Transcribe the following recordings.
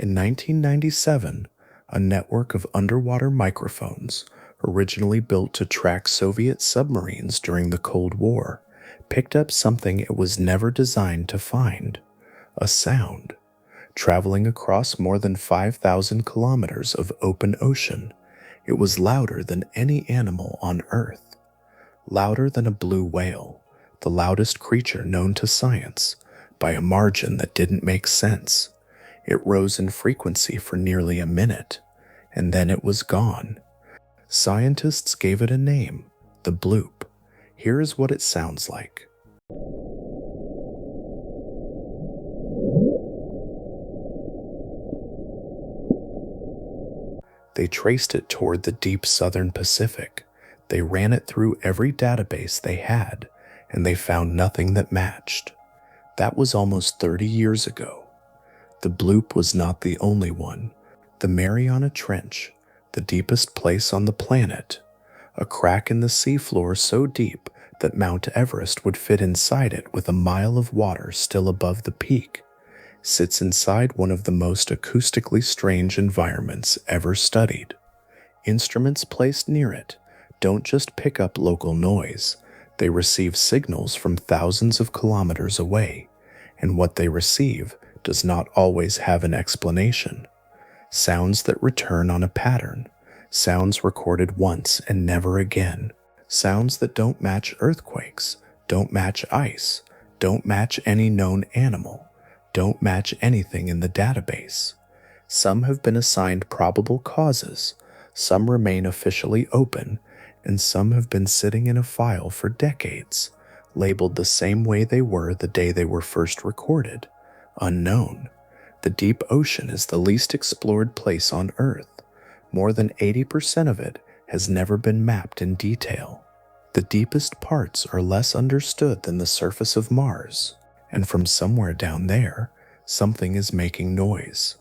In 1997, a network of underwater microphones, originally built to track Soviet submarines during the Cold War, picked up something it was never designed to find: a sound. Traveling across more than 5,000 kilometers of open ocean, it was louder than any animal on Earth. Louder than a blue whale, the loudest creature known to science, by a margin that didn't make sense. It rose in frequency for nearly a minute, and then it was gone. Scientists gave it a name, the Bloop. Here is what it sounds like. They traced it toward the deep southern Pacific. They ran it through every database they had, and they found nothing that matched. That was almost 30 years ago. The Bloop was not the only one. The Mariana Trench, the deepest place on the planet, a crack in the seafloor so deep that Mount Everest would fit inside it with a mile of water still above the peak, sits inside one of the most acoustically strange environments ever studied. Instruments placed near it don't just pick up local noise, they receive signals from thousands of kilometers away, and what they receive does not always have an explanation. Sounds that return on a pattern, sounds recorded once and never again, sounds that don't match earthquakes, don't match ice, don't match any known animal, don't match anything in the database. Some have been assigned probable causes, some remain officially open, and some have been sitting in a file for decades, labeled the same way they were the day they were first recorded: unknown. The deep ocean is the least explored place on Earth. More than 80% of it has never been mapped in detail. The deepest parts are less understood than the surface of Mars, and from somewhere down there, something is making noise.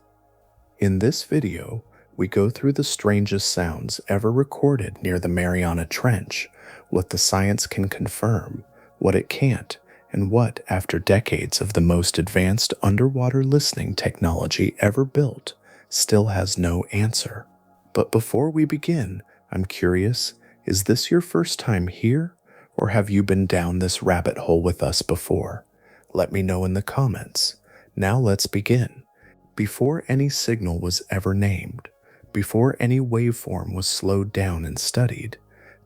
In this video, we go through the strangest sounds ever recorded near the Mariana Trench, what the science can confirm, what it can't, and what, after decades of the most advanced underwater listening technology ever built, still has no answer. But before we begin, I'm curious, is this your first time here, or have you been down this rabbit hole with us before? Let me know in the comments. Now let's begin. Before any signal was ever named, before any waveform was slowed down and studied,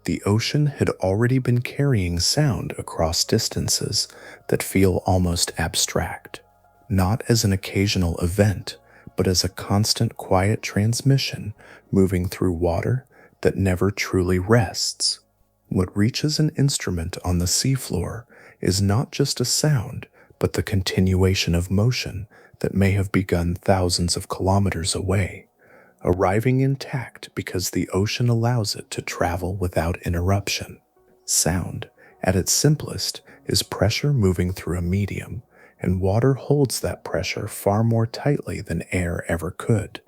the ocean had already been carrying sound across distances that feel almost abstract, not as an occasional event, but as a constant quiet transmission moving through water that never truly rests. What reaches an instrument on the seafloor is not just a sound, but the continuation of motion that may have begun thousands of kilometers away, arriving intact because the ocean allows it to travel without interruption. Sound, at its simplest, is pressure moving through a medium, and water holds that pressure far more tightly than air ever could.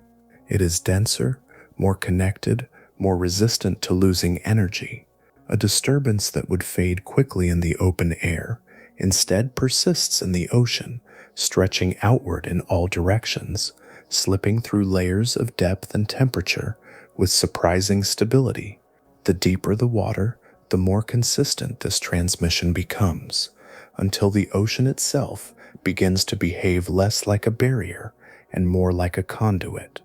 It is denser, more connected, more resistant to losing energy. A disturbance that would fade quickly in the open air instead persists in the ocean, stretching outward in all directions, slipping through layers of depth and temperature with surprising stability. The deeper the water, the more consistent this transmission becomes, until the ocean itself begins to behave less like a barrier and more like a conduit.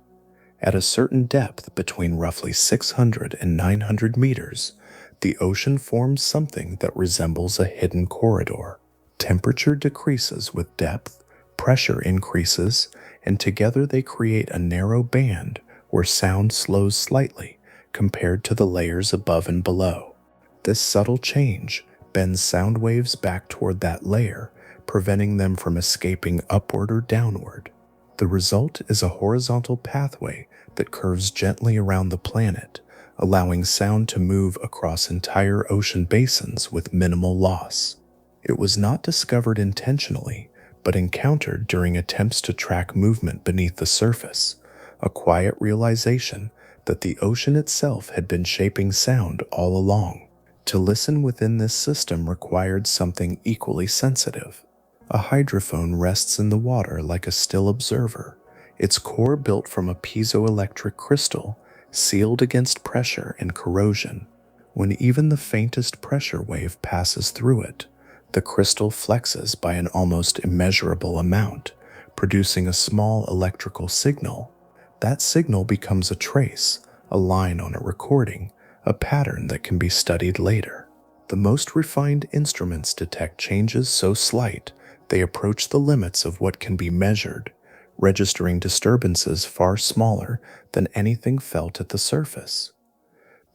At a certain depth between roughly 600 and 900 meters, the ocean forms something that resembles a hidden corridor. Temperature decreases with depth, pressure increases, and together they create a narrow band where sound slows slightly compared to the layers above and below. This subtle change bends sound waves back toward that layer, preventing them from escaping upward or downward. The result is a horizontal pathway that curves gently around the planet, allowing sound to move across entire ocean basins with minimal loss. It was not discovered intentionally, but encountered during attempts to track movement beneath the surface, a quiet realization that the ocean itself had been shaping sound all along. To listen within this system required something equally sensitive. A hydrophone rests in the water like a still observer, Its core built from a piezoelectric crystal sealed against pressure and corrosion. When even the faintest pressure wave passes through it, the crystal flexes by an almost immeasurable amount, producing a small electrical signal. That signal becomes a trace, a line on a recording, a pattern that can be studied later. The most refined instruments detect changes so slight they approach the limits of what can be measured, registering disturbances far smaller than anything felt at the surface.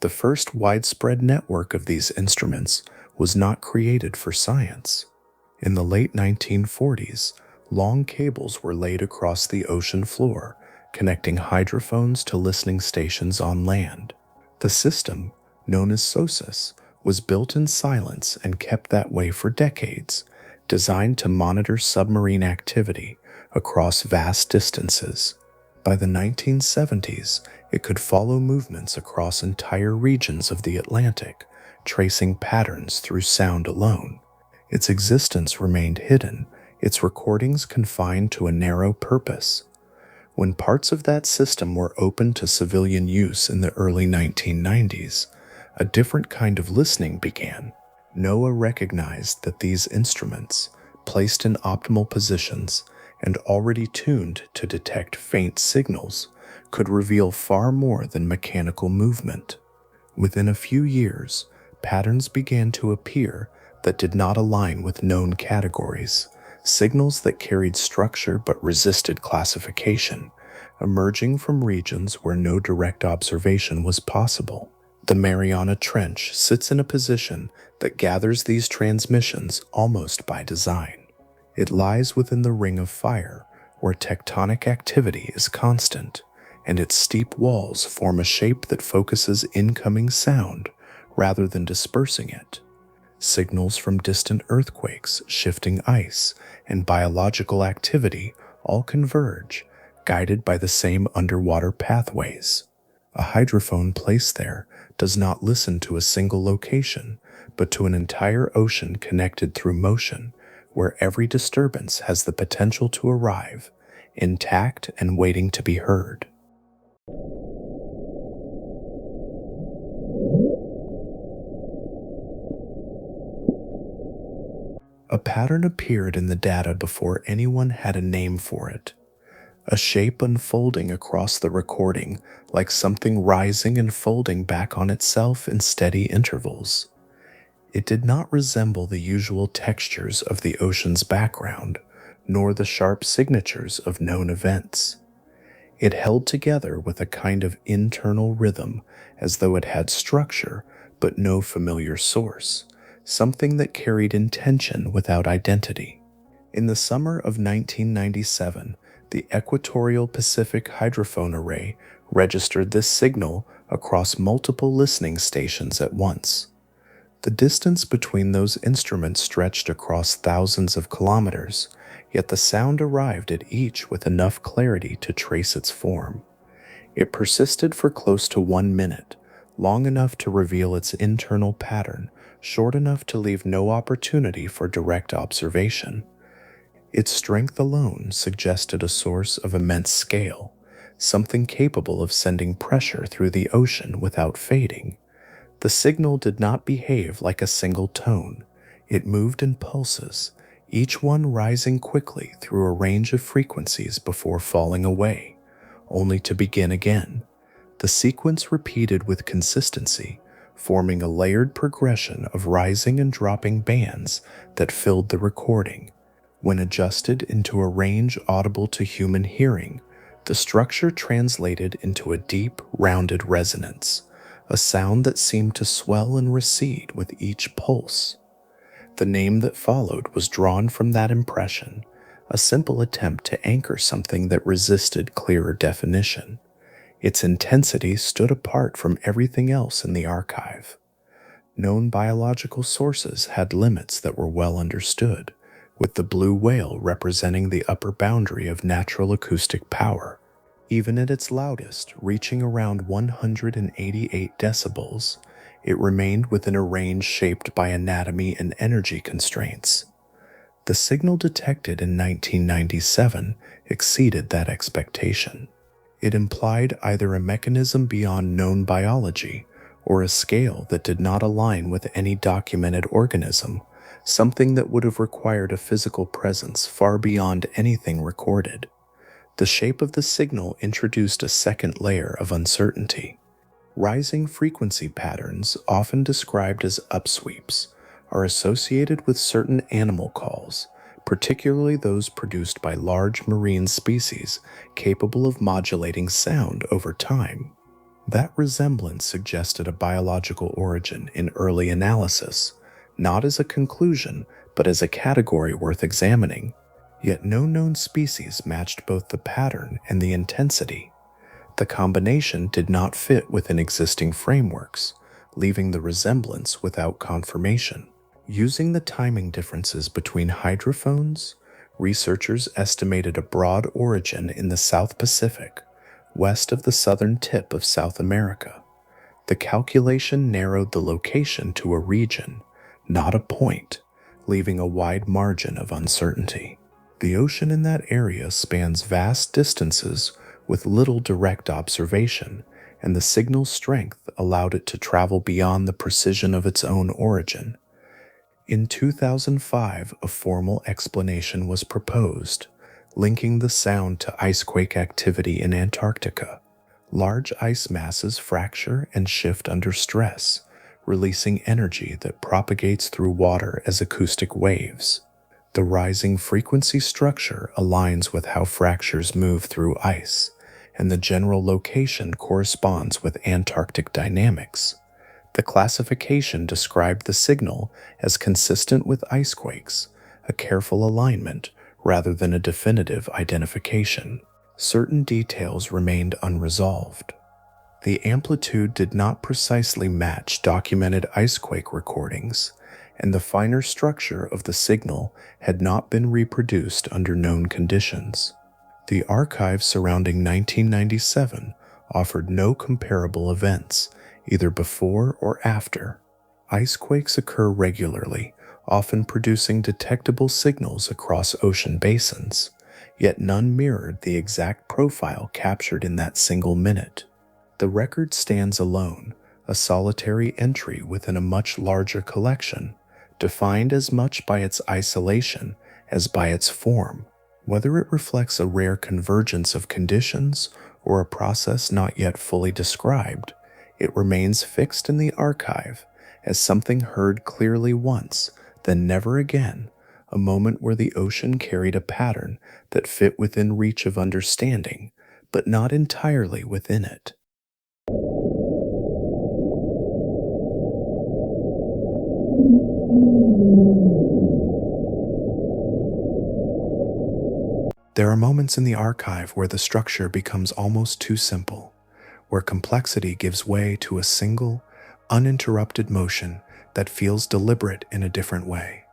The first widespread network of these instruments was not created for science. In the late 1940s, long cables were laid across the ocean floor, connecting hydrophones to listening stations on land. The system, known as SOSUS, was built in silence and kept that way for decades, designed to monitor submarine activity across vast distances. By the 1970s, it could follow movements across entire regions of the Atlantic, tracing patterns through sound alone. Its existence remained hidden, its recordings confined to a narrow purpose. When parts of that system were open to civilian use in the early 1990s, a different kind of listening began. NOAA recognized that these instruments, placed in optimal positions and already tuned to detect faint signals, could reveal far more than mechanical movement. Within a few years, patterns began to appear that did not align with known categories, signals that carried structure but resisted classification, emerging from regions where no direct observation was possible. The Mariana Trench sits in a position that gathers these transmissions almost by design. It lies within the Ring of Fire, where tectonic activity is constant, and its steep walls form a shape that focuses incoming sound rather than dispersing it. Signals from distant earthquakes, shifting ice, and biological activity all converge, guided by the same underwater pathways. A hydrophone placed there does not listen to a single location, but to an entire ocean connected through motion, where every disturbance has the potential to arrive, intact and waiting to be heard. A pattern appeared in the data before anyone had a name for it. A shape unfolding across the recording, like something rising and folding back on itself in steady intervals. It did not resemble the usual textures of the ocean's background, nor the sharp signatures of known events. It held together with a kind of internal rhythm, as though it had structure, but no familiar source, something that carried intention without identity. In the summer of 1997, the Equatorial Pacific Hydrophone Array registered this signal across multiple listening stations at once. The distance between those instruments stretched across thousands of kilometers, yet the sound arrived at each with enough clarity to trace its form. It persisted for close to 1 minute, long enough to reveal its internal pattern, short enough to leave no opportunity for direct observation. Its strength alone suggested a source of immense scale, something capable of sending pressure through the ocean without fading. The signal did not behave like a single tone. It moved in pulses, each one rising quickly through a range of frequencies before falling away, only to begin again. The sequence repeated with consistency, forming a layered progression of rising and dropping bands that filled the recording. When adjusted into a range audible to human hearing, the structure translated into a deep, rounded resonance, a sound that seemed to swell and recede with each pulse. The name that followed was drawn from that impression, a simple attempt to anchor something that resisted clearer definition. Its intensity stood apart from everything else in the archive. Known biological sources had limits that were well understood, with the blue whale representing the upper boundary of natural acoustic power. Even at its loudest, reaching around 188 decibels, it remained within a range shaped by anatomy and energy constraints. The signal detected in 1997 exceeded that expectation. It implied either a mechanism beyond known biology or a scale that did not align with any documented organism, something that would have required a physical presence far beyond anything recorded. The shape of the signal introduced a second layer of uncertainty. Rising frequency patterns, often described as upsweeps, are associated with certain animal calls, particularly those produced by large marine species capable of modulating sound over time. That resemblance suggested a biological origin in early analysis, not as a conclusion, but as a category worth examining. Yet no known species matched both the pattern and the intensity. The combination did not fit within existing frameworks, leaving the resemblance without confirmation. Using the timing differences between hydrophones, researchers estimated a broad origin in the South Pacific, west of the southern tip of South America. The calculation narrowed the location to a region, not a point, leaving a wide margin of uncertainty. The ocean in that area spans vast distances with little direct observation, and the signal's strength allowed it to travel beyond the precision of its own origin. In 2005, a formal explanation was proposed, linking the sound to icequake activity in Antarctica. Large ice masses fracture and shift under stress, releasing energy that propagates through water as acoustic waves. The rising frequency structure aligns with how fractures move through ice, and the general location corresponds with Antarctic dynamics. The classification described the signal as consistent with icequakes, a careful alignment rather than a definitive identification. Certain details remained unresolved. The amplitude did not precisely match documented icequake recordings, and the finer structure of the signal had not been reproduced under known conditions. The archive surrounding 1997 offered no comparable events, either before or after. Icequakes occur regularly, often producing detectable signals across ocean basins, yet none mirrored the exact profile captured in that single minute. The record stands alone, a solitary entry within a much larger collection, defined as much by its isolation as by its form. Whether it reflects a rare convergence of conditions or a process not yet fully described, it remains fixed in the archive as something heard clearly once, then never again, a moment where the ocean carried a pattern that fit within reach of understanding, but not entirely within it. There are moments in the archive where the structure becomes almost too simple, where complexity gives way to a single, uninterrupted motion that feels deliberate in a different way.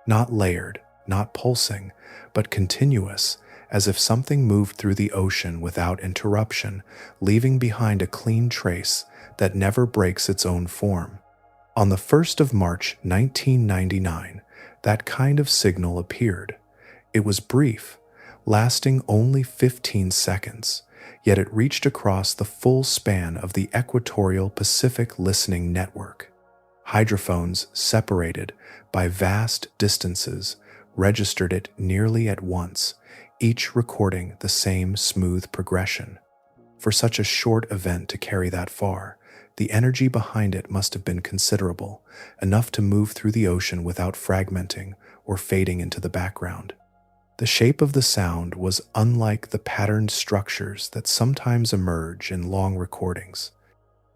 Not layered, not pulsing, but continuous, as if something moved through the ocean without interruption, leaving behind a clean trace that never breaks its own form. On the 1st of March 1999, that kind of signal appeared. It was brief, lasting only 15 seconds, yet it reached across the full span of the equatorial Pacific listening network. Hydrophones separated by vast distances registered it nearly at once, each recording the same smooth progression. For such a short event to carry that far, the energy behind it must have been considerable, enough to move through the ocean without fragmenting or fading into the background. The shape of the sound was unlike the patterned structures that sometimes emerge in long recordings.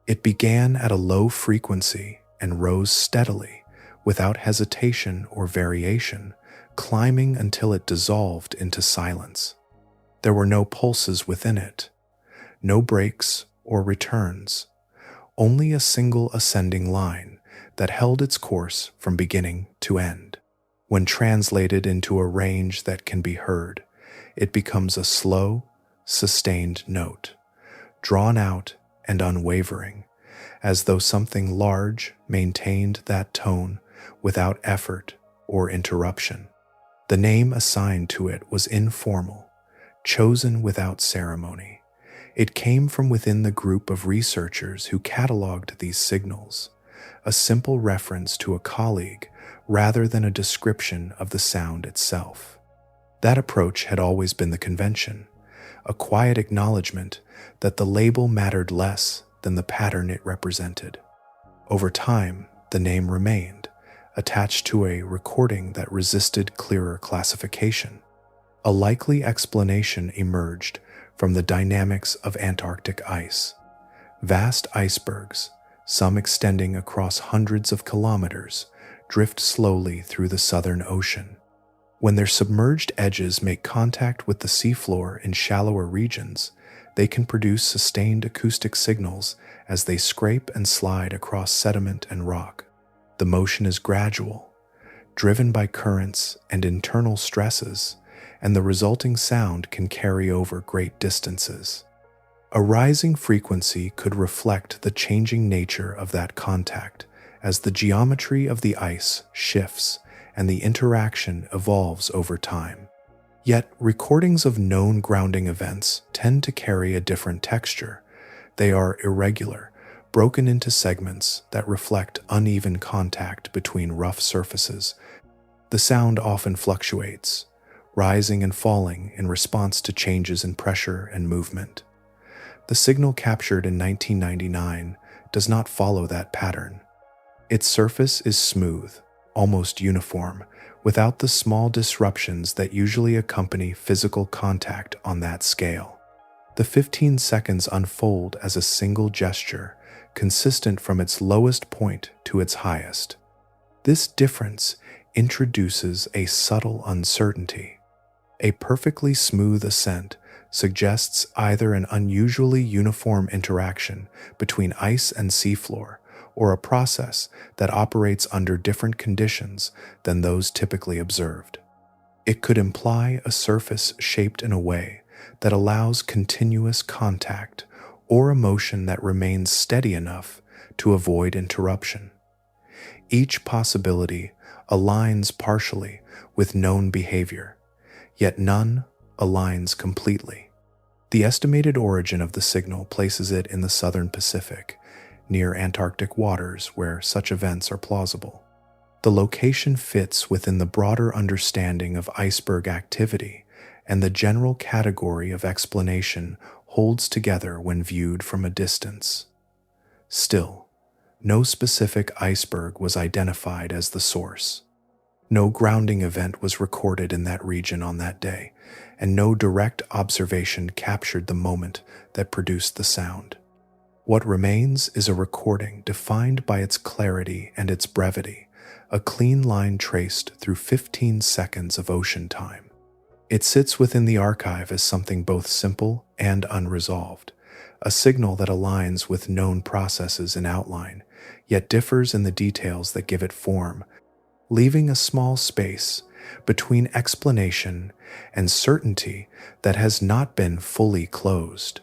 It began at a low frequency and rose steadily, without hesitation or variation, climbing until it dissolved into silence. There were no pulses within it, no breaks or returns, only a single ascending line that held its course from beginning to end. When translated into a range that can be heard, it becomes a slow, sustained note, drawn out and unwavering, as though something large maintained that tone without effort or interruption. The name assigned to it was informal, chosen without ceremony. It came from within the group of researchers who cataloged these signals, a simple reference to a colleague rather than a description of the sound itself. That approach had always been the convention, a quiet acknowledgement that the label mattered less than the pattern it represented. Over time, the name remained, attached to a recording that resisted clearer classification. A likely explanation emerged from the dynamics of Antarctic ice. Vast icebergs, some extending across hundreds of kilometers, drift slowly through the Southern Ocean. When their submerged edges make contact with the seafloor in shallower regions, they can produce sustained acoustic signals as they scrape and slide across sediment and rock. The motion is gradual, driven by currents and internal stresses, and the resulting sound can carry over great distances. A rising frequency could reflect the changing nature of that contact as the geometry of the ice shifts and the interaction evolves over time. Yet, recordings of known grounding events tend to carry a different texture. They are irregular, broken into segments that reflect uneven contact between rough surfaces. The sound often fluctuates, rising and falling in response to changes in pressure and movement. The signal captured in 1999 does not follow that pattern. Its surface is smooth, almost uniform, without the small disruptions that usually accompany physical contact on that scale. The 15 seconds unfold as a single gesture, consistent from its lowest point to its highest. This difference introduces a subtle uncertainty. A perfectly smooth ascent suggests either an unusually uniform interaction between ice and seafloor, or a process that operates under different conditions than those typically observed. It could imply a surface shaped in a way that allows continuous contact or a motion that remains steady enough to avoid interruption. Each possibility aligns partially with known behavior, yet none aligns completely. The estimated origin of the signal places it in the southern Pacific, near Antarctic waters where such events are plausible. The location fits within the broader understanding of iceberg activity, and the general category of explanation holds together when viewed from a distance. Still, no specific iceberg was identified as the source. No grounding event was recorded in that region on that day, and no direct observation captured the moment that produced the sound. What remains is a recording defined by its clarity and its brevity, a clean line traced through 15 seconds of ocean time. It sits within the archive as something both simple and unresolved, a signal that aligns with known processes in outline, yet differs in the details that give it form, leaving a small space between explanation and certainty that has not been fully closed.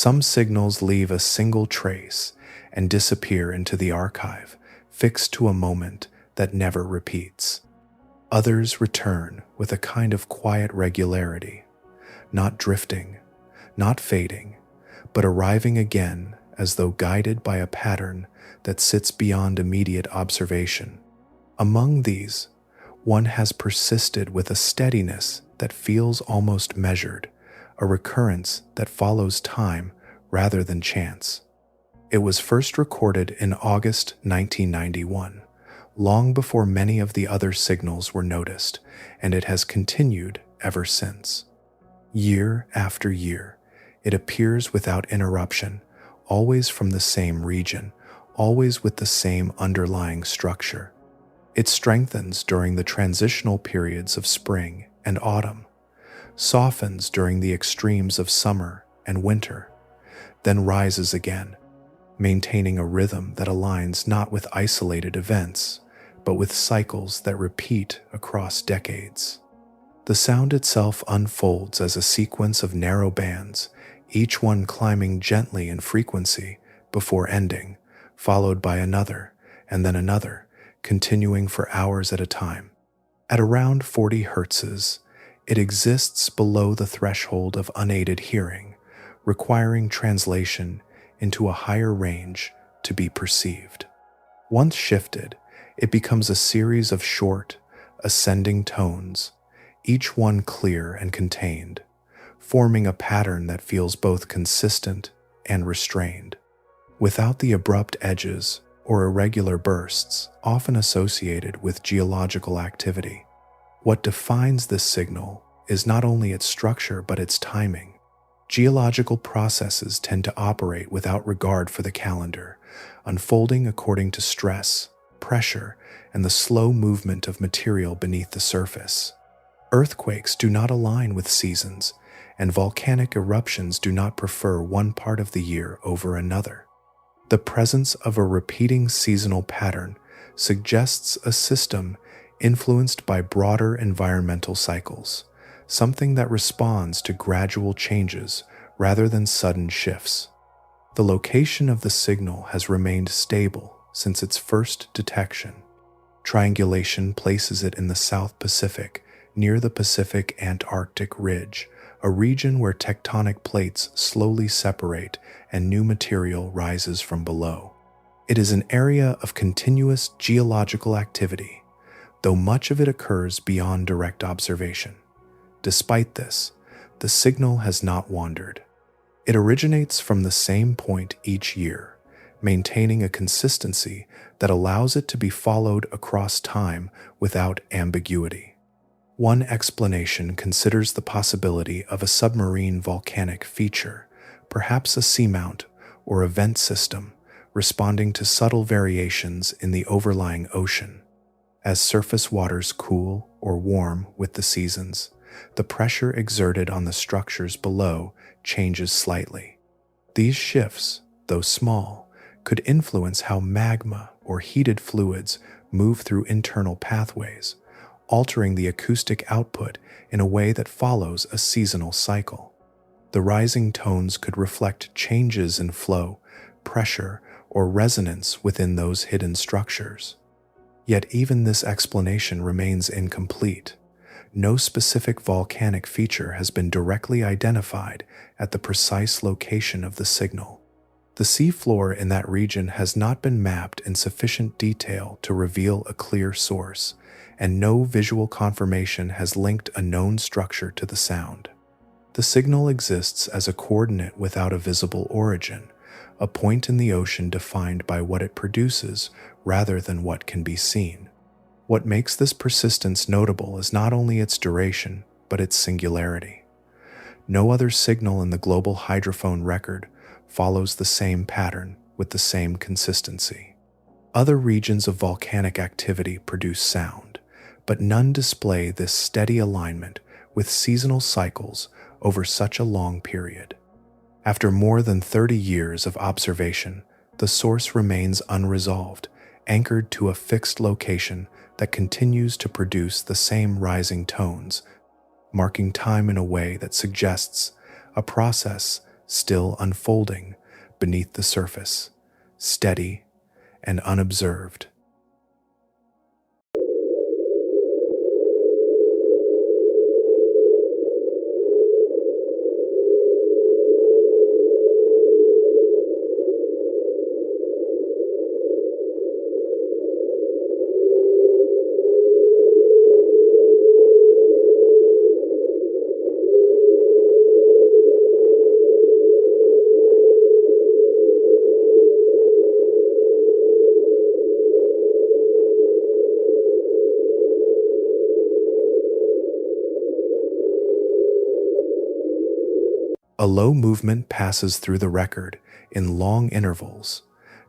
Some signals leave a single trace and disappear into the archive, fixed to a moment that never repeats. Others return with a kind of quiet regularity, not drifting, not fading, but arriving again as though guided by a pattern that sits beyond immediate observation. Among these, one has persisted with a steadiness that feels almost measured, a recurrence that follows time rather than chance. It was first recorded in August 1991, long before many of the other signals were noticed, and it has continued ever since. Year after year, it appears without interruption, always from the same region, always with the same underlying structure. It strengthens during the transitional periods of spring and autumn, softens during the extremes of summer and winter, then rises again, maintaining a rhythm that aligns not with isolated events, but with cycles that repeat across decades. The sound itself unfolds as a sequence of narrow bands, each one climbing gently in frequency before ending, followed by another, and then another, continuing for hours at a time. At around 40 hertzes, it exists below the threshold of unaided hearing, requiring translation into a higher range to be perceived. Once shifted, it becomes a series of short, ascending tones, each one clear and contained, forming a pattern that feels both consistent and restrained, without the abrupt edges or irregular bursts often associated with geological activity. What defines this signal is not only its structure but its timing. Geological processes tend to operate without regard for the calendar, unfolding according to stress, pressure, and the slow movement of material beneath the surface. Earthquakes do not align with seasons, and volcanic eruptions do not prefer one part of the year over another. The presence of a repeating seasonal pattern suggests a system influenced by broader environmental cycles, something that responds to gradual changes rather than sudden shifts. The location of the signal has remained stable since its first detection. Triangulation places it in the South Pacific, near the Pacific Antarctic Ridge, a region where tectonic plates slowly separate and new material rises from below. It is an area of continuous geological activity, though much of it occurs beyond direct observation. Despite this, the signal has not wandered. It originates from the same point each year, maintaining a consistency that allows it to be followed across time without ambiguity. One explanation considers the possibility of a submarine volcanic feature, perhaps a seamount or a vent system, responding to subtle variations in the overlying ocean. As surface waters cool or warm with the seasons, the pressure exerted on the structures below changes slightly. These shifts, though small, could influence how magma or heated fluids move through internal pathways, altering the acoustic output in a way that follows a seasonal cycle. The rising tones could reflect changes in flow, pressure, or resonance within those hidden structures. Yet even this explanation remains incomplete. No specific volcanic feature has been directly identified at the precise location of the signal. The seafloor in that region has not been mapped in sufficient detail to reveal a clear source, and no visual confirmation has linked a known structure to the sound. The signal exists as a coordinate without a visible origin, a point in the ocean defined by what it produces rather than what can be seen. What makes this persistence notable is not only its duration, but its singularity. No other signal in the global hydrophone record follows the same pattern with the same consistency. Other regions of volcanic activity produce sound, but none display this steady alignment with seasonal cycles over such a long period. After more than 30 years of observation, the source remains unresolved, anchored to a fixed location that continues to produce the same rising tones, marking time in a way that suggests a process still unfolding beneath the surface, steady and unobserved. A low movement passes through the record in long intervals,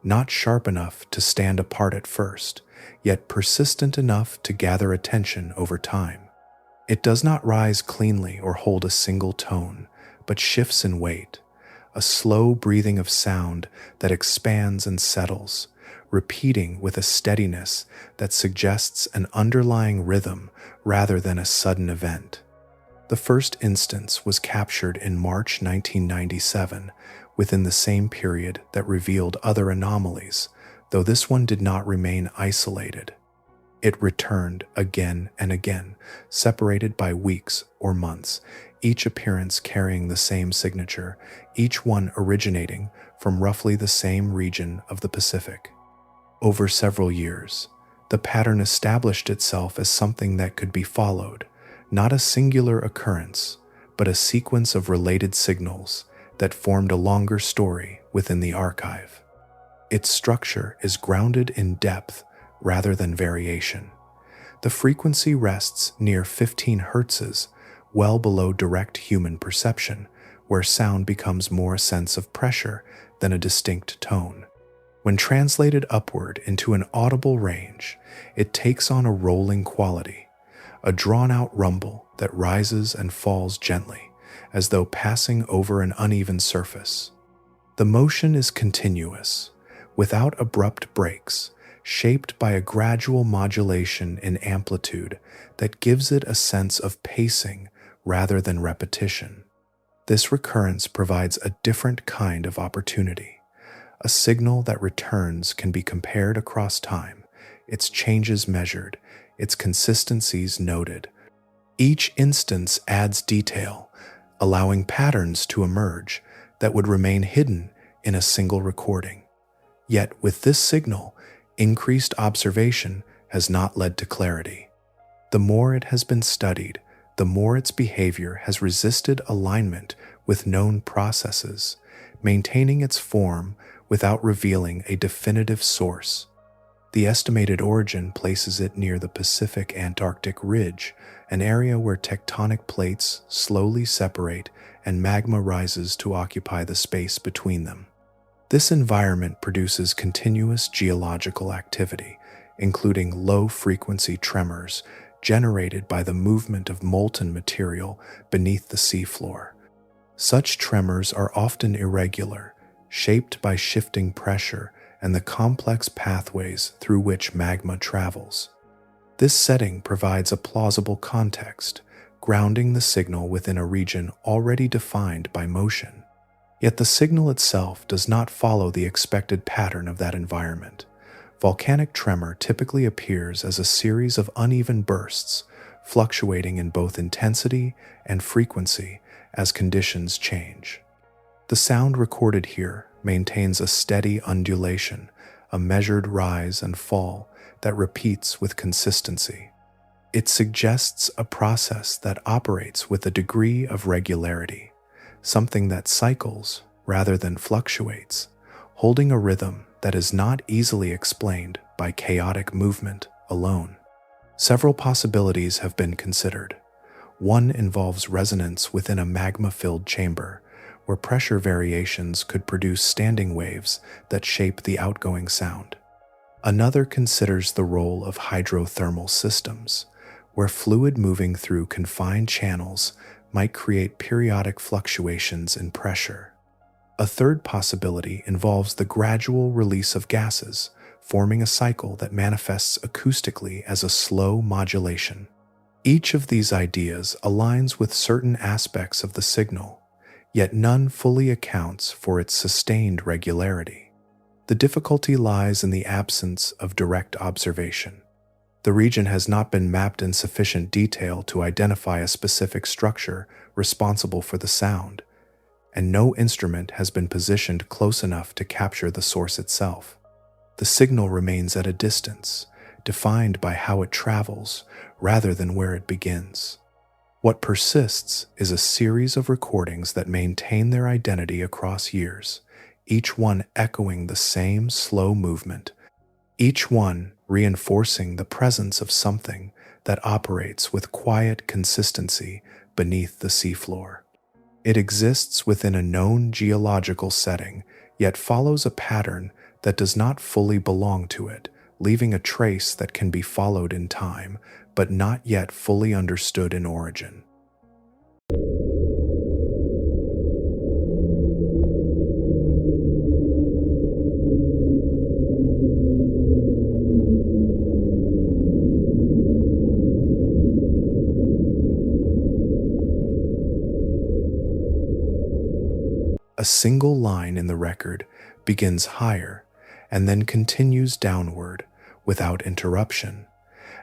not sharp enough to stand apart at first, yet persistent enough to gather attention over time. It does not rise cleanly or hold a single tone, but shifts in weight, a slow breathing of sound that expands and settles, repeating with a steadiness that suggests an underlying rhythm rather than a sudden event. The first instance was captured in March 1997, within the same period that revealed other anomalies, though this one did not remain isolated. It returned again and again, separated by weeks or months, each appearance carrying the same signature, each one originating from roughly the same region of the Pacific. Over several years, the pattern established itself as something that could be followed, not a singular occurrence, but a sequence of related signals that formed a longer story within the archive. Its structure is grounded in depth rather than variation. The frequency rests near 15 hertzes, well below direct human perception, where sound becomes more a sense of pressure than a distinct tone. When translated upward into an audible range, it takes on a rolling quality, a drawn-out rumble that rises and falls gently, as though passing over an uneven surface. The motion is continuous, without abrupt breaks, shaped by a gradual modulation in amplitude that gives it a sense of pacing rather than repetition. This recurrence provides a different kind of opportunity. A signal that returns can be compared across time, its changes measured, its consistencies noted. Each instance adds detail, allowing patterns to emerge that would remain hidden in a single recording. Yet with this signal, increased observation has not led to clarity. The more it has been studied, the more its behavior has resisted alignment with known processes, maintaining its form without revealing a definitive source. The estimated origin places it near the Pacific Antarctic ridge, an area where tectonic plates slowly separate and magma rises to occupy the space between them. This environment produces continuous geological activity, including low-frequency tremors generated by the movement of molten material beneath the seafloor. Such tremors are often irregular, shaped by shifting pressure and the complex pathways through which magma travels. This setting provides a plausible context, grounding the signal within a region already defined by motion. Yet the signal itself does not follow the expected pattern of that environment. Volcanic tremor typically appears as a series of uneven bursts, fluctuating in both intensity and frequency as conditions change. The sound recorded here maintains a steady undulation, a measured rise and fall that repeats with consistency. It suggests a process that operates with a degree of regularity, something that cycles rather than fluctuates, holding a rhythm that is not easily explained by chaotic movement alone. Several possibilities have been considered. One involves resonance within a magma-filled chamber, where pressure variations could produce standing waves that shape the outgoing sound. Another considers the role of hydrothermal systems, where fluid moving through confined channels might create periodic fluctuations in pressure. A third possibility involves the gradual release of gases, forming a cycle that manifests acoustically as a slow modulation. Each of these ideas aligns with certain aspects of the signal, yet none fully accounts for its sustained regularity. The difficulty lies in the absence of direct observation. The region has not been mapped in sufficient detail to identify a specific structure responsible for the sound, and no instrument has been positioned close enough to capture the source itself. The signal remains at a distance, defined by how it travels rather than where it begins. What persists is a series of recordings that maintain their identity across years, each one echoing the same slow movement, each one reinforcing the presence of something that operates with quiet consistency beneath the seafloor. It exists within a known geological setting, yet follows a pattern that does not fully belong to it, leaving a trace that can be followed in time, but not yet fully understood in origin. A single line in the record begins higher and then continues downward without interruption,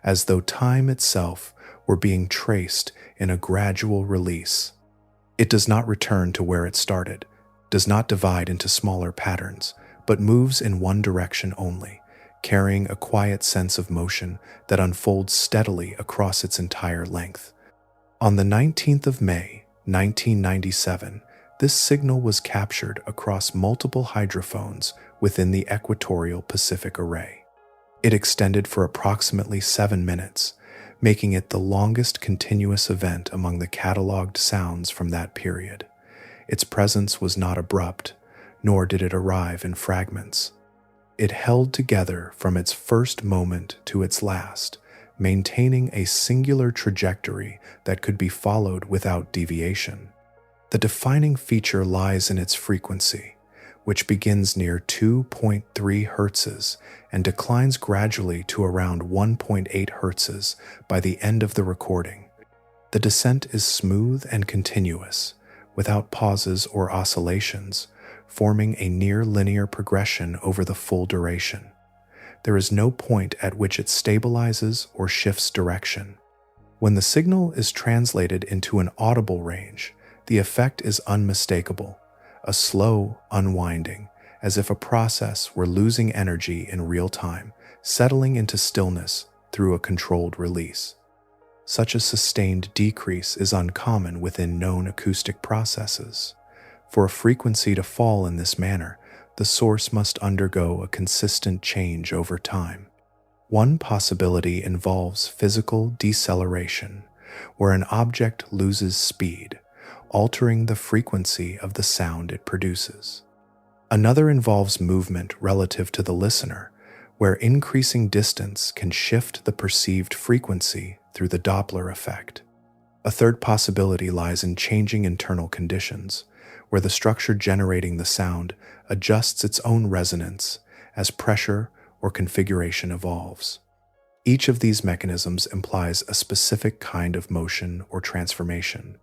as though time itself were being traced in a gradual release. It does not return to where it started, does not divide into smaller patterns, but moves in one direction only, carrying a quiet sense of motion that unfolds steadily across its entire length. On the 19th of May, 1997, this signal was captured across multiple hydrophones within the equatorial Pacific Array. It extended for approximately 7 minutes, making it the longest continuous event among the cataloged sounds from that period. Its presence was not abrupt, nor did it arrive in fragments. It held together from its first moment to its last, maintaining a singular trajectory that could be followed without deviation. The defining feature lies in its frequency, which begins near 2.3 Hz and declines gradually to around 1.8 Hz by the end of the recording. The descent is smooth and continuous, without pauses or oscillations, forming a near-linear progression over the full duration. There is no point at which it stabilizes or shifts direction. When the signal is translated into an audible range, the effect is unmistakable, a slow unwinding, as if a process were losing energy in real time, settling into stillness through a controlled release. Such a sustained decrease is uncommon within known acoustic processes. For a frequency to fall in this manner, the source must undergo a consistent change over time. One possibility involves physical deceleration, where an object loses speed, altering the frequency of the sound it produces. Another involves movement relative to the listener, where increasing distance can shift the perceived frequency through the Doppler effect. A third possibility lies in changing internal conditions, where the structure generating the sound adjusts its own resonance as pressure or configuration evolves. Each of these mechanisms implies a specific kind of motion or transformation.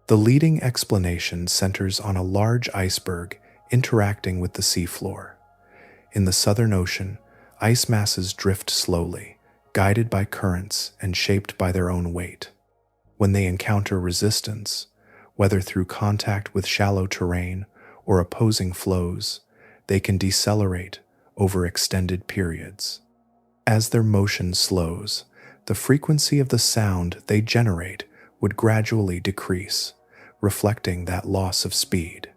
The leading explanation centers on a large iceberg interacting with the seafloor. In the Southern Ocean, ice masses drift slowly, guided by currents and shaped by their own weight. When they encounter resistance, whether through contact with shallow terrain or opposing flows, they can decelerate over extended periods. As their motion slows, the frequency of the sound they generate would gradually decrease, reflecting that loss of speed.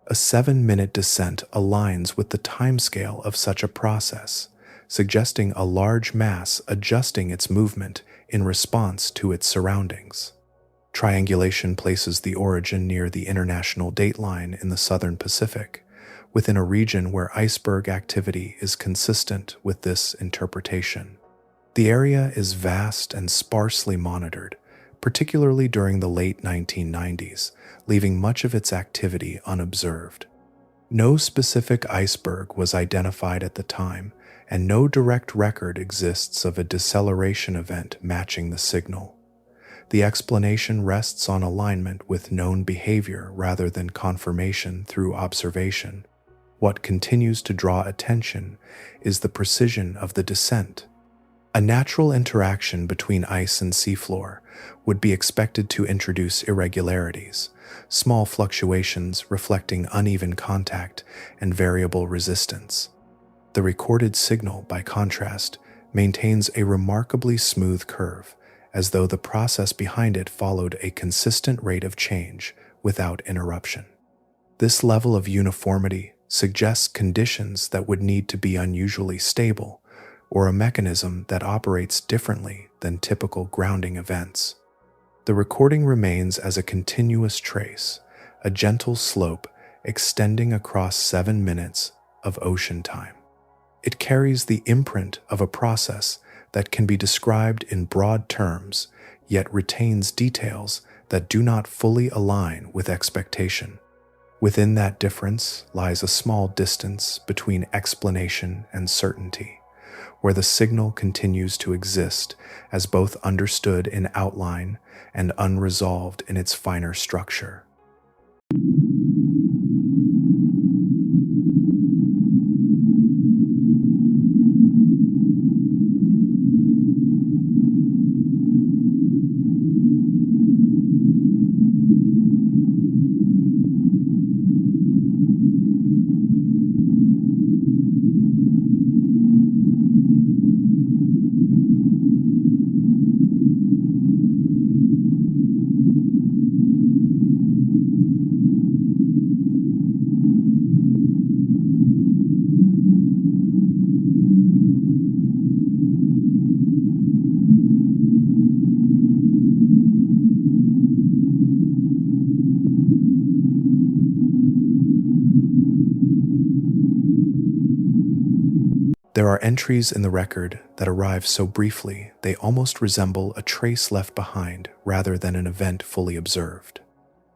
A 7-minute descent aligns with the timescale of such a process, suggesting a large mass adjusting its movement in response to its surroundings. Triangulation places the origin near the international dateline in the southern Pacific, within a region where iceberg activity is consistent with this interpretation. The area is vast and sparsely monitored, particularly during the late 1990s, leaving much of its activity unobserved. No specific iceberg was identified at the time, and no direct record exists of a deceleration event matching the signal. The explanation rests on alignment with known behavior rather than confirmation through observation. What continues to draw attention is the precision of the descent. A natural interaction between ice and seafloor would be expected to introduce irregularities, small fluctuations reflecting uneven contact and variable resistance. The recorded signal, by contrast, maintains a remarkably smooth curve, as though the process behind it followed a consistent rate of change without interruption. This level of uniformity suggests conditions that would need to be unusually stable, or a mechanism that operates differently than typical grounding events. The recording remains as a continuous trace, a gentle slope extending across 7 minutes of ocean time. It carries the imprint of a process that can be described in broad terms, yet retains details that do not fully align with expectation. Within that difference lies a small distance between explanation and certainty, where the signal continues to exist as both understood in outline and unresolved in its finer structure. There are entries in the record that arrive so briefly they almost resemble a trace left behind rather than an event fully observed.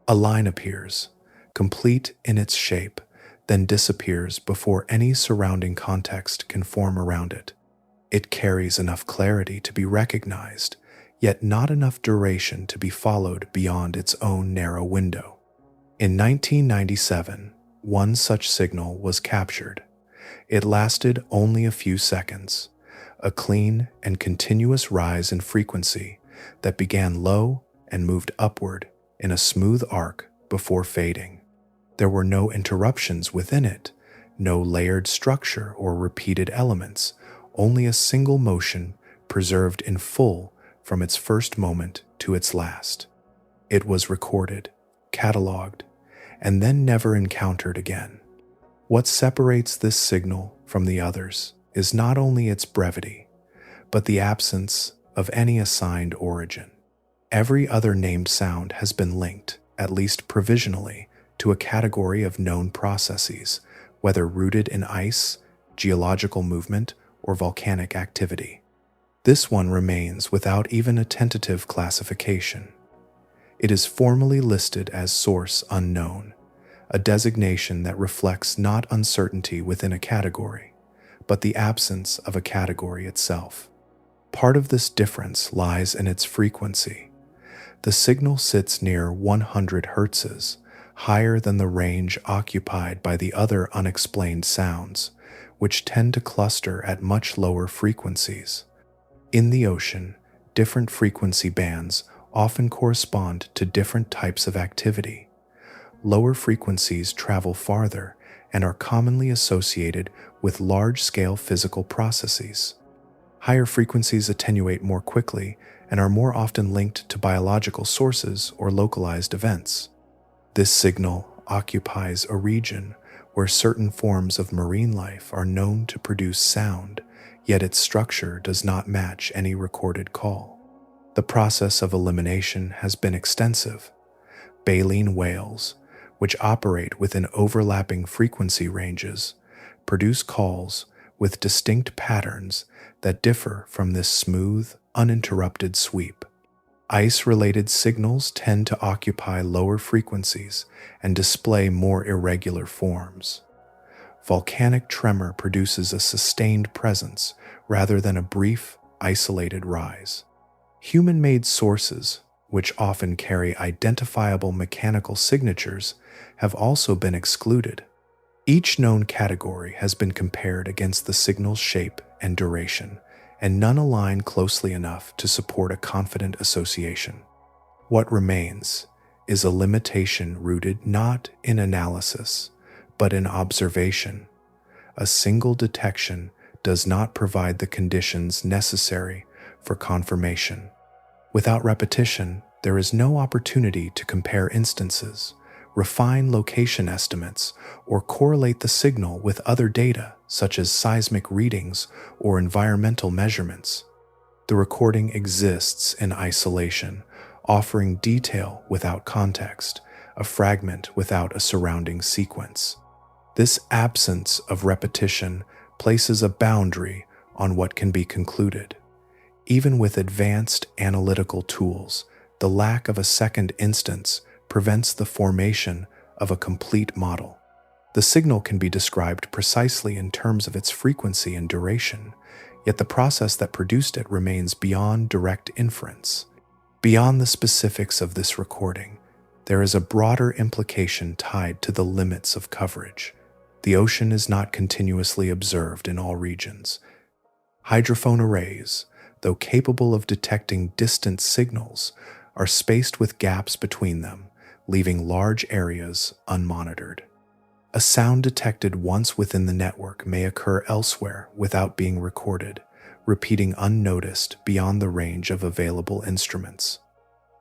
A line appears, complete in its shape, then disappears before any surrounding context can form around it. It carries enough clarity to be recognized, yet not enough duration to be followed beyond its own narrow window. In 1997, one such signal was captured. It lasted only a few seconds, a clean and continuous rise in frequency that began low and moved upward in a smooth arc before fading. There were no interruptions within it, no layered structure or repeated elements, only a single motion preserved in full from its first moment to its last. It was recorded, cataloged, and then never encountered again. What separates this signal from the others is not only its brevity, but the absence of any assigned origin. Every other named sound has been linked, at least provisionally, to a category of known processes, whether rooted in ice, geological movement, or volcanic activity. This one remains without even a tentative classification. It is formally listed as source unknown, a designation that reflects not uncertainty within a category, but the absence of a category itself. Part of this difference lies in its frequency. The signal sits near 100 Hz, higher than the range occupied by the other unexplained sounds, which tend to cluster at much lower frequencies. In the ocean, different frequency bands often correspond to different types of activity. Lower frequencies travel farther and are commonly associated with large-scale physical processes. Higher frequencies attenuate more quickly and are more often linked to biological sources or localized events. This signal occupies a region where certain forms of marine life are known to produce sound, yet its structure does not match any recorded call. The process of elimination has been extensive. Baleen whales, which operate within overlapping frequency ranges, produce calls with distinct patterns that differ from this smooth, uninterrupted sweep. Ice-related signals tend to occupy lower frequencies and display more irregular forms. Volcanic tremor produces a sustained presence rather than a brief, isolated rise. Human-made sources, which often carry identifiable mechanical signatures, have also been excluded. Each known category has been compared against the signal's shape and duration, and none align closely enough to support a confident association. What remains is a limitation rooted not in analysis, but in observation. A single detection does not provide the conditions necessary for confirmation. Without repetition, there is no opportunity to compare instances, refine location estimates, or correlate the signal with other data such as seismic readings or environmental measurements. The recording exists in isolation, offering detail without context, a fragment without a surrounding sequence. This absence of repetition places a boundary on what can be concluded. Even with advanced analytical tools, the lack of a second instance prevents the formation of a complete model. The signal can be described precisely in terms of its frequency and duration, yet the process that produced it remains beyond direct inference. Beyond the specifics of this recording, there is a broader implication tied to the limits of coverage. The ocean is not continuously observed in all regions. Hydrophone arrays, though capable of detecting distant signals, are spaced with gaps between them, leaving large areas unmonitored. A sound detected once within the network may occur elsewhere without being recorded, repeating unnoticed beyond the range of available instruments.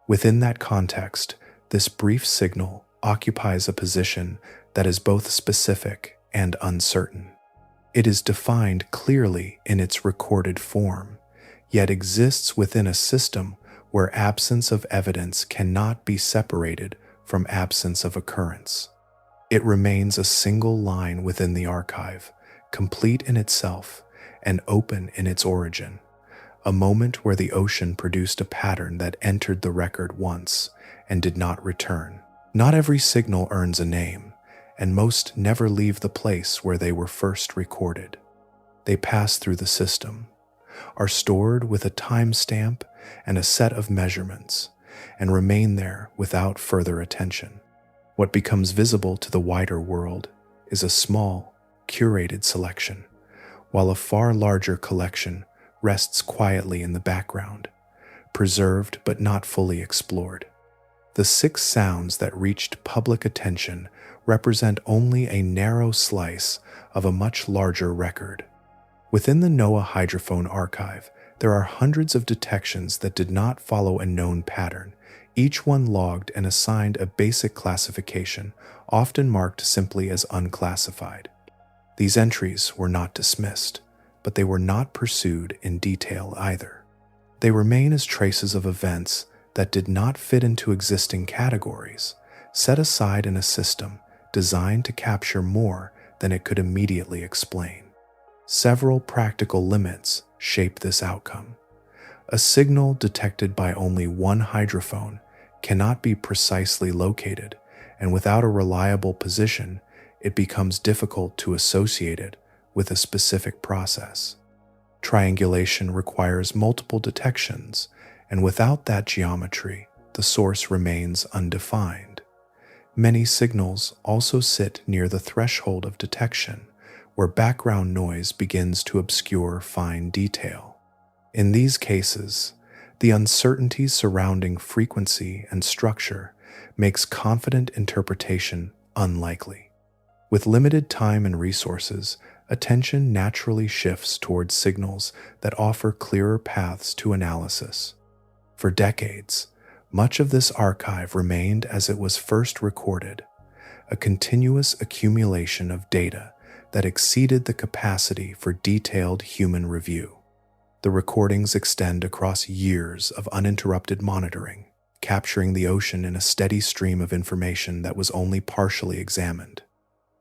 Within that context, this brief signal occupies a position that is both specific and uncertain. It is defined clearly in its recorded form, yet exists within a system where absence of evidence cannot be separated from absence of occurrence. It remains a single line within the archive, complete in itself and open in its origin, a moment where the ocean produced a pattern that entered the record once and did not return. Not every signal earns a name, and most never leave the place where they were first recorded. They pass through the system, are stored with a timestamp and a set of measurements, and remain there without further attention. What becomes visible to the wider world is a small, curated selection, while a far larger collection rests quietly in the background, preserved but not fully explored. The 6 sounds that reached public attention represent only a narrow slice of a much larger record. Within the NOAA Hydrophone archive, there are hundreds of detections that did not follow a known pattern, each one logged and assigned a basic classification, often marked simply as unclassified. These entries were not dismissed, but they were not pursued in detail either. They remain as traces of events that did not fit into existing categories, set aside in a system designed to capture more than it could immediately explain. Several practical limits shape this outcome. A signal detected by only one hydrophone cannot be precisely located, and without a reliable position, it becomes difficult to associate it with a specific process. Triangulation requires multiple detections, and without that geometry, the source remains undefined. Many signals also sit near the threshold of detection, where background noise begins to obscure fine detail. In these cases, the uncertainty surrounding frequency and structure makes confident interpretation unlikely. With limited time and resources, attention naturally shifts towards signals that offer clearer paths to analysis. For decades, much of this archive remained as it was first recorded, a continuous accumulation of data that exceeded the capacity for detailed human review. The recordings extend across years of uninterrupted monitoring, capturing the ocean in a steady stream of information that was only partially examined.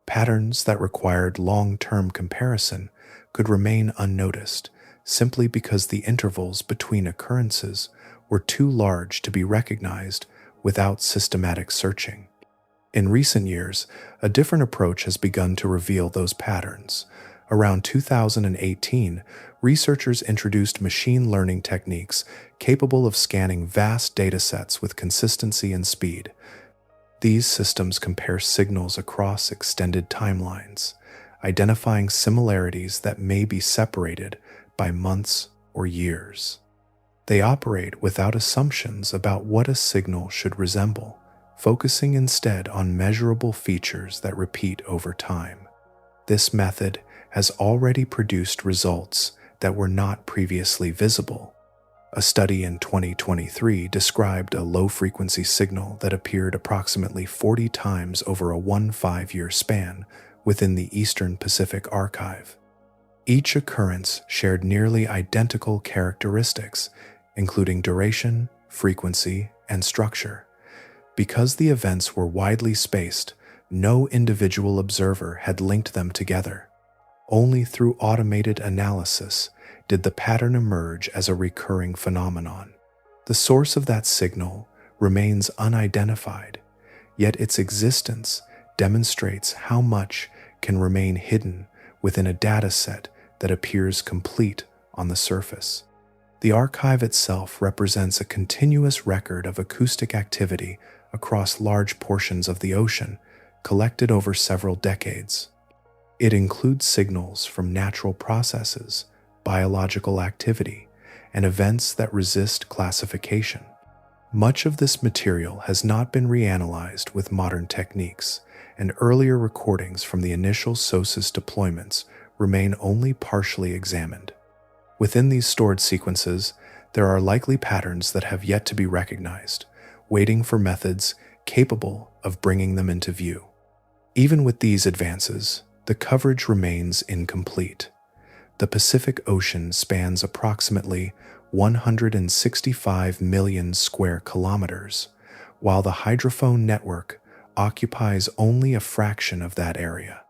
Patterns that required long-term comparison could remain unnoticed simply because the intervals between occurrences were too large to be recognized without systematic searching. In recent years, a different approach has begun to reveal those patterns. Around 2018, researchers introduced machine learning techniques capable of scanning vast datasets with consistency and speed. These systems compare signals across extended timelines, identifying similarities that may be separated by months or years. They operate without assumptions about what a signal should resemble, focusing instead on measurable features that repeat over time. This method has already produced results that were not previously visible. A study in 2023 described a low-frequency signal that appeared approximately 40 times over a 5-year span within the Eastern Pacific Archive. Each occurrence shared nearly identical characteristics, including duration, frequency, and structure. Because the events were widely spaced, no individual observer had linked them together. Only through automated analysis did the pattern emerge as a recurring phenomenon. The source of that signal remains unidentified, yet its existence demonstrates how much can remain hidden within a dataset that appears complete on the surface. The archive itself represents a continuous record of acoustic activity across large portions of the ocean, collected over several decades. It includes signals from natural processes, biological activity, and events that resist classification. Much of this material has not been reanalyzed with modern techniques, and earlier recordings from the initial SOSUS deployments remain only partially examined. Within these stored sequences, there are likely patterns that have yet to be recognized, waiting for methods capable of bringing them into view. Even with these advances, the coverage remains incomplete. The Pacific Ocean spans approximately 165 million square kilometers, while the hydrophone network occupies only a fraction of that area.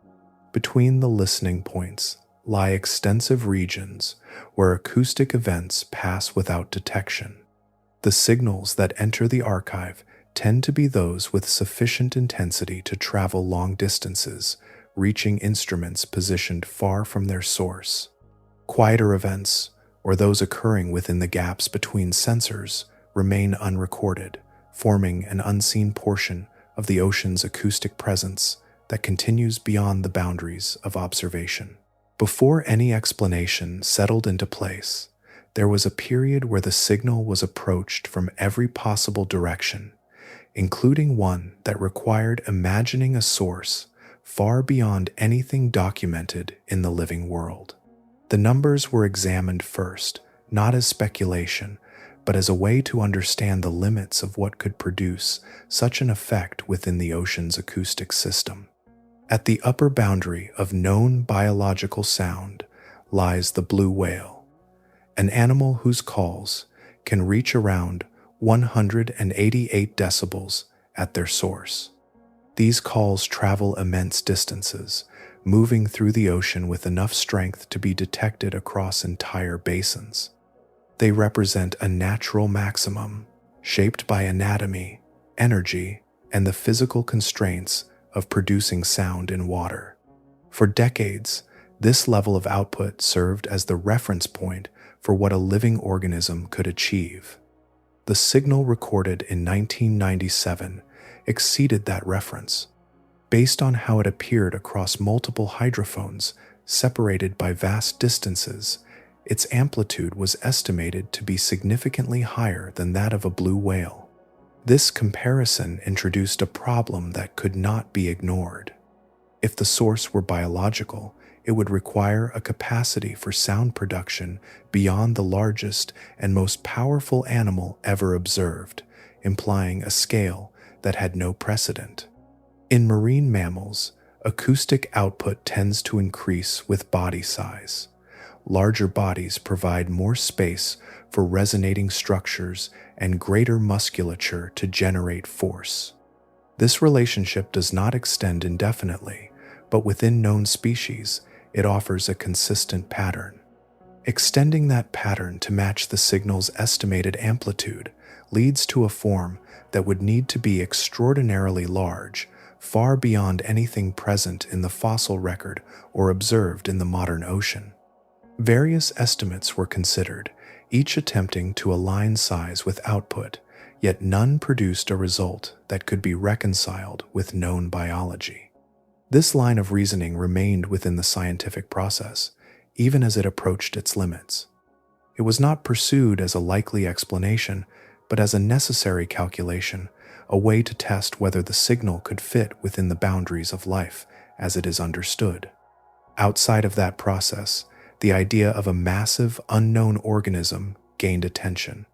Between the listening points lie extensive regions where acoustic events pass without detection. The signals that enter the archive tend to be those with sufficient intensity to travel long distances, reaching instruments positioned far from their source. Quieter events, or those occurring within the gaps between sensors, remain unrecorded, forming an unseen portion of the ocean's acoustic presence that continues beyond the boundaries of observation. Before any explanation settled into place, there was a period where the signal was approached from every possible direction, including one that required imagining a source far beyond anything documented in the living world. The numbers were examined first, not as speculation, but as a way to understand the limits of what could produce such an effect within the ocean's acoustic system. At the upper boundary of known biological sound lies the blue whale, an animal whose calls can reach around 188 decibels at their source. These calls travel immense distances, moving through the ocean with enough strength to be detected across entire basins. They represent a natural maximum, shaped by anatomy, energy, and the physical constraints of producing sound in water. For decades, this level of output served as the reference point for what a living organism could achieve. The signal recorded in 1997 exceeded that reference. Based on how it appeared across multiple hydrophones separated by vast distances, its amplitude was estimated to be significantly higher than that of a blue whale. This comparison introduced a problem that could not be ignored. If the source were biological, it would require a capacity for sound production beyond the largest and most powerful animal ever observed, implying a scale that had no precedent. In marine mammals, acoustic output tends to increase with body size. Larger bodies provide more space for resonating structures and greater musculature to generate force. This relationship does not extend indefinitely, but within known species, it offers a consistent pattern. Extending that pattern to match the signal's estimated amplitude leads to a form that would need to be extraordinarily large, far beyond anything present in the fossil record or observed in the modern ocean. Various estimates were considered, each attempting to align size with output, yet none produced a result that could be reconciled with known biology. This line of reasoning remained within the scientific process, even as it approached its limits. It was not pursued as a likely explanation, but as a necessary calculation, a way to test whether the signal could fit within the boundaries of life as it is understood. Outside of that process, the idea of a massive, unknown organism gained attention,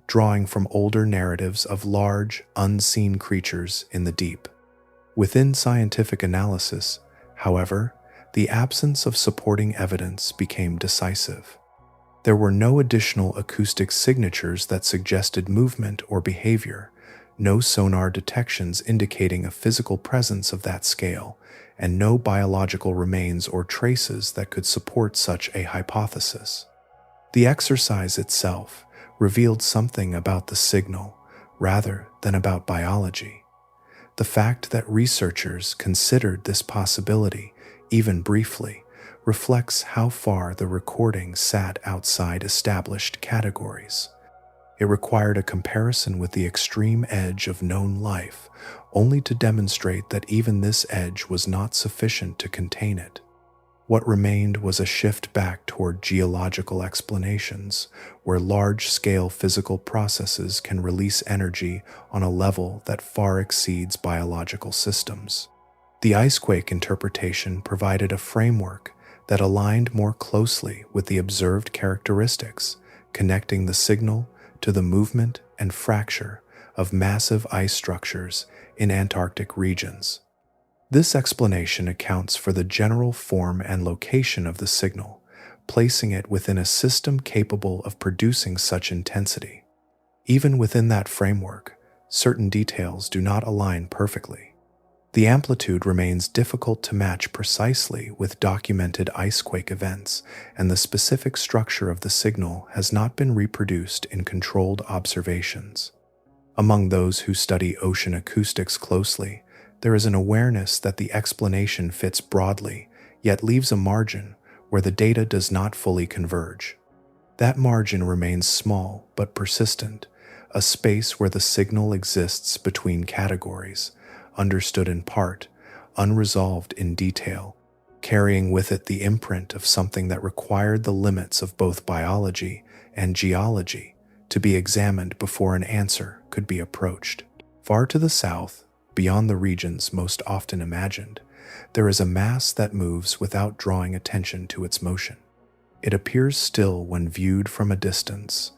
drawing from older narratives of large, unseen creatures in the deep. Within scientific analysis, however, the absence of supporting evidence became decisive. There were no additional acoustic signatures that suggested movement or behavior, no sonar detections indicating a physical presence of that scale, and no biological remains or traces that could support such a hypothesis. The exercise itself revealed something about the signal rather than about biology. The fact that researchers considered this possibility, even briefly, reflects how far the recording sat outside established categories. It required a comparison with the extreme edge of known life, only to demonstrate that even this edge was not sufficient to contain it. What remained was a shift back toward geological explanations, where large-scale physical processes can release energy on a level that far exceeds biological systems. The icequake interpretation provided a framework that aligned more closely with the observed characteristics, connecting the signal to the movement and fracture of massive ice structures in Antarctic regions. This explanation accounts for the general form and location of the signal, placing it within a system capable of producing such intensity. Even within that framework, certain details do not align perfectly. The amplitude remains difficult to match precisely with documented icequake events, and the specific structure of the signal has not been reproduced in controlled observations. Among those who study ocean acoustics closely, there is an awareness that the explanation fits broadly, yet leaves a margin where the data does not fully converge. That margin remains small but persistent, a space where the signal exists between categories, understood in part, unresolved in detail, carrying with it the imprint of something that required the limits of both biology and geology to be examined before an answer could be approached. Far to the south, beyond the regions most often imagined, there is a mass that moves without drawing attention to its motion. It appears still when viewed from a distance,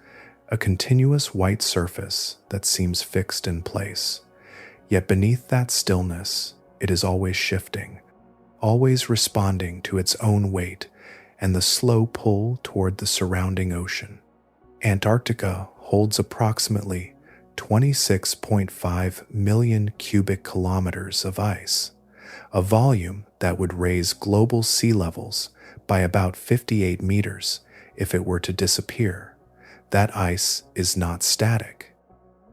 a continuous white surface that seems fixed in place. Yet beneath that stillness, it is always shifting, always responding to its own weight and the slow pull toward the surrounding ocean. Antarctica holds approximately 26.5 million cubic kilometers of ice, a volume that would raise global sea levels by about 58 meters if it were to disappear. That ice is not static.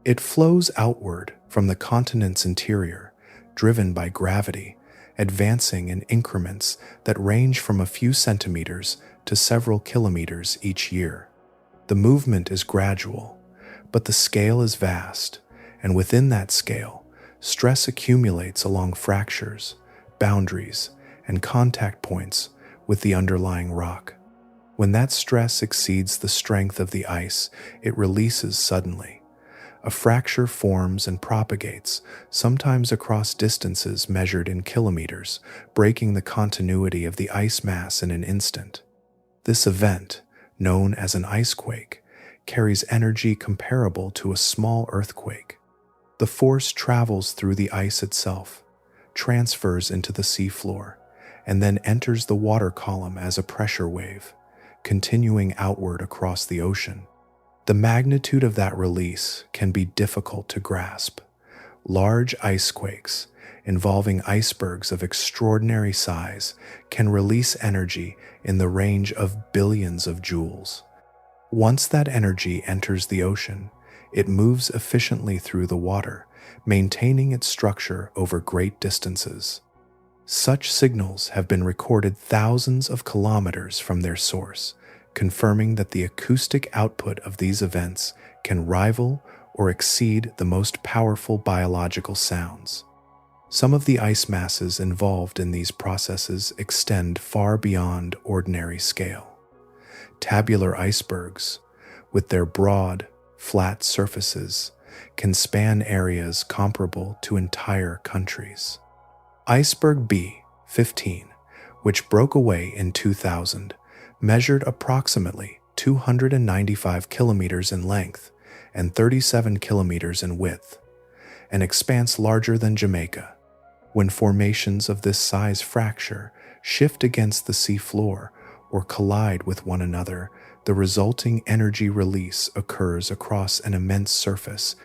It flows outward from the continent's interior, driven by gravity, advancing in increments that range from a few centimeters to several kilometers each year. The movement is gradual, but the scale is vast, and within that scale, stress accumulates along fractures, boundaries, and contact points with the underlying rock. When that stress exceeds the strength of the ice, it releases suddenly. A fracture forms and propagates, sometimes across distances measured in kilometers, breaking the continuity of the ice mass in an instant. This event, known as an icequake, carries energy comparable to a small earthquake. The force travels through the ice itself, transfers into the seafloor, and then enters the water column as a pressure wave, continuing outward across the ocean. The magnitude of that release can be difficult to grasp. Large icequakes, involving icebergs of extraordinary size, can release energy in the range of billions of joules. Once that energy enters the ocean, it moves efficiently through the water, maintaining its structure over great distances. Such signals have been recorded thousands of kilometers from their source, confirming that the acoustic output of these events can rival or exceed the most powerful biological sounds. Some of the ice masses involved in these processes extend far beyond ordinary scale. Tabular icebergs, with their broad, flat surfaces, can span areas comparable to entire countries. Iceberg B-15, which broke away in 2000, measured approximately 295 kilometers in length and 37 kilometers in width, an expanse larger than Jamaica. When formations of this size fracture, shift against the seafloor, or collide with one another, the resulting energy release occurs across an immense surface,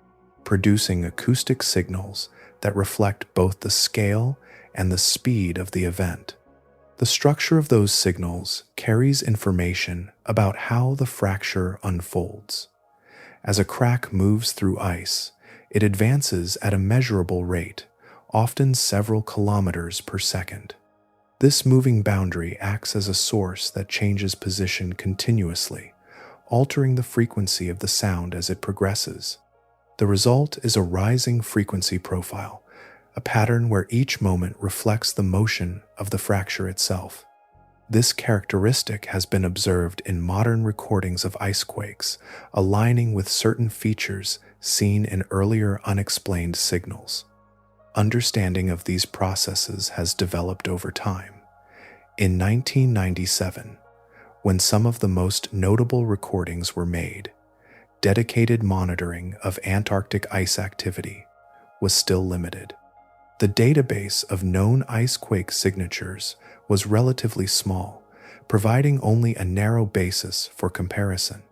producing acoustic signals that reflect both the scale and the speed of the event. The structure of those signals carries information about how the fracture unfolds. As a crack moves through ice, it advances at a measurable rate, often several kilometers per second. This moving boundary acts as a source that changes position continuously, altering the frequency of the sound as it progresses. The result is a rising frequency profile, a pattern where each moment reflects the motion of the fracture itself. This characteristic has been observed in modern recordings of icequakes, aligning with certain features seen in earlier unexplained signals. Understanding of these processes has developed over time. In 1997, when some of the most notable recordings were made, dedicated monitoring of Antarctic ice activity was still limited. The database of known icequake signatures was relatively small, providing only a narrow basis for comparison.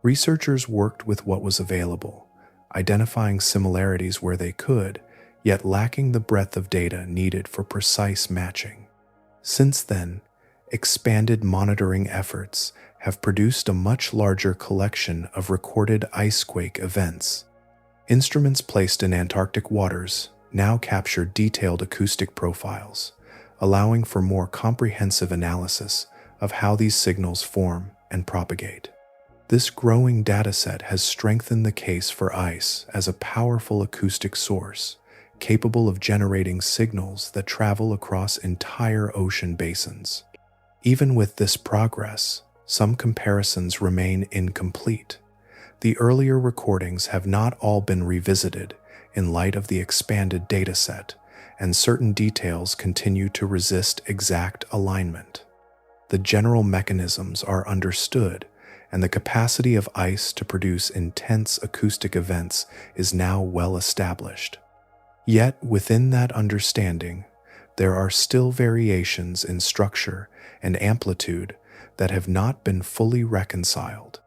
Researchers worked with what was available, identifying similarities where they could, yet lacking the breadth of data needed for precise matching. Since then, expanded monitoring efforts have produced a much larger collection of recorded icequake events. Instruments placed in Antarctic waters now capture detailed acoustic profiles, allowing for more comprehensive analysis of how these signals form and propagate. This growing dataset has strengthened the case for ice as a powerful acoustic source, capable of generating signals that travel across entire ocean basins. Even with this progress, some comparisons remain incomplete. The earlier recordings have not all been revisited in light of the expanded dataset, and certain details continue to resist exact alignment. The general mechanisms are understood, and the capacity of ice to produce intense acoustic events is now well established. Yet, within that understanding, there are still variations in structure and amplitude that have not been fully reconciled.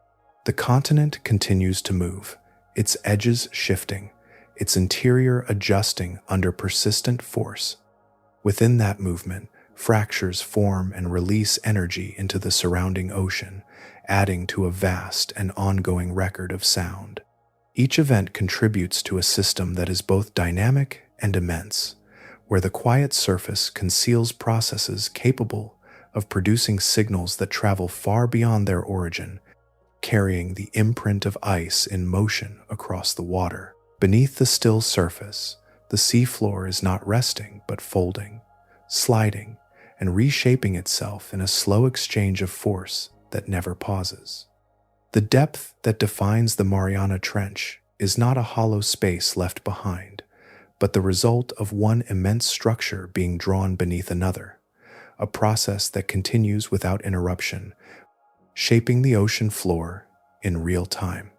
The continent continues to move, its edges shifting, its interior adjusting under persistent force. Within that movement, fractures form and release energy into the surrounding ocean, adding to a vast and ongoing record of sound. Each event contributes to a system that is both dynamic and immense, where the quiet surface conceals processes capable of producing signals that travel far beyond their origin, carrying the imprint of ice in motion across the water. Beneath the still surface, the seafloor is not resting but folding, sliding, and reshaping itself in a slow exchange of force that never pauses. The depth that defines the Mariana Trench is not a hollow space left behind, but the result of one immense structure being drawn beneath another, a process that continues without interruption, shaping the ocean floor in real time.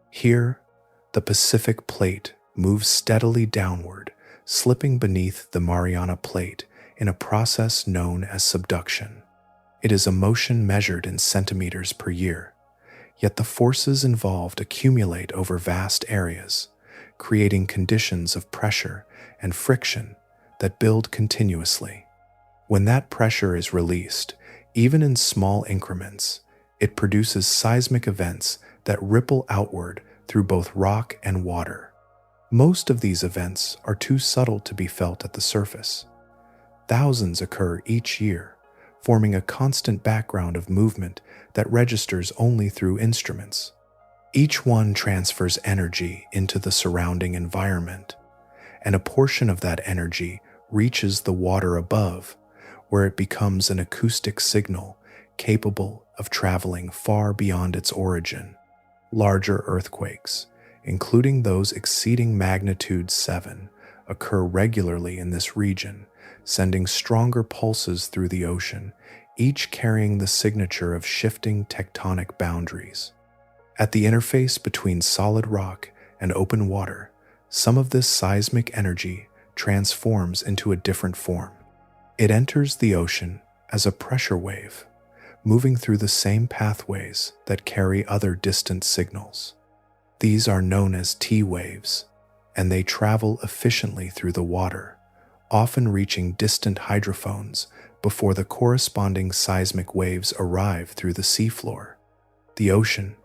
Here, the Pacific Plate moves steadily downward, slipping beneath the Mariana Plate in a process known as subduction. It is a motion measured in centimeters per year, yet the forces involved accumulate over vast areas, creating conditions of pressure and friction that build continuously. When that pressure is released, even in small increments, it produces seismic events that ripple outward through both rock and water. Most of these events are too subtle to be felt at the surface. Thousands occur each year, forming a constant background of movement that registers only through instruments. Each one transfers energy into the surrounding environment, and a portion of that energy reaches the water above, where it becomes an acoustic signal capable of traveling far beyond its origin. Larger earthquakes, including those exceeding magnitude 7, occur regularly in this region, sending stronger pulses through the ocean, each carrying the signature of shifting tectonic boundaries. At the interface between solid rock and open water, some of this seismic energy transforms into a different form. It enters the ocean as a pressure wave, moving through the same pathways that carry other distant signals. These are known as T waves, and they travel efficiently through the water, often reaching distant hydrophones before the corresponding seismic waves arrive through the seafloor. The ocean,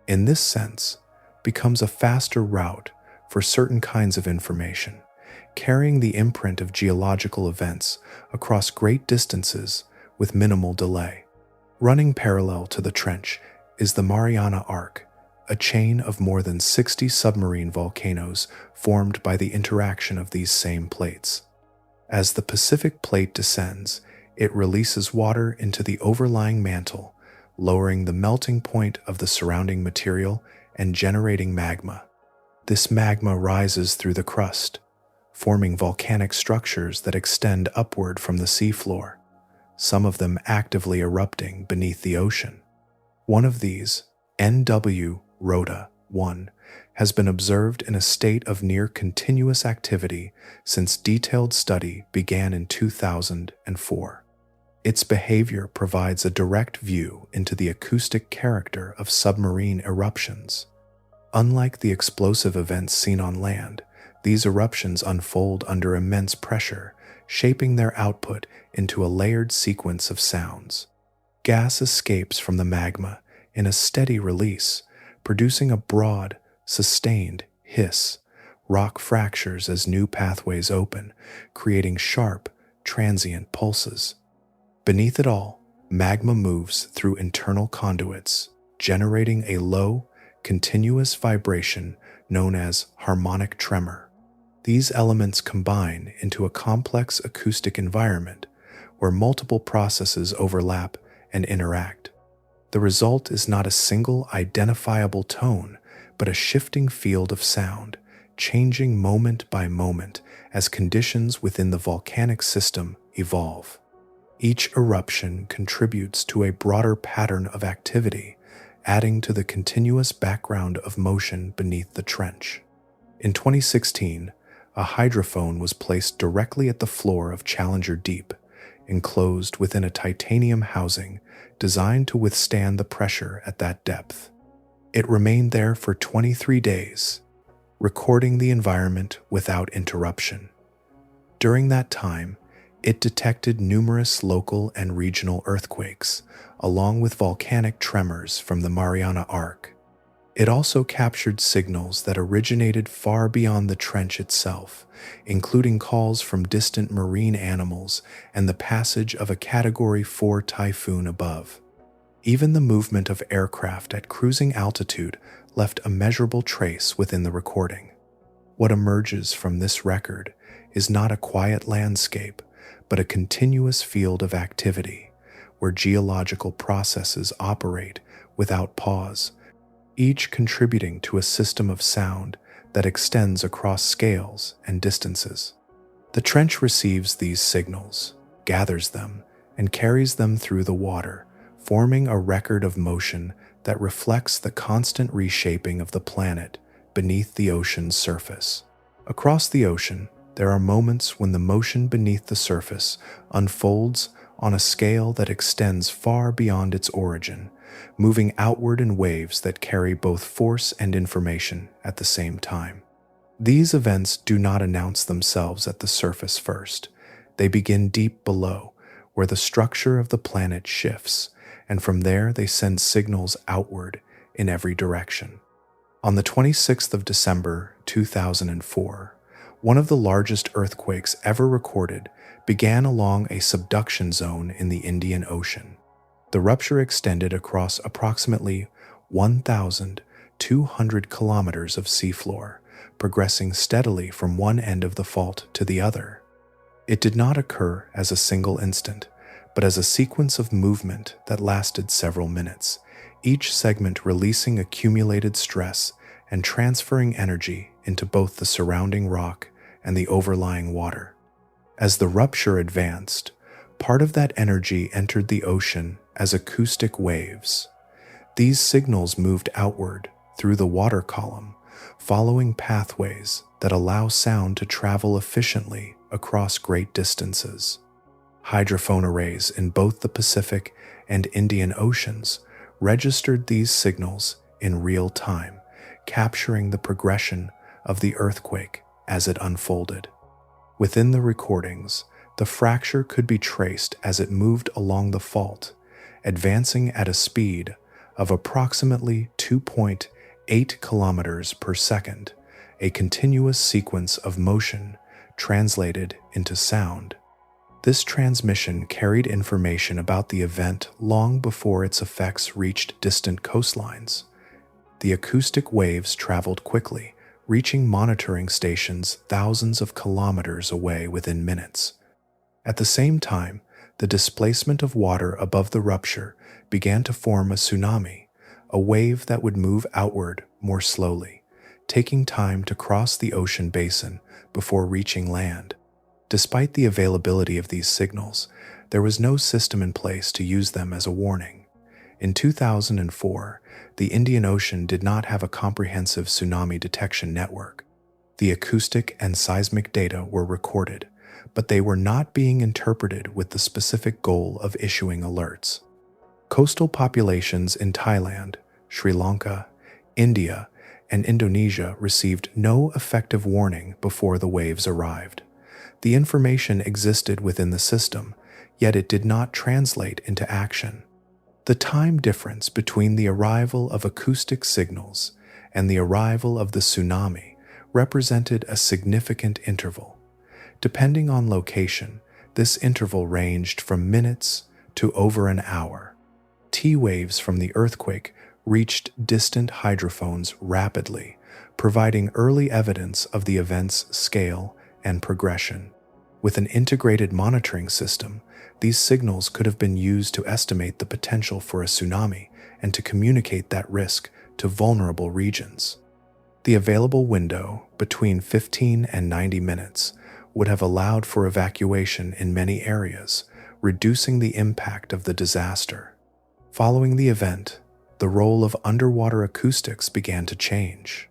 in this sense, becomes a faster route for certain kinds of information, carrying the imprint of geological events across great distances with minimal delay. Running parallel to the trench is the Mariana Arc, a chain of more than 60 submarine volcanoes formed by the interaction of these same plates. As the Pacific Plate descends, it releases water into the overlying mantle, lowering the melting point of the surrounding material and generating magma. This magma rises through the crust, forming volcanic structures that extend upward from the seafloor, some of them actively erupting beneath the ocean. One of these, NW Rota 1, has been observed in a state of near continuous activity since detailed study began in 2004. Its behavior provides a direct view into the acoustic character of submarine eruptions. Unlike the explosive events seen on land, these eruptions unfold under immense pressure, shaping their output into a layered sequence of sounds. Gas escapes from the magma in a steady release, producing a broad, sustained hiss. Rock fractures as new pathways open, creating sharp, transient pulses. Beneath it all, magma moves through internal conduits, generating a low, continuous vibration known as harmonic tremor. These elements combine into a complex acoustic environment where multiple processes overlap and interact. The result is not a single identifiable tone, but a shifting field of sound, changing moment by moment as conditions within the volcanic system evolve. Each eruption contributes to a broader pattern of activity, adding to the continuous background of motion beneath the trench. In 2016, a hydrophone was placed directly at the floor of Challenger Deep, enclosed within a titanium housing designed to withstand the pressure at that depth. It remained there for 23 days, recording the environment without interruption. During that time, it detected numerous local and regional earthquakes, along with volcanic tremors from the Mariana Arc. It also captured signals that originated far beyond the trench itself, including calls from distant marine animals and the passage of a Category 4 typhoon above. Even the movement of aircraft at cruising altitude left a measurable trace within the recording. What emerges from this record is not a quiet landscape, but a continuous field of activity, where geological processes operate without pause, each contributing to a system of sound that extends across scales and distances. The trench receives these signals, gathers them, and carries them through the water, forming a record of motion that reflects the constant reshaping of the planet beneath the ocean's surface. Across the ocean, there are moments when the motion beneath the surface unfolds on a scale that extends far beyond its origin, moving outward in waves that carry both force and information at the same time. These events do not announce themselves at the surface first. They begin deep below, where the structure of the planet shifts, and from there they send signals outward in every direction. On the 26th of December, 2004, one of the largest earthquakes ever recorded began along a subduction zone in the Indian Ocean. The rupture extended across approximately 1,200 kilometers of seafloor, progressing steadily from one end of the fault to the other. It did not occur as a single instant, but as a sequence of movement that lasted several minutes, each segment releasing accumulated stress and transferring energy into both the surrounding rock and the overlying water. As the rupture advanced, part of that energy entered the ocean as acoustic waves. These signals moved outward through the water column, following pathways that allow sound to travel efficiently across great distances. Hydrophone arrays in both the Pacific and Indian Oceans registered these signals in real time, capturing the progression of the earthquake as it unfolded. Within the recordings, the fracture could be traced as it moved along the fault, advancing at a speed of approximately 2.8 kilometers per second, a continuous sequence of motion translated into sound. This transmission carried information about the event long before its effects reached distant coastlines. The acoustic waves traveled quickly, reaching monitoring stations thousands of kilometers away within minutes. At the same time, the displacement of water above the rupture began to form a tsunami, a wave that would move outward more slowly, taking time to cross the ocean basin before reaching land. Despite the availability of these signals, there was no system in place to use them as a warning. In 2004, the Indian Ocean did not have a comprehensive tsunami detection network. The acoustic and seismic data were recorded, but they were not being interpreted with the specific goal of issuing alerts. Coastal populations in Thailand, Sri Lanka, India, and Indonesia received no effective warning before the waves arrived. The information existed within the system, yet it did not translate into action. The time difference between the arrival of acoustic signals and the arrival of the tsunami represented a significant interval. Depending on location, this interval ranged from minutes to over an hour. T-waves from the earthquake reached distant hydrophones rapidly, providing early evidence of the event's scale and progression. With an integrated monitoring system, these signals could have been used to estimate the potential for a tsunami and to communicate that risk to vulnerable regions. The available window, between 15 and 90 minutes, would have allowed for evacuation in many areas, reducing the impact of the disaster. Following the event, the role of underwater acoustics began to change.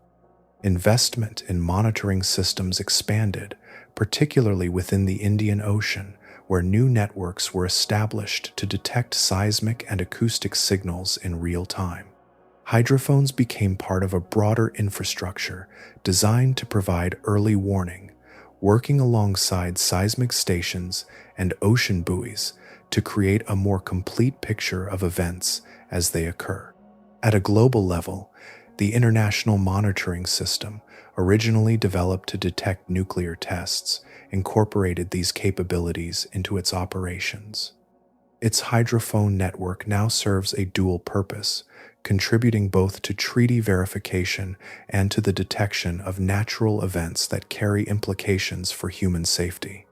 Investment in monitoring systems expanded, particularly within the Indian Ocean, where new networks were established to detect seismic and acoustic signals in real time. Hydrophones became part of a broader infrastructure designed to provide early warning, working alongside seismic stations and ocean buoys to create a more complete picture of events as they occur. At a global level, the International Monitoring System, originally developed to detect nuclear tests, incorporated these capabilities into its operations. Its hydrophone network now serves a dual purpose, contributing both to treaty verification and to the detection of natural events that carry implications for human safety.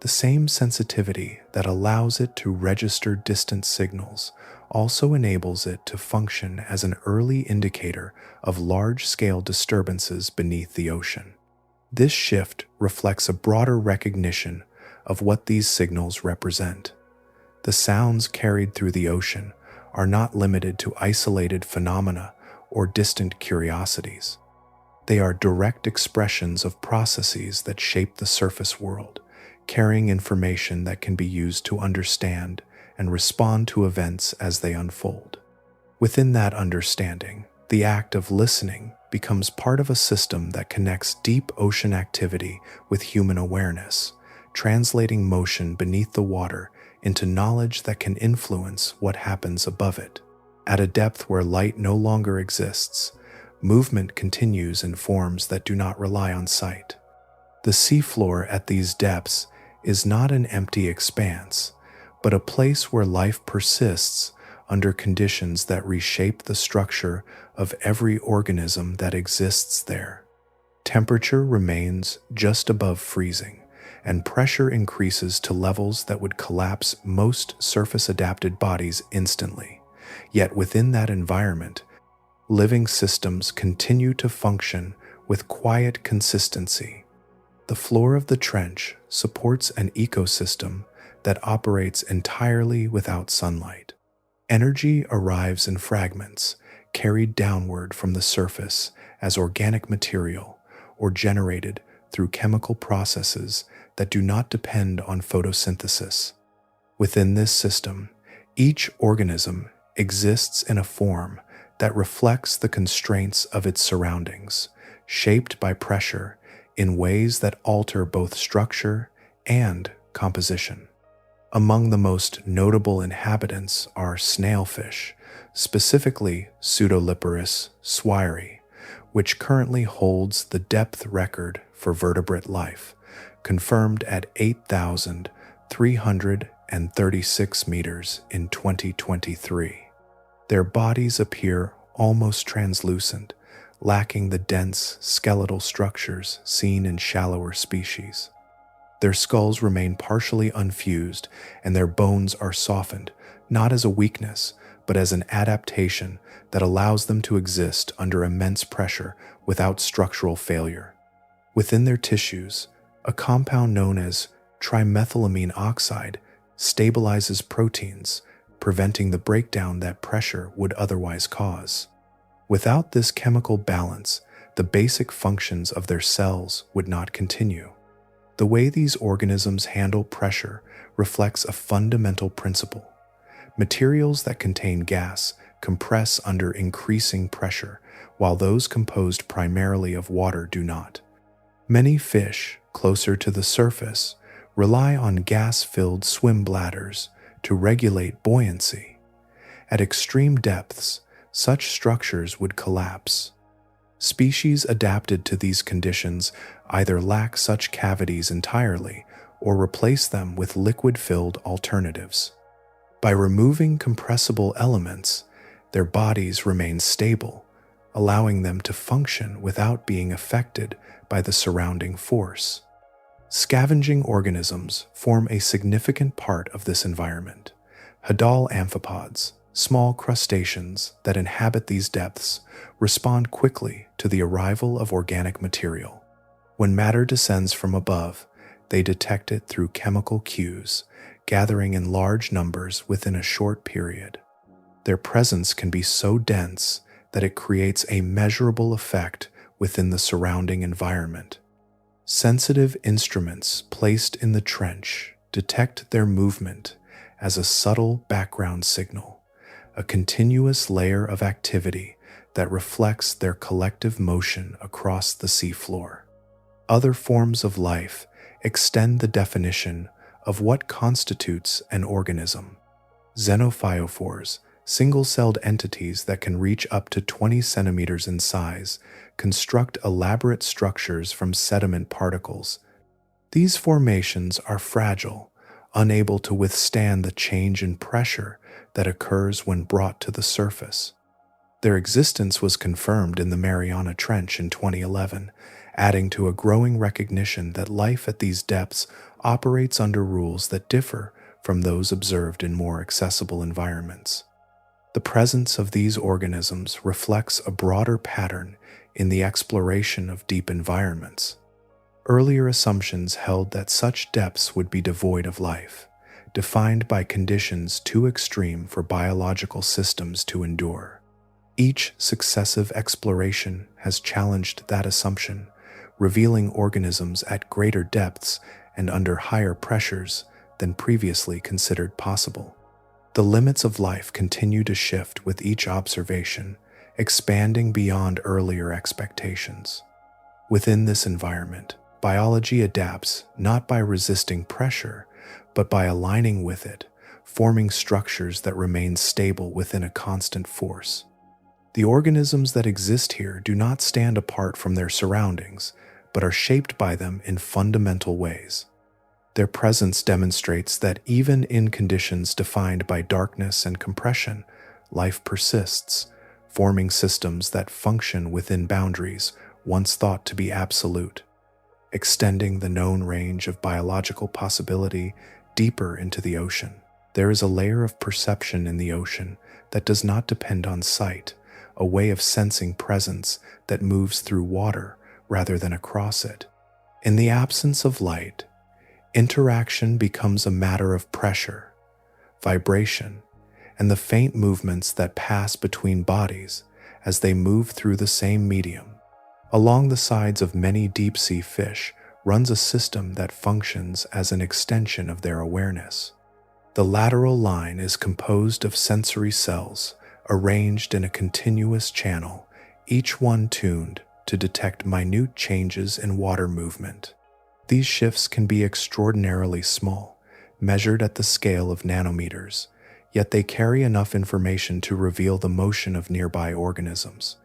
The same sensitivity that allows it to register distant signals also enables it to function as an early indicator of large-scale disturbances beneath the ocean. This shift reflects a broader recognition of what these signals represent. The sounds carried through the ocean are not limited to isolated phenomena or distant curiosities. They are direct expressions of processes that shape the surface world, carrying information that can be used to understand and respond to events as they unfold. Within that understanding, the act of listening becomes part of a system that connects deep ocean activity with human awareness, translating motion beneath the water into knowledge that can influence what happens above it. At a depth where light no longer exists, movement continues in forms that do not rely on sight. The seafloor at these depths is not an empty expanse, but a place where life persists under conditions that reshape the structure of every organism that exists there. Temperature remains just above freezing, and pressure increases to levels that would collapse most surface-adapted bodies instantly. Yet within that environment, living systems continue to function with quiet consistency. The floor of the trench supports an ecosystem that operates entirely without sunlight. Energy arrives in fragments, carried downward from the surface as organic material or generated through chemical processes that do not depend on photosynthesis. Within this system, each organism exists in a form that reflects the constraints of its surroundings, shaped by pressure, in ways that alter both structure and composition. Among the most notable inhabitants are snailfish, specifically Pseudoliparus swire, which currently holds the depth record for vertebrate life, confirmed at 8,336 meters in 2023. Their bodies appear almost translucent, lacking the dense skeletal structures seen in shallower species. Their skulls remain partially unfused, and their bones are softened, not as a weakness, but as an adaptation that allows them to exist under immense pressure without structural failure. Within their tissues, a compound known as trimethylamine oxide stabilizes proteins, preventing the breakdown that pressure would otherwise cause. Without this chemical balance, the basic functions of their cells would not continue. The way these organisms handle pressure reflects a fundamental principle. Materials that contain gas compress under increasing pressure, while those composed primarily of water do not. Many fish, closer to the surface, rely on gas-filled swim bladders to regulate buoyancy. At extreme depths, such structures would collapse. Species adapted to these conditions either lack such cavities entirely or replace them with liquid-filled alternatives. By removing compressible elements, their bodies remain stable, allowing them to function without being affected by the surrounding force. Scavenging organisms form a significant part of this environment. Hadal amphipods, small crustaceans that inhabit these depths, respond quickly to the arrival of organic material. When matter descends from above, they detect it through chemical cues, gathering in large numbers within a short period. Their presence can be so dense that it creates a measurable effect within the surrounding environment. Sensitive instruments placed in the trench detect their movement as a subtle background signal, a continuous layer of activity that reflects their collective motion across the seafloor. Other forms of life extend the definition of what constitutes an organism. Xenophyophores, single-celled entities that can reach up to 20 centimeters in size, construct elaborate structures from sediment particles. These formations are fragile, unable to withstand the change in pressure that occurs when brought to the surface. Their existence was confirmed in the Mariana Trench in 2011, adding to a growing recognition that life at these depths operates under rules that differ from those observed in more accessible environments. The presence of these organisms reflects a broader pattern in the exploration of deep environments. Earlier assumptions held that such depths would be devoid of life, defined by conditions too extreme for biological systems to endure. Each successive exploration has challenged that assumption, revealing organisms at greater depths and under higher pressures than previously considered possible. The limits of life continue to shift with each observation, expanding beyond earlier expectations. Within this environment, biology adapts not by resisting pressure, but by aligning with it, forming structures that remain stable within a constant force. The organisms that exist here do not stand apart from their surroundings, but are shaped by them in fundamental ways. Their presence demonstrates that even in conditions defined by darkness and compression, life persists, forming systems that function within boundaries once thought to be absolute, extending the known range of biological possibility deeper into the ocean. There is a layer of perception in the ocean that does not depend on sight, a way of sensing presence that moves through water rather than across it. In the absence of light, interaction becomes a matter of pressure, vibration, and the faint movements that pass between bodies as they move through the same medium. Along the sides of many deep-sea fish runs a system that functions as an extension of their awareness. The lateral line is composed of sensory cells arranged in a continuous channel, each one tuned to detect minute changes in water movement. These shifts can be extraordinarily small, measured at the scale of nanometers, yet they carry enough information to reveal the motion of nearby organisms.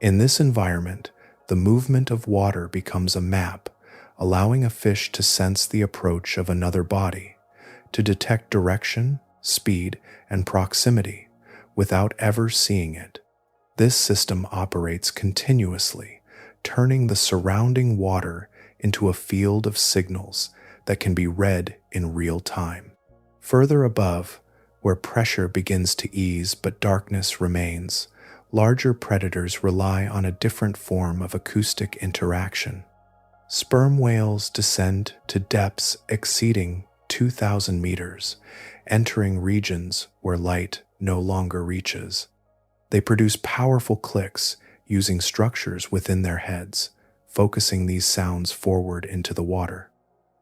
In this environment, the movement of water becomes a map, allowing a fish to sense the approach of another body, to detect direction, speed, and proximity without ever seeing it. This system operates continuously, turning the surrounding water into a field of signals that can be read in real time. Further above, where pressure begins to ease but darkness remains, larger predators rely on a different form of acoustic interaction. Sperm whales descend to depths exceeding 2,000 meters, entering regions where light no longer reaches. They produce powerful clicks using structures within their heads, focusing these sounds forward into the water.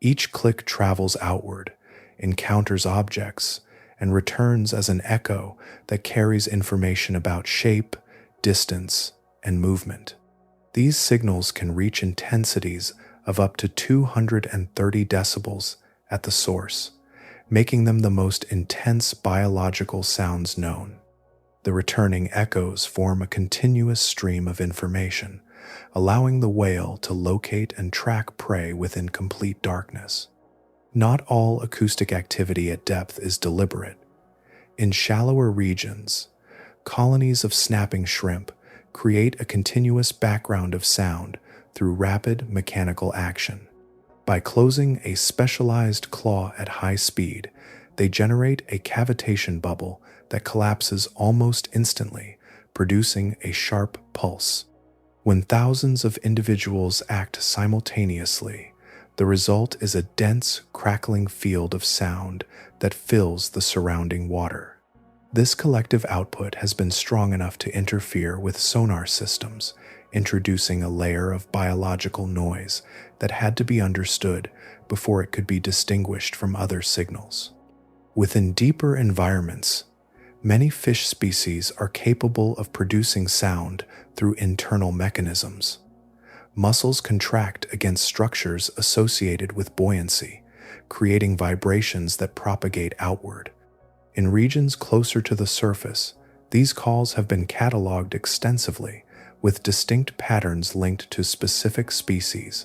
Each click travels outward, encounters objects, and returns as an echo that carries information about shape, distance, and movement. These signals can reach intensities of up to 230 decibels at the source, making them the most intense biological sounds known. The returning echoes form a continuous stream of information, allowing the whale to locate and track prey within complete darkness. Not all acoustic activity at depth is deliberate. In shallower regions, colonies of snapping shrimp create a continuous background of sound through rapid mechanical action. By closing a specialized claw at high speed, they generate a cavitation bubble that collapses almost instantly, producing a sharp pulse. When thousands of individuals act simultaneously, the result is a dense, crackling field of sound that fills the surrounding water. This collective output has been strong enough to interfere with sonar systems, introducing a layer of biological noise that had to be understood before it could be distinguished from other signals. Within deeper environments, many fish species are capable of producing sound through internal mechanisms. Muscles contract against structures associated with buoyancy, creating vibrations that propagate outward. In regions closer to the surface, these calls have been cataloged extensively, with distinct patterns linked to specific species.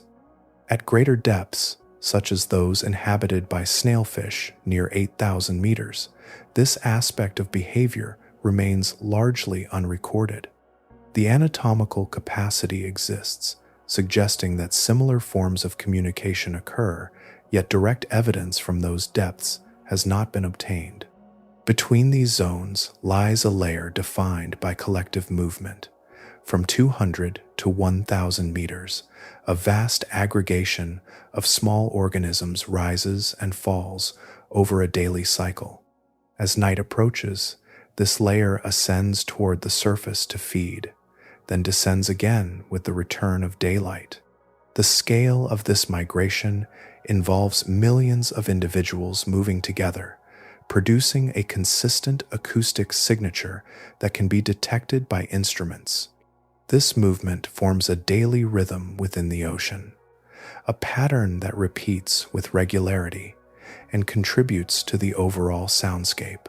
At greater depths, such as those inhabited by snailfish near 8,000 meters, this aspect of behavior remains largely unrecorded. The anatomical capacity exists, suggesting that similar forms of communication occur, yet direct evidence from those depths has not been obtained. Between these zones lies a layer defined by collective movement. From 200 to 1,000 meters, a vast aggregation of small organisms rises and falls over a daily cycle. As night approaches, this layer ascends toward the surface to feed, then descends again with the return of daylight. The scale of this migration involves millions of individuals moving together, producing a consistent acoustic signature that can be detected by instruments. This movement forms a daily rhythm within the ocean, a pattern that repeats with regularity and contributes to the overall soundscape.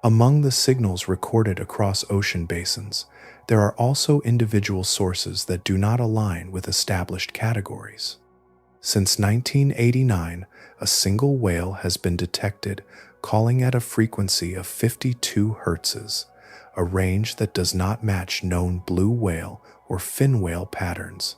Among the signals recorded across ocean basins, there are also individual sources that do not align with established categories. Since 1989, a single whale has been detected calling at a frequency of 52 hertzes, a range that does not match known blue whale or fin whale patterns.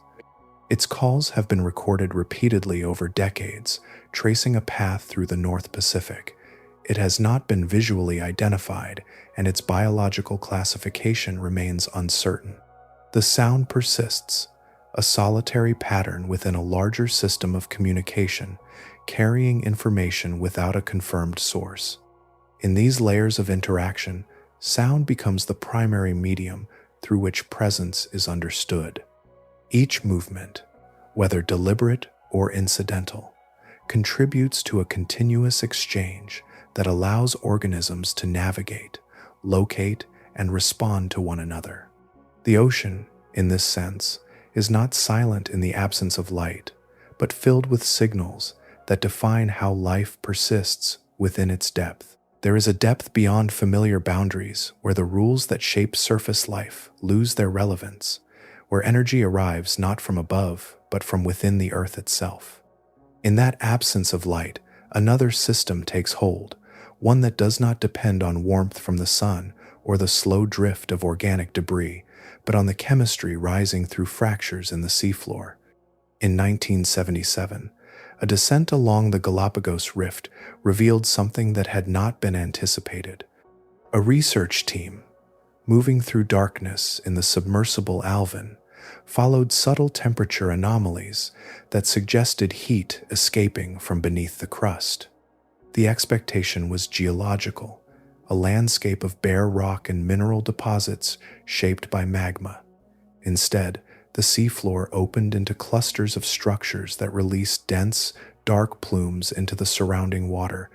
Its calls have been recorded repeatedly over decades, tracing a path through the North Pacific. It has not been visually identified, and its biological classification remains uncertain. The sound persists, a solitary pattern within a larger system of communication, carrying information without a confirmed source. In these layers of interaction, sound becomes the primary medium through which presence is understood. Each movement, whether deliberate or incidental, contributes to a continuous exchange that allows organisms to navigate, locate, and respond to one another. The ocean, in this sense, is not silent in the absence of light, but filled with signals that define how life persists within its depth. There is a depth beyond familiar boundaries where the rules that shape surface life lose their relevance, where energy arrives not from above, but from within the earth itself. In that absence of light, another system takes hold, one that does not depend on warmth from the sun or the slow drift of organic debris, but on the chemistry rising through fractures in the seafloor. In 1977, a descent along the Galapagos Rift revealed something that had not been anticipated. A research team, moving through darkness in the submersible Alvin, followed subtle temperature anomalies that suggested heat escaping from beneath the crust. The expectation was geological, a landscape of bare rock and mineral deposits shaped by magma. Instead, the seafloor opened into clusters of structures that released dense, dark plumes into the surrounding water,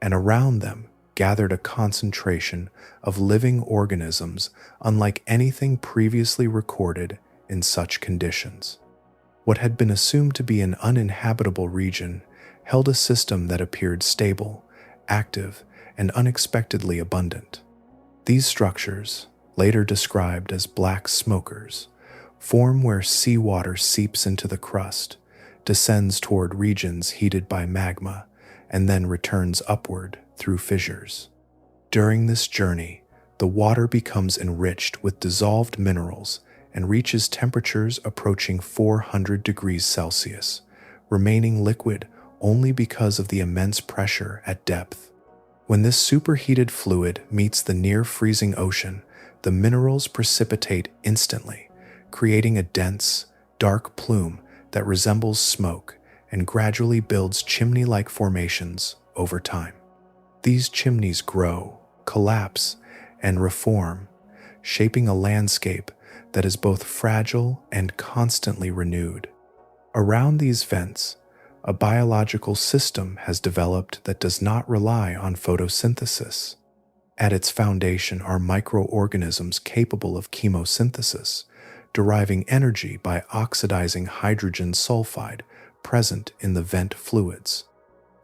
and around them gathered a concentration of living organisms unlike anything previously recorded in such conditions. What had been assumed to be an uninhabitable region held a system that appeared stable, active, and unexpectedly abundant. These structures, later described as black smokers, form where seawater seeps into the crust, descends toward regions heated by magma, and then returns upward through fissures. During this journey, the water becomes enriched with dissolved minerals and reaches temperatures approaching 400 degrees Celsius, remaining liquid only because of the immense pressure at depth. When this superheated fluid meets the near-freezing ocean, the minerals precipitate instantly, creating a dense, dark plume that resembles smoke and gradually builds chimney-like formations over time. These chimneys grow, collapse, and reform, shaping a landscape that is both fragile and constantly renewed. Around these vents, a biological system has developed that does not rely on photosynthesis. At its foundation are microorganisms capable of chemosynthesis, deriving energy by oxidizing hydrogen sulfide present in the vent fluids.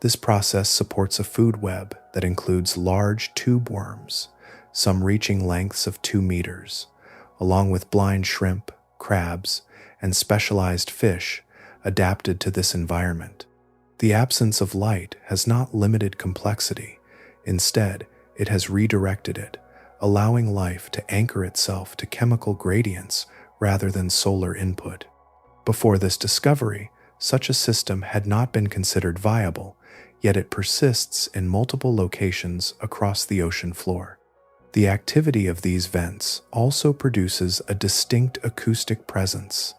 This process supports a food web that includes large tube worms, some reaching lengths of 2 meters, along with blind shrimp, crabs, and specialized fish adapted to this environment. The absence of light has not limited complexity. Instead, it has redirected it, allowing life to anchor itself to chemical gradients rather than solar input. Before this discovery, such a system had not been considered viable, yet it persists in multiple locations across the ocean floor. The activity of these vents also produces a distinct acoustic presence.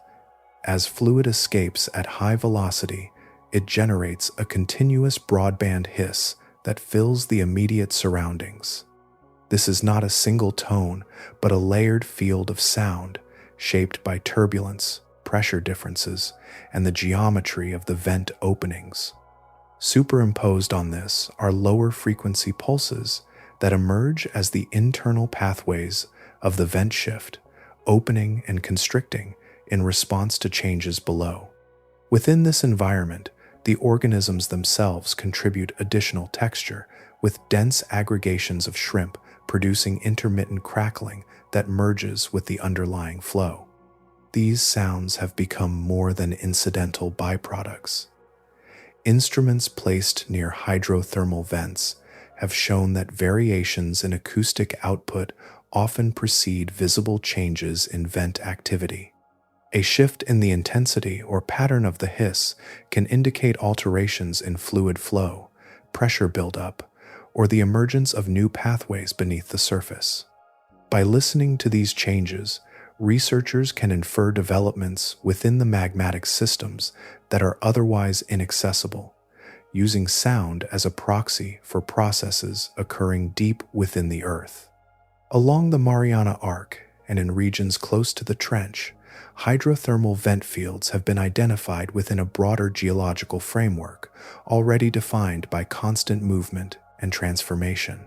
As fluid escapes at high velocity, it generates a continuous broadband hiss that fills the immediate surroundings. This is not a single tone, but a layered field of sound, shaped by turbulence, pressure differences, and the geometry of the vent openings. Superimposed on this are lower frequency pulses that emerge as the internal pathways of the vent shift, opening and constricting in response to changes below. Within this environment, the organisms themselves contribute additional texture, with dense aggregations of shrimp producing intermittent crackling that merges with the underlying flow. These sounds have become more than incidental byproducts. Instruments placed near hydrothermal vents have shown that variations in acoustic output often precede visible changes in vent activity. A shift in the intensity or pattern of the hiss can indicate alterations in fluid flow, pressure buildup, or the emergence of new pathways beneath the surface. By listening to these changes, researchers can infer developments within the magmatic systems that are otherwise inaccessible, using sound as a proxy for processes occurring deep within the Earth. Along the Mariana Arc and in regions close to the Trench, hydrothermal vent fields have been identified within a broader geological framework, already defined by constant movement and transformation.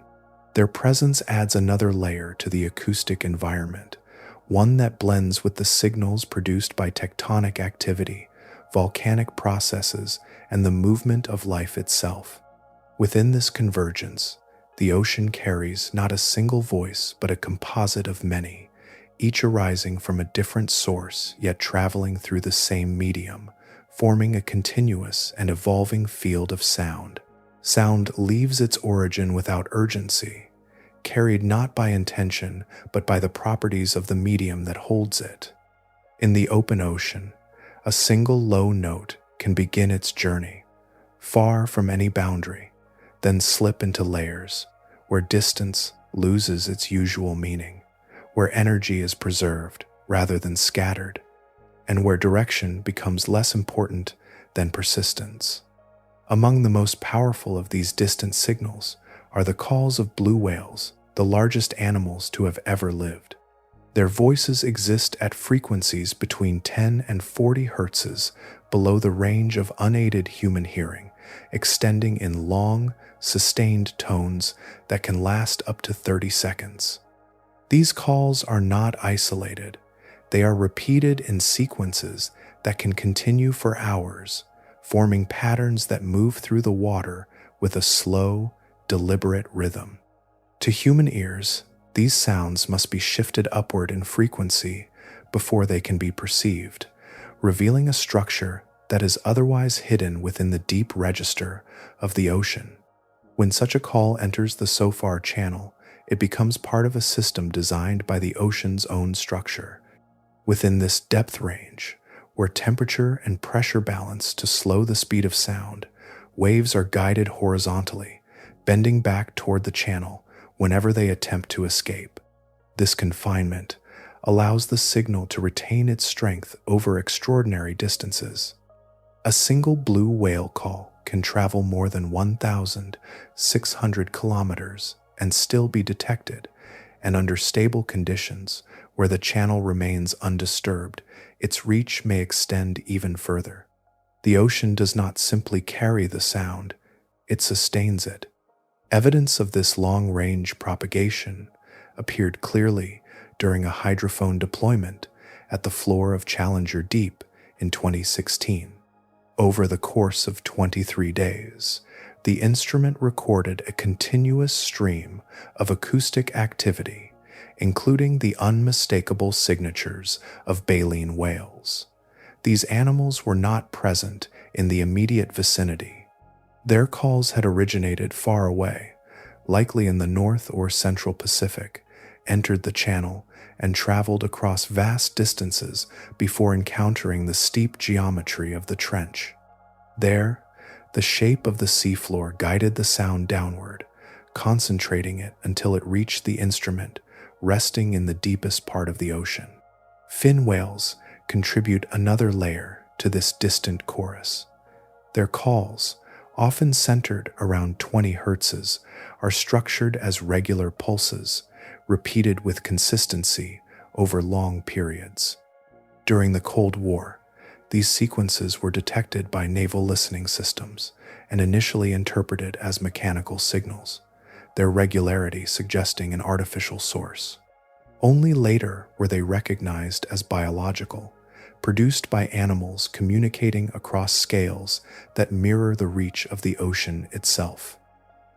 Their presence adds another layer to the acoustic environment, one that blends with the signals produced by tectonic activity, volcanic processes, and the movement of life itself. Within this convergence, the ocean carries not a single voice but a composite of many, each arising from a different source yet traveling through the same medium, forming a continuous and evolving field of sound. Sound leaves its origin without urgency, carried not by intention but by the properties of the medium that holds it. In the open ocean, a single low note can begin its journey, far from any boundary, then slip into layers, where distance loses its usual meaning, where energy is preserved rather than scattered, and where direction becomes less important than persistence. Among the most powerful of these distant signals are the calls of blue whales, the largest animals to have ever lived. Their voices exist at frequencies between 10 and 40 hertzes below the range of unaided human hearing, extending in long, sustained tones that can last up to 30 seconds. These calls are not isolated. They are repeated in sequences that can continue for hours, forming patterns that move through the water with a slow, deliberate rhythm. To human ears, these sounds must be shifted upward in frequency before they can be perceived, revealing a structure that is otherwise hidden within the deep register of the ocean. When such a call enters the SOFAR channel, it becomes part of a system designed by the ocean's own structure. Within this depth range, where temperature and pressure balance to slow the speed of sound, waves are guided horizontally, bending back toward the channel whenever they attempt to escape. This confinement allows the signal to retain its strength over extraordinary distances. A single blue whale call can travel more than 1,600 kilometers and still be detected, and under stable conditions, where the channel remains undisturbed, its reach may extend even further. The ocean does not simply carry the sound, it sustains it. Evidence of this long-range propagation appeared clearly during a hydrophone deployment at the floor of Challenger Deep in 2016. Over the course of 23 days, the instrument recorded a continuous stream of acoustic activity, including the unmistakable signatures of baleen whales. These animals were not present in the immediate vicinity. Their calls had originated far away, likely in the North or Central Pacific, entered the channel, and traveled across vast distances before encountering the steep geometry of the trench. There, the shape of the seafloor guided the sound downward, concentrating it until it reached the instrument, resting in the deepest part of the ocean. Fin whales contribute another layer to this distant chorus. Their calls, often centered around 20 hertzes, are structured as regular pulses, repeated with consistency over long periods. During the Cold War, these sequences were detected by naval listening systems and initially interpreted as mechanical signals, their regularity suggesting an artificial source. Only later were they recognized as biological, produced by animals communicating across scales that mirror the reach of the ocean itself.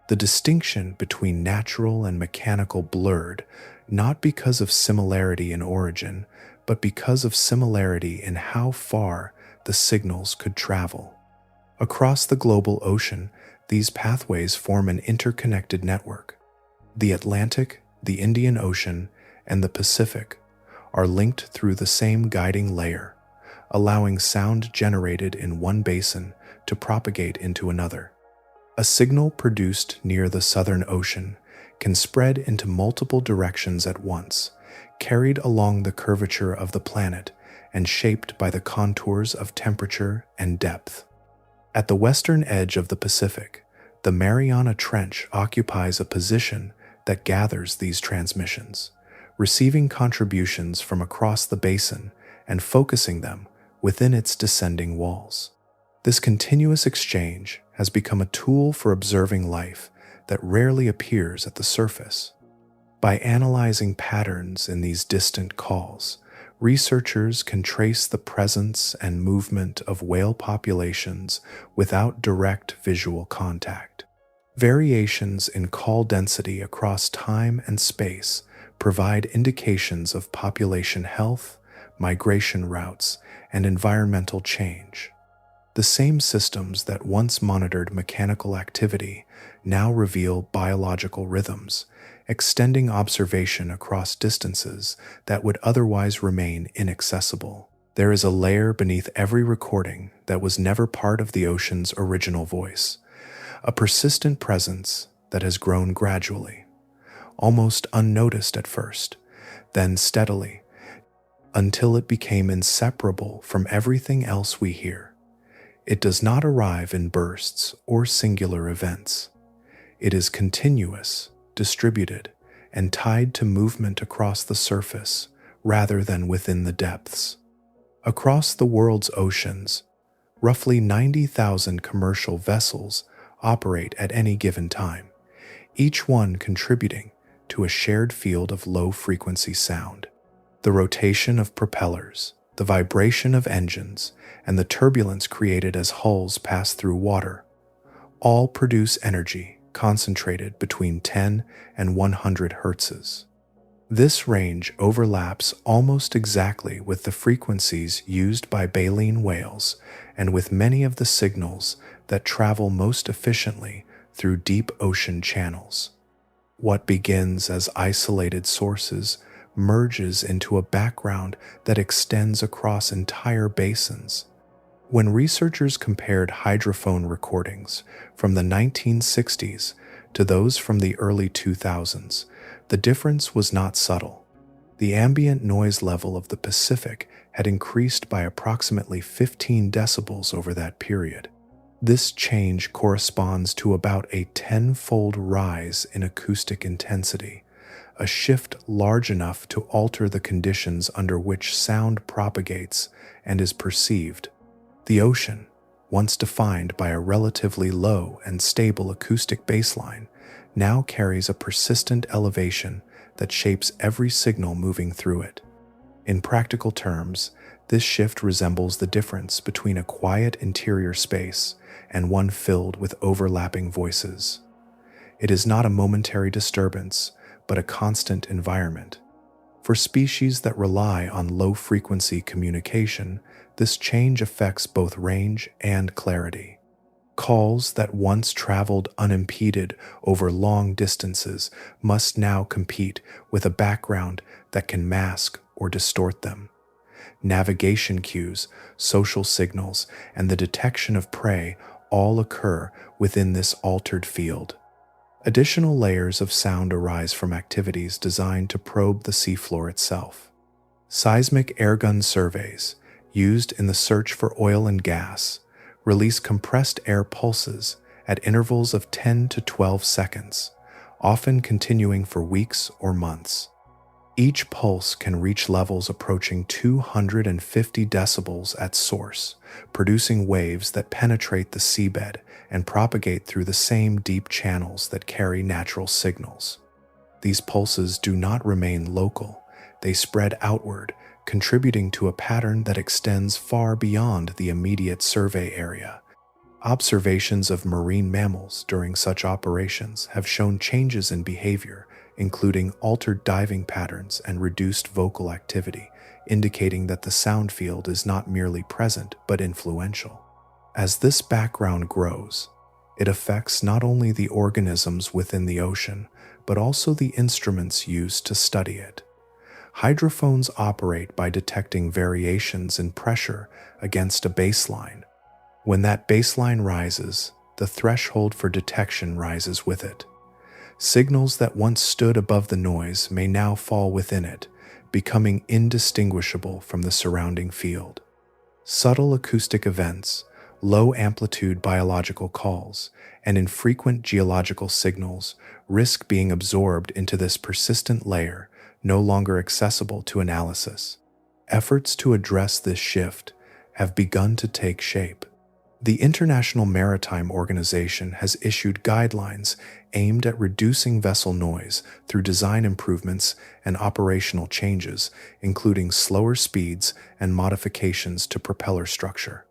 The distinction between natural and mechanical blurred, not because of similarity in origin, but because of similarity in how far the signals could travel. Across the global ocean, these pathways form an interconnected network. The Atlantic, the Indian Ocean, and the Pacific are linked through the same guiding layer, allowing sound generated in one basin to propagate into another. A signal produced near the Southern Ocean can spread into multiple directions at once, carried along the curvature of the planet and shaped by the contours of temperature and depth. At the western edge of the Pacific, the Mariana Trench occupies a position that gathers these transmissions, receiving contributions from across the basin and focusing them within its descending walls. This continuous exchange has become a tool for observing life that rarely appears at the surface. By analyzing patterns in these distant calls, researchers can trace the presence and movement of whale populations without direct visual contact. Variations in call density across time and space provide indications of population health, migration routes, and environmental change. The same systems that once monitored mechanical activity now reveal biological rhythms, extending observation across distances that would otherwise remain inaccessible. There is a layer beneath every recording that was never part of the ocean's original voice, a persistent presence that has grown gradually, almost unnoticed at first, then steadily, until it became inseparable from everything else we hear. It does not arrive in bursts or singular events. It is continuous, distributed, and tied to movement across the surface rather than within the depths. Across the world's oceans, roughly 90,000 commercial vessels operate at any given time, each one contributing to a shared field of low-frequency sound. The rotation of propellers, the vibration of engines, and the turbulence created as hulls pass through water all produce energy concentrated between 10 and 100 hertzes. This range overlaps almost exactly with the frequencies used by baleen whales and with many of the signals that travel most efficiently through deep ocean channels. What begins as isolated sources merges into a background that extends across entire basins. When researchers compared hydrophone recordings from the 1960s to those from the early 2000s, the difference was not subtle. The ambient noise level of the Pacific had increased by approximately 15 decibels over that period. This change corresponds to about a 10-fold rise in acoustic intensity, a shift large enough to alter the conditions under which sound propagates and is perceived. The ocean, once defined by a relatively low and stable acoustic baseline, now carries a persistent elevation that shapes every signal moving through it. In practical terms, this shift resembles the difference between a quiet interior space and one filled with overlapping voices. It is not a momentary disturbance, but a constant environment. For species that rely on low-frequency communication, this change affects both range and clarity. Calls that once traveled unimpeded over long distances must now compete with a background that can mask or distort them. Navigation cues, social signals, and the detection of prey all occur within this altered field. Additional layers of sound arise from activities designed to probe the seafloor itself. Seismic airgun surveys, used in the search for oil and gas, release compressed air pulses at intervals of 10 to 12 seconds, often continuing for weeks or months. Each pulse can reach levels approaching 250 decibels at source, producing waves that penetrate the seabed and propagate through the same deep channels that carry natural signals. These pulses do not remain local, they spread outward, contributing to a pattern that extends far beyond the immediate survey area. Observations of marine mammals during such operations have shown changes in behavior, including altered diving patterns and reduced vocal activity, indicating that the sound field is not merely present but influential. As this background grows, it affects not only the organisms within the ocean, but also the instruments used to study it. Hydrophones operate by detecting variations in pressure against a baseline. When that baseline rises, the threshold for detection rises with it. Signals that once stood above the noise may now fall within it, becoming indistinguishable from the surrounding field. Subtle acoustic events, low-amplitude biological calls, and infrequent geological signals risk being absorbed into this persistent layer, no longer accessible to analysis. Efforts to address this shift have begun to take shape. The International Maritime Organization has issued guidelines aimed at reducing vessel noise through design improvements and operational changes, including slower speeds and modifications to propeller structure.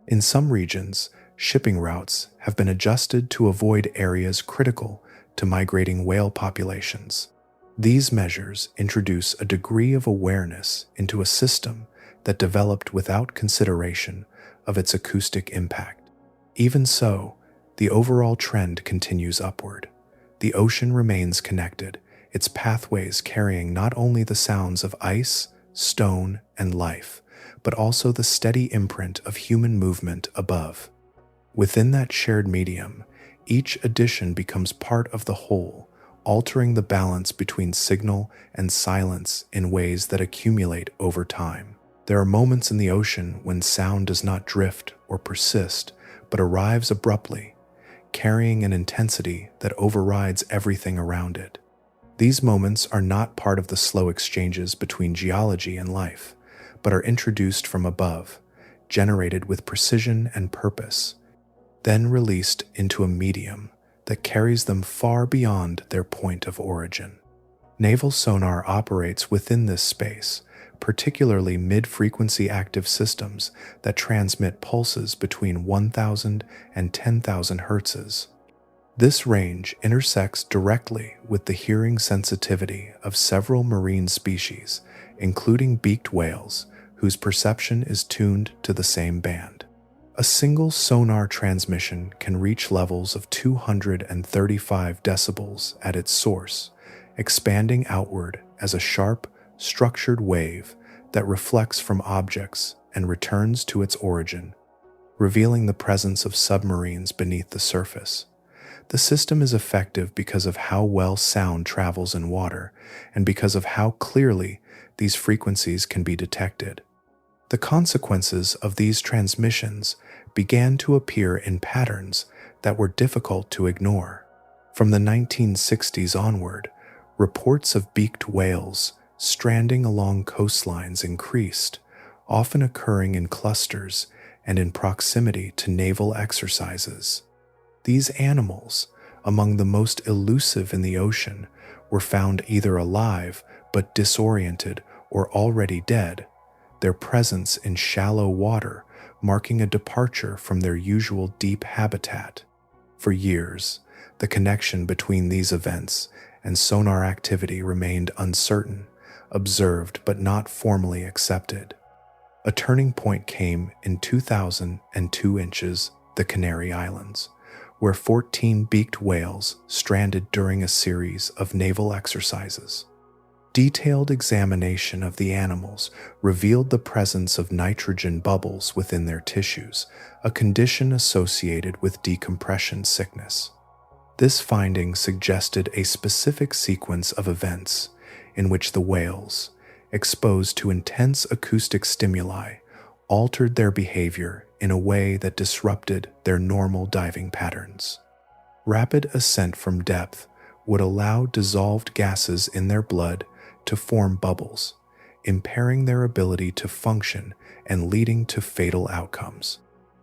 In some regions, shipping routes have been adjusted to avoid areas critical to migrating whale populations. These measures introduce a degree of awareness into a system that developed without consideration of its acoustic impact. Even so, the overall trend continues upward. The ocean remains connected, its pathways carrying not only the sounds of ice, stone, and life, but also the steady imprint of human movement above. Within that shared medium, each addition becomes part of the whole, altering the balance between signal and silence in ways that accumulate over time. There are moments in the ocean when sound does not drift or persist, but arrives abruptly, carrying an intensity that overrides everything around it. These moments are not part of the slow exchanges between geology and life, but are introduced from above, generated with precision and purpose, then released into a medium that carries them far beyond their point of origin. Naval sonar operates within this space, particularly mid-frequency active systems that transmit pulses between 1,000 and 10,000 hertzes. This range intersects directly with the hearing sensitivity of several marine species, including beaked whales, whose perception is tuned to the same band. A single sonar transmission can reach levels of 235 decibels at its source, expanding outward as a sharp, structured wave that reflects from objects and returns to its origin, revealing the presence of submarines beneath the surface. The system is effective because of how well sound travels in water and because of how clearly these frequencies can be detected. The consequences of these transmissions began to appear in patterns that were difficult to ignore. From the 1960s onward, reports of beaked whales stranding along coastlines increased, often occurring in clusters and in proximity to naval exercises. These animals, among the most elusive in the ocean, were found either alive but disoriented or already dead, their presence in shallow water marking a departure from their usual deep habitat. For years, the connection between these events and sonar activity remained uncertain, observed but not formally accepted. A turning point came in 2002 inches, the Canary Islands, where 14 beaked whales stranded during a series of naval exercises. Detailed examination of the animals revealed the presence of nitrogen bubbles within their tissues, a condition associated with decompression sickness. This finding suggested a specific sequence of events in which the whales, exposed to intense acoustic stimuli, altered their behavior in a way that disrupted their normal diving patterns. Rapid ascent from depth would allow dissolved gases in their blood to form bubbles, impairing their ability to function and leading to fatal outcomes.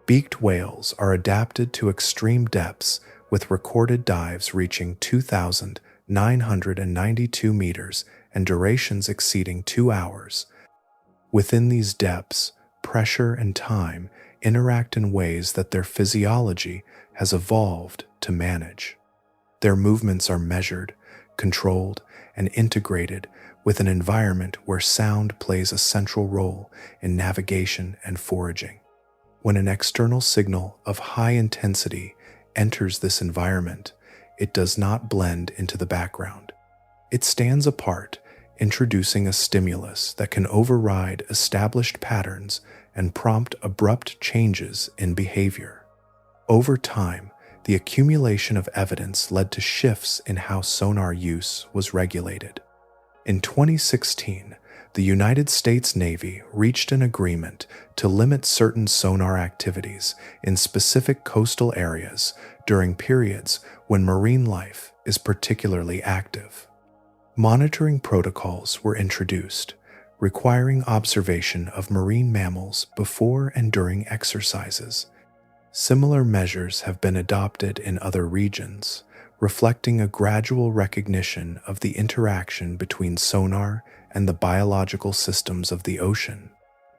Beaked whales are adapted to extreme depths, with recorded dives reaching 2,992 meters and durations exceeding 2 hours. Within these depths, pressure and time interact in ways that their physiology has evolved to manage. Their movements are measured, controlled, and integrated with an environment where sound plays a central role in navigation and foraging. When an external signal of high intensity enters this environment, it does not blend into the background. It stands apart, introducing a stimulus that can override established patterns and prompt abrupt changes in behavior. Over time, the accumulation of evidence led to shifts in how sonar use was regulated. In 2016, the United States Navy reached an agreement to limit certain sonar activities in specific coastal areas during periods when marine life is particularly active. Monitoring protocols were introduced, requiring observation of marine mammals before and during exercises, Similar measures have been adopted in other regions, reflecting a gradual recognition of the interaction between sonar and the biological systems of the ocean.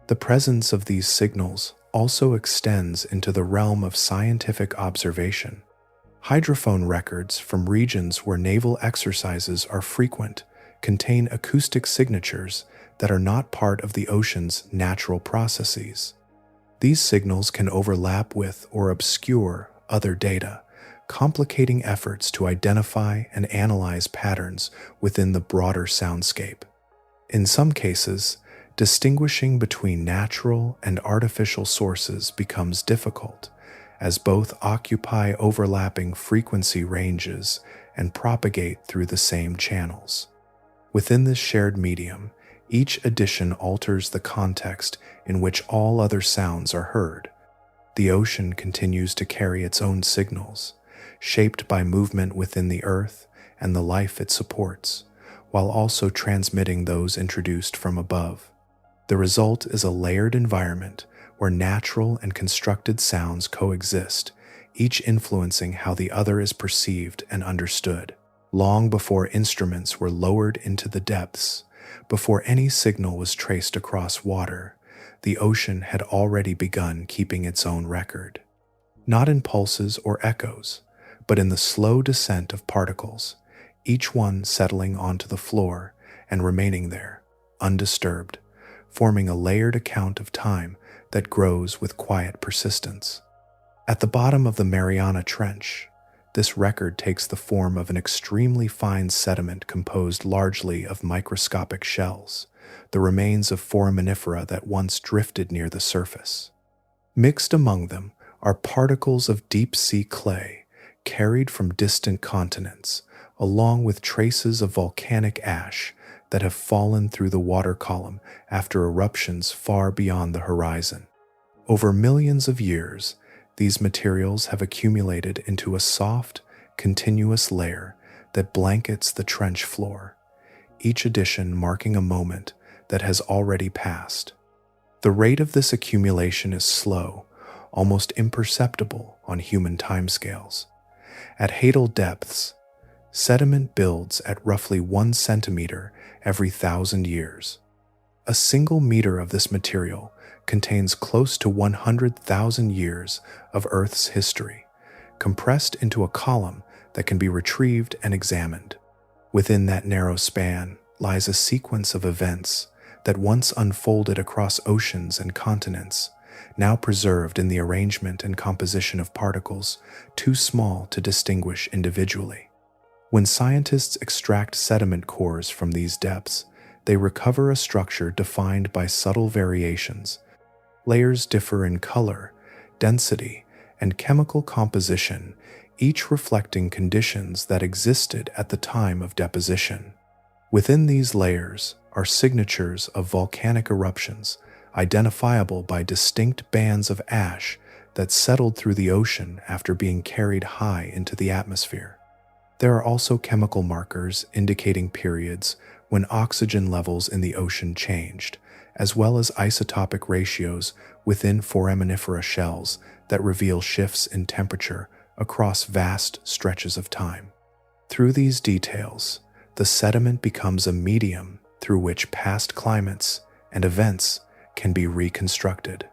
The presence of these signals also extends into the realm of scientific observation. Hydrophone records from regions where naval exercises are frequent contain acoustic signatures that are not part of the ocean's natural processes. These signals can overlap with or obscure other data, complicating efforts to identify and analyze patterns within the broader soundscape. In some cases, distinguishing between natural and artificial sources becomes difficult, as both occupy overlapping frequency ranges and propagate through the same channels. Within this shared medium, each addition alters the context in which all other sounds are heard. The ocean continues to carry its own signals, shaped by movement within the earth and the life it supports, while also transmitting those introduced from above. The result is a layered environment where natural and constructed sounds coexist, each influencing how the other is perceived and understood. Long before instruments were lowered into the depths, before any signal was traced across water, the ocean had already begun keeping its own record. Not in pulses or echoes, but in the slow descent of particles, each one settling onto the floor and remaining there, undisturbed, forming a layered account of time that grows with quiet persistence. At the bottom of the Mariana Trench, this record takes the form of an extremely fine sediment composed largely of microscopic shells, the remains of foraminifera that once drifted near the surface. Mixed among them are particles of deep-sea clay carried from distant continents, along with traces of volcanic ash that have fallen through the water column after eruptions far beyond the horizon. Over millions of years, these materials have accumulated into a soft, continuous layer that blankets the trench floor, each addition marking a moment that has already passed. The rate of this accumulation is slow, almost imperceptible on human timescales. At hadal depths, sediment builds at roughly 1 centimeter every 1,000 years. A single meter of this material contains close to 100,000 years of Earth's history, compressed into a column that can be retrieved and examined. Within that narrow span lies a sequence of events that once unfolded across oceans and continents, now preserved in the arrangement and composition of particles too small to distinguish individually. When scientists extract sediment cores from these depths, they recover a structure defined by subtle variations. Layers differ in color, density, and chemical composition, each reflecting conditions that existed at the time of deposition. Within these layers are signatures of volcanic eruptions, identifiable by distinct bands of ash that settled through the ocean after being carried high into the atmosphere. There are also chemical markers indicating periods when oxygen levels in the ocean changed, as well as isotopic ratios within foraminifera shells that reveal shifts in temperature across vast stretches of time. Through these details, the sediment becomes a medium through which past climates and events can be reconstructed.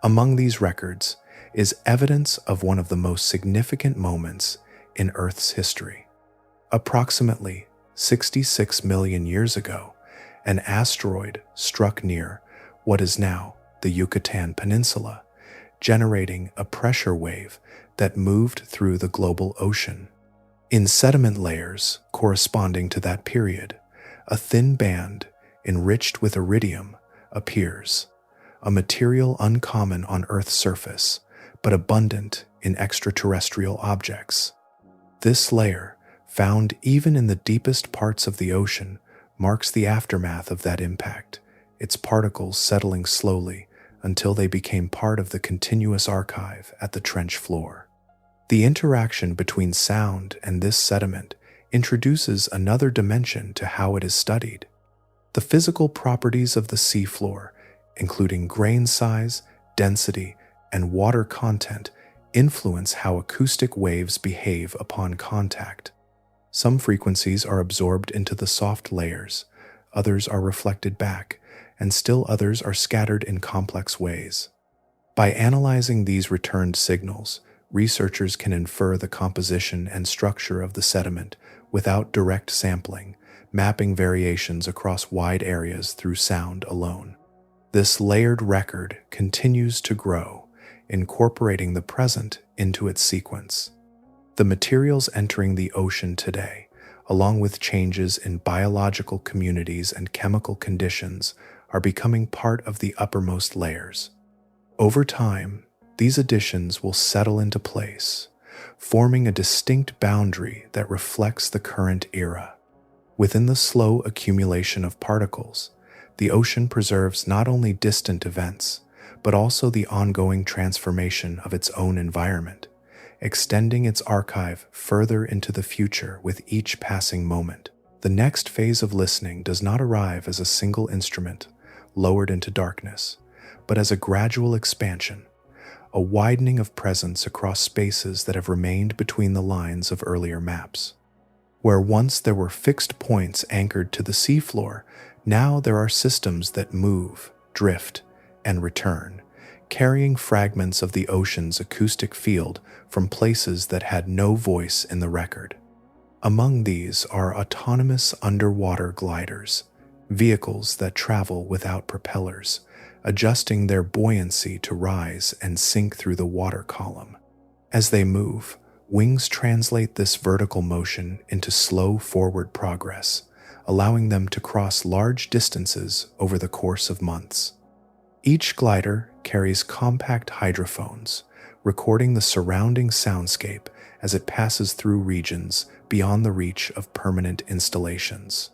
Among these records is evidence of one of the most significant moments in Earth's history. Approximately 66 million years ago, an asteroid struck near what is now the Yucatan Peninsula, generating a pressure wave that moved through the global ocean. In sediment layers corresponding to that period, a thin band enriched with iridium appears, a material uncommon on Earth's surface, but abundant in extraterrestrial objects. This layer, found even in the deepest parts of the ocean, marks the aftermath of that impact, its particles settling slowly until they became part of the continuous archive at the trench floor. The interaction between sound and this sediment introduces another dimension to how it is studied. The physical properties of the seafloor, including grain size, density, and water content, influence how acoustic waves behave upon contact. Some frequencies are absorbed into the soft layers, others are reflected back, and still others are scattered in complex ways. By analyzing these returned signals, researchers can infer the composition and structure of the sediment without direct sampling, mapping variations across wide areas through sound alone. This layered record continues to grow, incorporating the present into its sequence. The materials entering the ocean today, along with changes in biological communities and chemical conditions, are becoming part of the uppermost layers. Over time, these additions will settle into place, forming a distinct boundary that reflects the current era. Within the slow accumulation of particles, the ocean preserves not only distant events, but also the ongoing transformation of its own environment, extending its archive further into the future with each passing moment. The next phase of listening does not arrive as a single instrument lowered into darkness, but as a gradual expansion, a widening of presence across spaces that have remained between the lines of earlier maps. Where once there were fixed points anchored to the seafloor, now there are systems that move, drift, and return, carrying fragments of the ocean's acoustic field from places that had no voice in the record. Among these are autonomous underwater gliders, vehicles that travel without propellers, adjusting their buoyancy to rise and sink through the water column. As they move, wings translate this vertical motion into slow forward progress, allowing them to cross large distances over the course of months. Each glider carries compact hydrophones, recording the surrounding soundscape as it passes through regions beyond the reach of permanent installations.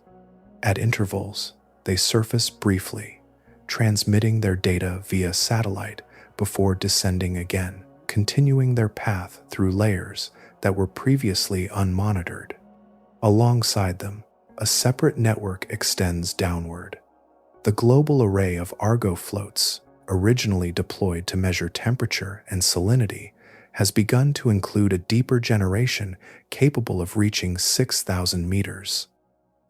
At intervals, they surface briefly, transmitting their data via satellite before descending again, continuing their path through layers that were previously unmonitored. Alongside them, a separate network extends downward. The global array of Argo floats, originally deployed to measure temperature and salinity, has begun to include a deeper generation capable of reaching 6,000 meters.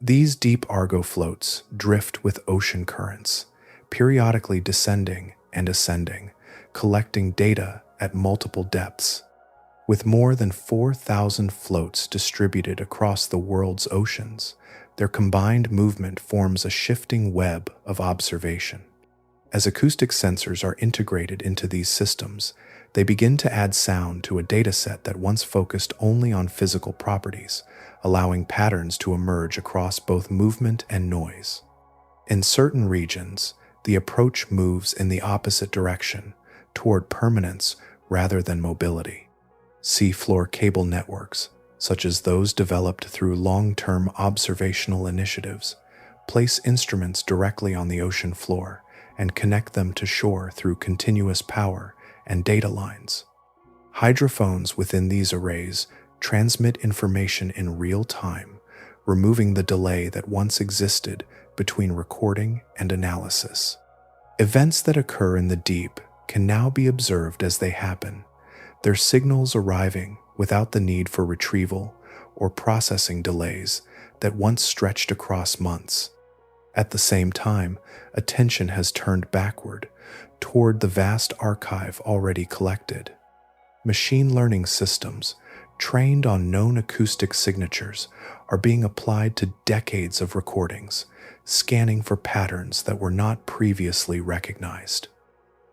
These deep Argo floats drift with ocean currents, periodically descending and ascending, collecting data at multiple depths. With more than 4,000 floats distributed across the world's oceans, their combined movement forms a shifting web of observation. As acoustic sensors are integrated into these systems, they begin to add sound to a dataset that once focused only on physical properties, allowing patterns to emerge across both movement and noise. In certain regions, the approach moves in the opposite direction, toward permanence rather than mobility. Seafloor cable networks, such as those developed through long-term observational initiatives, place instruments directly on the ocean floor and connect them to shore through continuous power and data lines. Hydrophones within these arrays transmit information in real time, removing the delay that once existed between recording and analysis. Events that occur in the deep can now be observed as they happen, their signals arriving without the need for retrieval or processing delays that once stretched across months. At the same time, attention has turned backward, toward the vast archive already collected. Machine learning systems, trained on known acoustic signatures, are being applied to decades of recordings, scanning for patterns that were not previously recognized.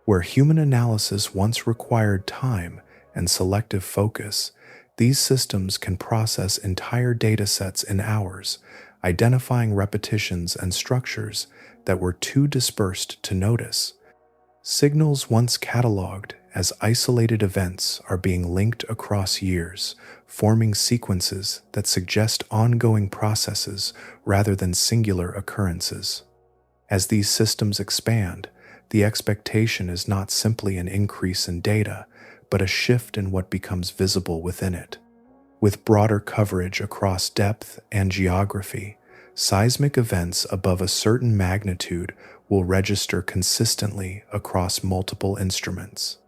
Where human analysis once required time and selective focus, these systems can process entire datasets in hours, identifying repetitions and structures that were too dispersed to notice. Signals once cataloged as isolated events are being linked across years, forming sequences that suggest ongoing processes rather than singular occurrences. As these systems expand, the expectation is not simply an increase in data, but a shift in what becomes visible within it. With broader coverage across depth and geography, seismic events above a certain magnitude will register consistently across multiple instruments.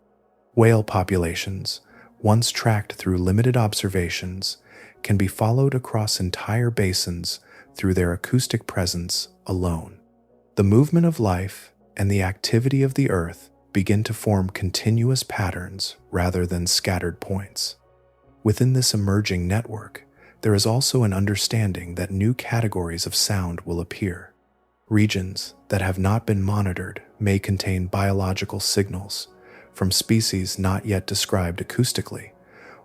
Whale populations, once tracked through limited observations, can be followed across entire basins through their acoustic presence alone. The movement of life and the activity of the Earth begin to form continuous patterns rather than scattered points. Within this emerging network, there is also an understanding that new categories of sound will appear. Regions that have not been monitored may contain biological signals from species not yet described acoustically,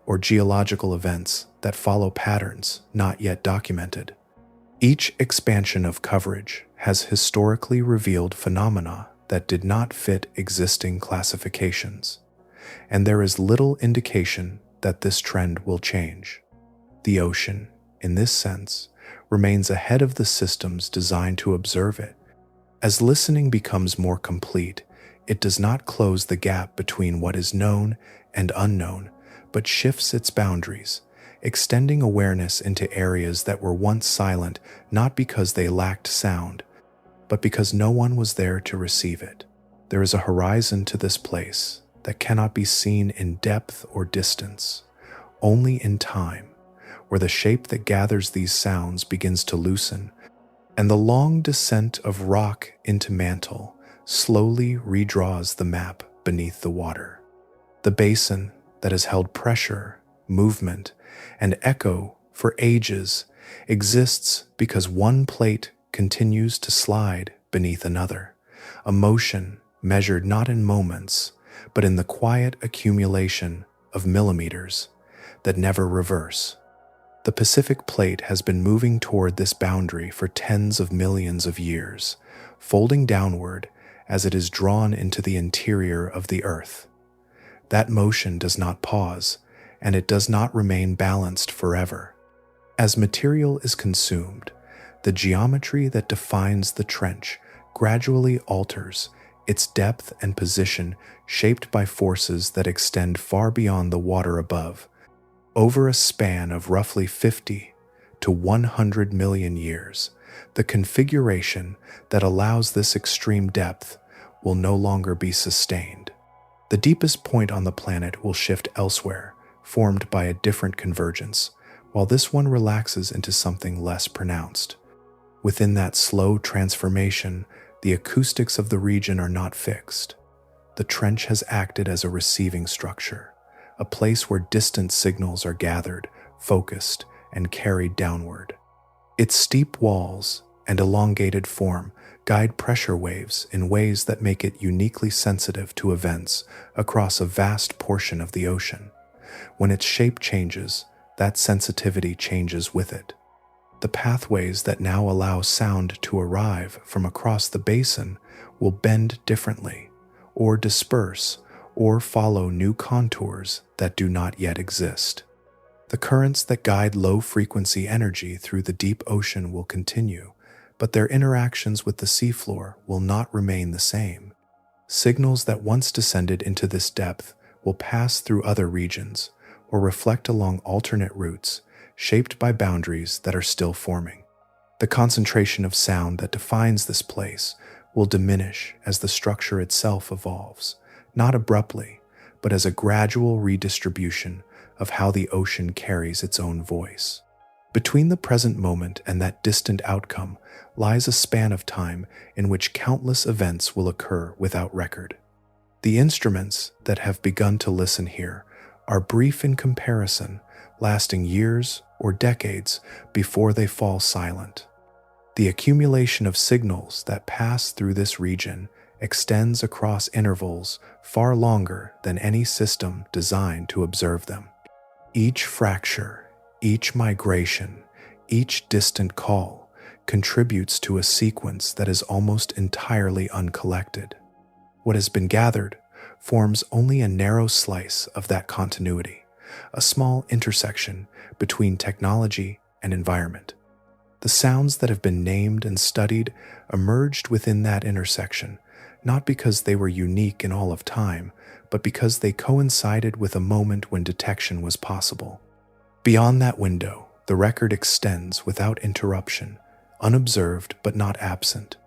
or geological events that follow patterns not yet documented. Each expansion of coverage has historically revealed phenomena that did not fit existing classifications, and there is little indication that this trend will change. The ocean, in this sense, remains ahead of the systems designed to observe it. As listening becomes more complete, it does not close the gap between what is known and unknown, but shifts its boundaries, extending awareness into areas that were once silent not because they lacked sound, but because no one was there to receive it. There is a horizon to this place that cannot be seen in depth or distance, only in time, where the shape that gathers these sounds begins to loosen, and the long descent of rock into mantle slowly redraws the map beneath the water. The basin that has held pressure, movement, and echo for ages exists because one plate continues to slide beneath another, a motion measured not in moments, but in the quiet accumulation of millimeters that never reverse. The Pacific Plate has been moving toward this boundary for tens of millions of years, folding downward as it is drawn into the interior of the Earth. That motion does not pause, and it does not remain balanced forever. As material is consumed, the geometry that defines the trench gradually alters, its depth and position shaped by forces that extend far beyond the water above. Over a span of roughly 50 to 100 million years, the configuration that allows this extreme depth will no longer be sustained. The deepest point on the planet will shift elsewhere, formed by a different convergence, while this one relaxes into something less pronounced. Within that slow transformation, the acoustics of the region are not fixed. The trench has acted as a receiving structure, a place where distant signals are gathered, focused, and carried downward. Its steep walls and elongated form guide pressure waves in ways that make it uniquely sensitive to events across a vast portion of the ocean. When its shape changes, that sensitivity changes with it. The pathways that now allow sound to arrive from across the basin will bend differently, or disperse, or follow new contours that do not yet exist. The currents that guide low-frequency energy through the deep ocean will continue, but their interactions with the seafloor will not remain the same. Signals that once descended into this depth will pass through other regions, or reflect along alternate routes, shaped by boundaries that are still forming. The concentration of sound that defines this place will diminish as the structure itself evolves, not abruptly, but as a gradual redistribution of how the ocean carries its own voice. Between the present moment and that distant outcome lies a span of time in which countless events will occur without record. The instruments that have begun to listen here are brief in comparison, lasting years or decades before they fall silent. The accumulation of signals that pass through this region extends across intervals far longer than any system designed to observe them. Each fracture, each migration, each distant call contributes to a sequence that is almost entirely uncollected. What has been gathered forms only a narrow slice of that continuity, a small intersection between technology and environment. The sounds that have been named and studied emerged within that intersection, not because they were unique in all of time, but because they coincided with a moment when detection was possible. Beyond that window, the record extends without interruption, unobserved but not absent.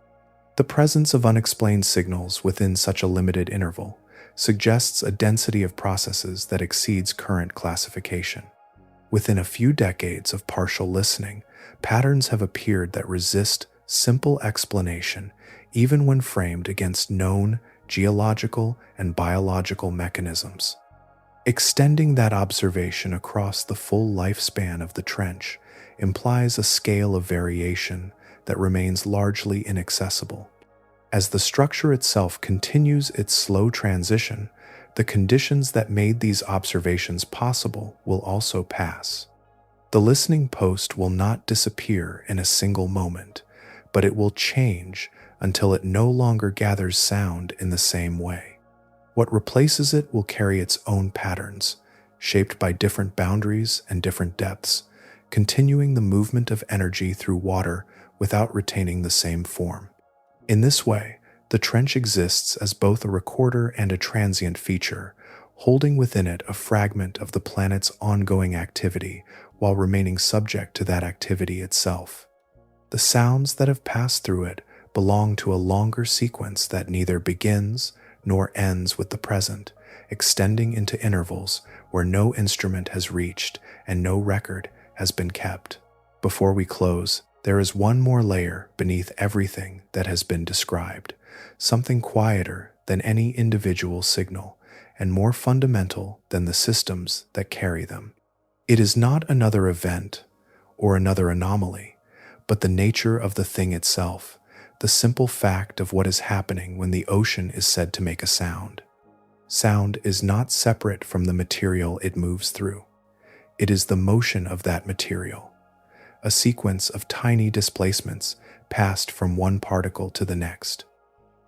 The presence of unexplained signals within such a limited interval suggests a density of processes that exceeds current classification. Within a few decades of partial listening, patterns have appeared that resist simple explanation even when framed against known geological and biological mechanisms. Extending that observation across the full lifespan of the trench implies a scale of variation that remains largely inaccessible. As the structure itself continues its slow transition, the conditions that made these observations possible will also pass. The listening post will not disappear in a single moment, but it will change until it no longer gathers sound in the same way. What replaces it will carry its own patterns, shaped by different boundaries and different depths, continuing the movement of energy through water without retaining the same form. In this way, the trench exists as both a recorder and a transient feature, holding within it a fragment of the planet's ongoing activity while remaining subject to that activity itself. The sounds that have passed through it belong to a longer sequence that neither begins nor ends with the present, extending into intervals where no instrument has reached and no record has been kept. Before we close, there is one more layer beneath everything that has been described, something quieter than any individual signal and more fundamental than the systems that carry them. It is not another event or another anomaly, but the nature of the thing itself, the simple fact of what is happening when the ocean is said to make a sound. Sound is not separate from the material it moves through. It is the motion of that material, a sequence of tiny displacements passed from one particle to the next.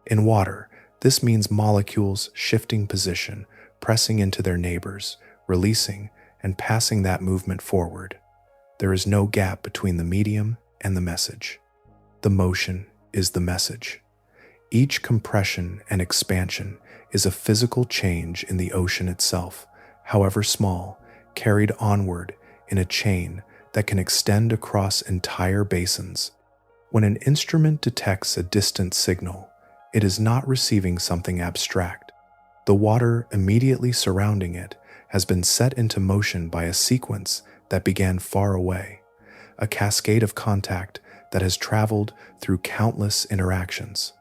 In water, this means molecules shifting position, pressing into their neighbors, releasing, and passing that movement forward. There is no gap between the medium and the message. The motion is the message. Each compression and expansion is a physical change in the ocean itself, however small, carried onward in a chain that can extend across entire basins. When an instrument detects a distant signal, it is not receiving something abstract. The water immediately surrounding it has been set into motion by a sequence that began far away, a cascade of contact that has traveled through countless interactions.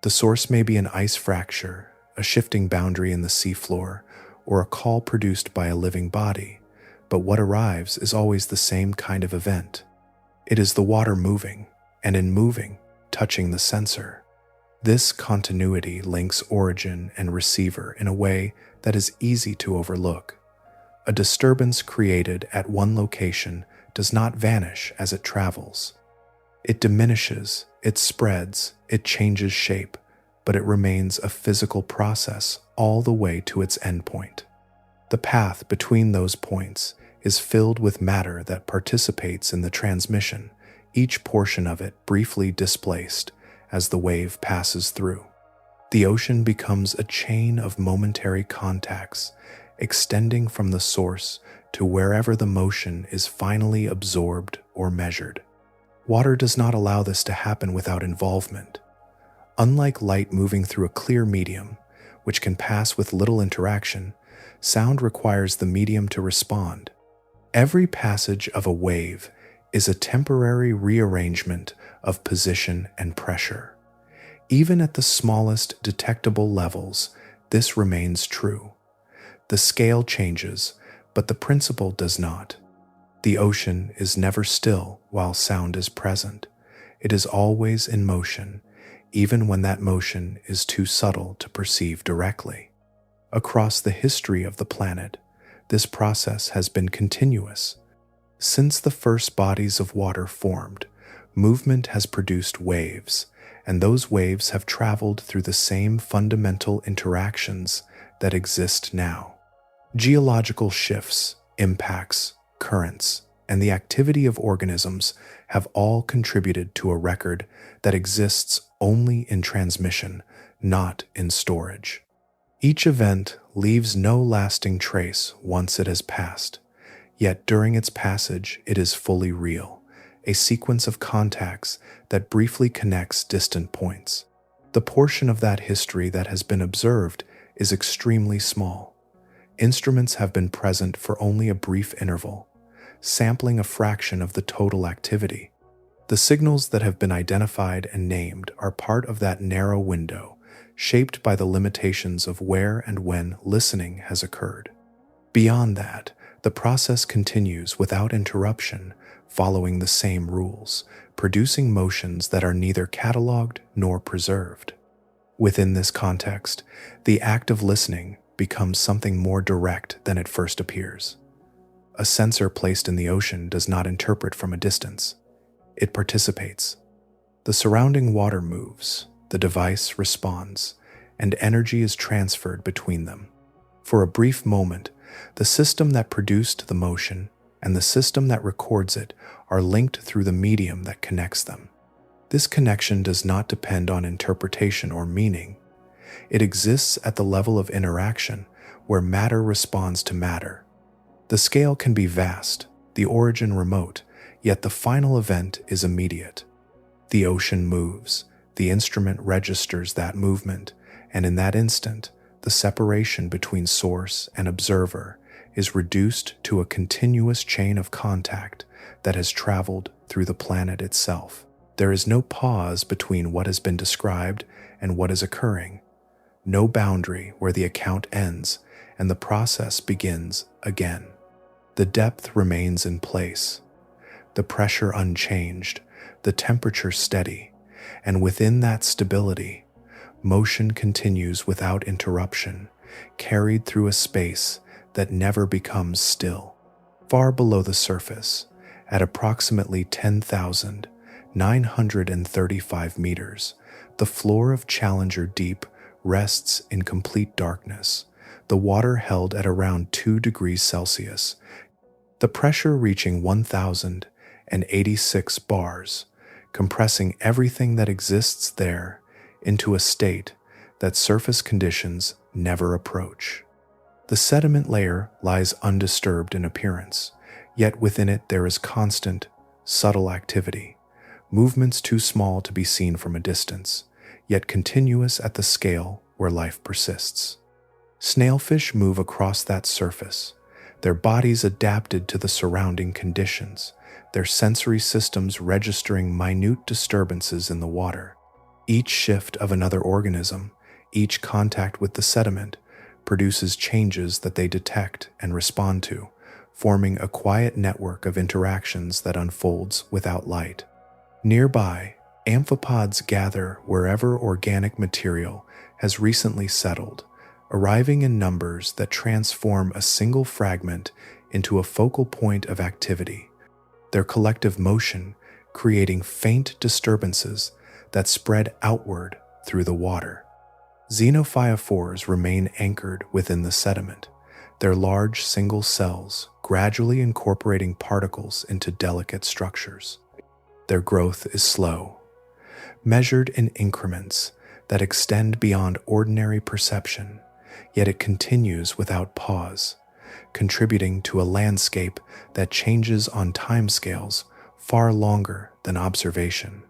The source may be an ice fracture, a shifting boundary in the seafloor, or a call produced by a living body, but what arrives is always the same kind of event. It is the water moving, and in moving, touching the sensor. This continuity links origin and receiver in a way that is easy to overlook. A disturbance created at one location does not vanish as it travels. It diminishes, it spreads, it changes shape, but it remains a physical process all the way to its endpoint. The path between those points is filled with matter that participates in the transmission, each portion of it briefly displaced as the wave passes through. The ocean becomes a chain of momentary contacts, extending from the source to wherever the motion is finally absorbed or measured. Water does not allow this to happen without involvement. Unlike light moving through a clear medium, which can pass with little interaction, sound requires the medium to respond. Every passage of a wave is a temporary rearrangement of position and pressure. Even at the smallest detectable levels, this remains true. The scale changes, but the principle does not. The ocean is never still while sound is present. It is always in motion, even when that motion is too subtle to perceive directly. Across the history of the planet, this process has been continuous. Since the first bodies of water formed, movement has produced waves, and those waves have traveled through the same fundamental interactions that exist now. Geological shifts, impacts, currents, and the activity of organisms have all contributed to a record that exists only in transmission, not in storage. Each event leaves no lasting trace once it has passed, yet during its passage it is fully real, a sequence of contacts that briefly connects distant points. The portion of that history that has been observed is extremely small. Instruments have been present for only a brief interval, sampling a fraction of the total activity. The signals that have been identified and named are part of that narrow window, shaped by the limitations of where and when listening has occurred. Beyond that, the process continues without interruption, following the same rules, producing motions that are neither catalogued nor preserved. Within this context, the act of listening becomes something more direct than it first appears. A sensor placed in the ocean does not interpret from a distance. It participates. The surrounding water moves, the device responds, and energy is transferred between them. For a brief moment, the system that produced the motion and the system that records it are linked through the medium that connects them. This connection does not depend on interpretation or meaning. It exists at the level of interaction, where matter responds to matter. The scale can be vast, the origin remote, yet the final event is immediate. The ocean moves, the instrument registers that movement, and in that instant, the separation between source and observer is reduced to a continuous chain of contact that has traveled through the planet itself. There is no pause between what has been described and what is occurring, no boundary where the account ends and the process begins again. The depth remains in place, the pressure unchanged, the temperature steady, and within that stability, motion continues without interruption, carried through a space that never becomes still. Far below the surface, at approximately 10,935 meters, the floor of Challenger Deep rests in complete darkness, the water held at around 2 degrees Celsius, the pressure reaching 1,086 bars, compressing everything that exists there into a state that surface conditions never approach. The sediment layer lies undisturbed in appearance, yet within it there is constant, subtle activity, movements too small to be seen from a distance, yet continuous at the scale where life persists. Snailfish move across that surface, their bodies adapted to the surrounding conditions, their sensory systems registering minute disturbances in the water. Each shift of another organism, each contact with the sediment, produces changes that they detect and respond to, forming a quiet network of interactions that unfolds without light. Nearby, amphipods gather wherever organic material has recently settled, arriving in numbers that transform a single fragment into a focal point of activity, their collective motion creating faint disturbances that spread outward through the water. Xenophyophores remain anchored within the sediment, their large single cells gradually incorporating particles into delicate structures. Their growth is slow, measured in increments that extend beyond ordinary perception, yet it continues without pause, contributing to a landscape that changes on timescales far longer than observation.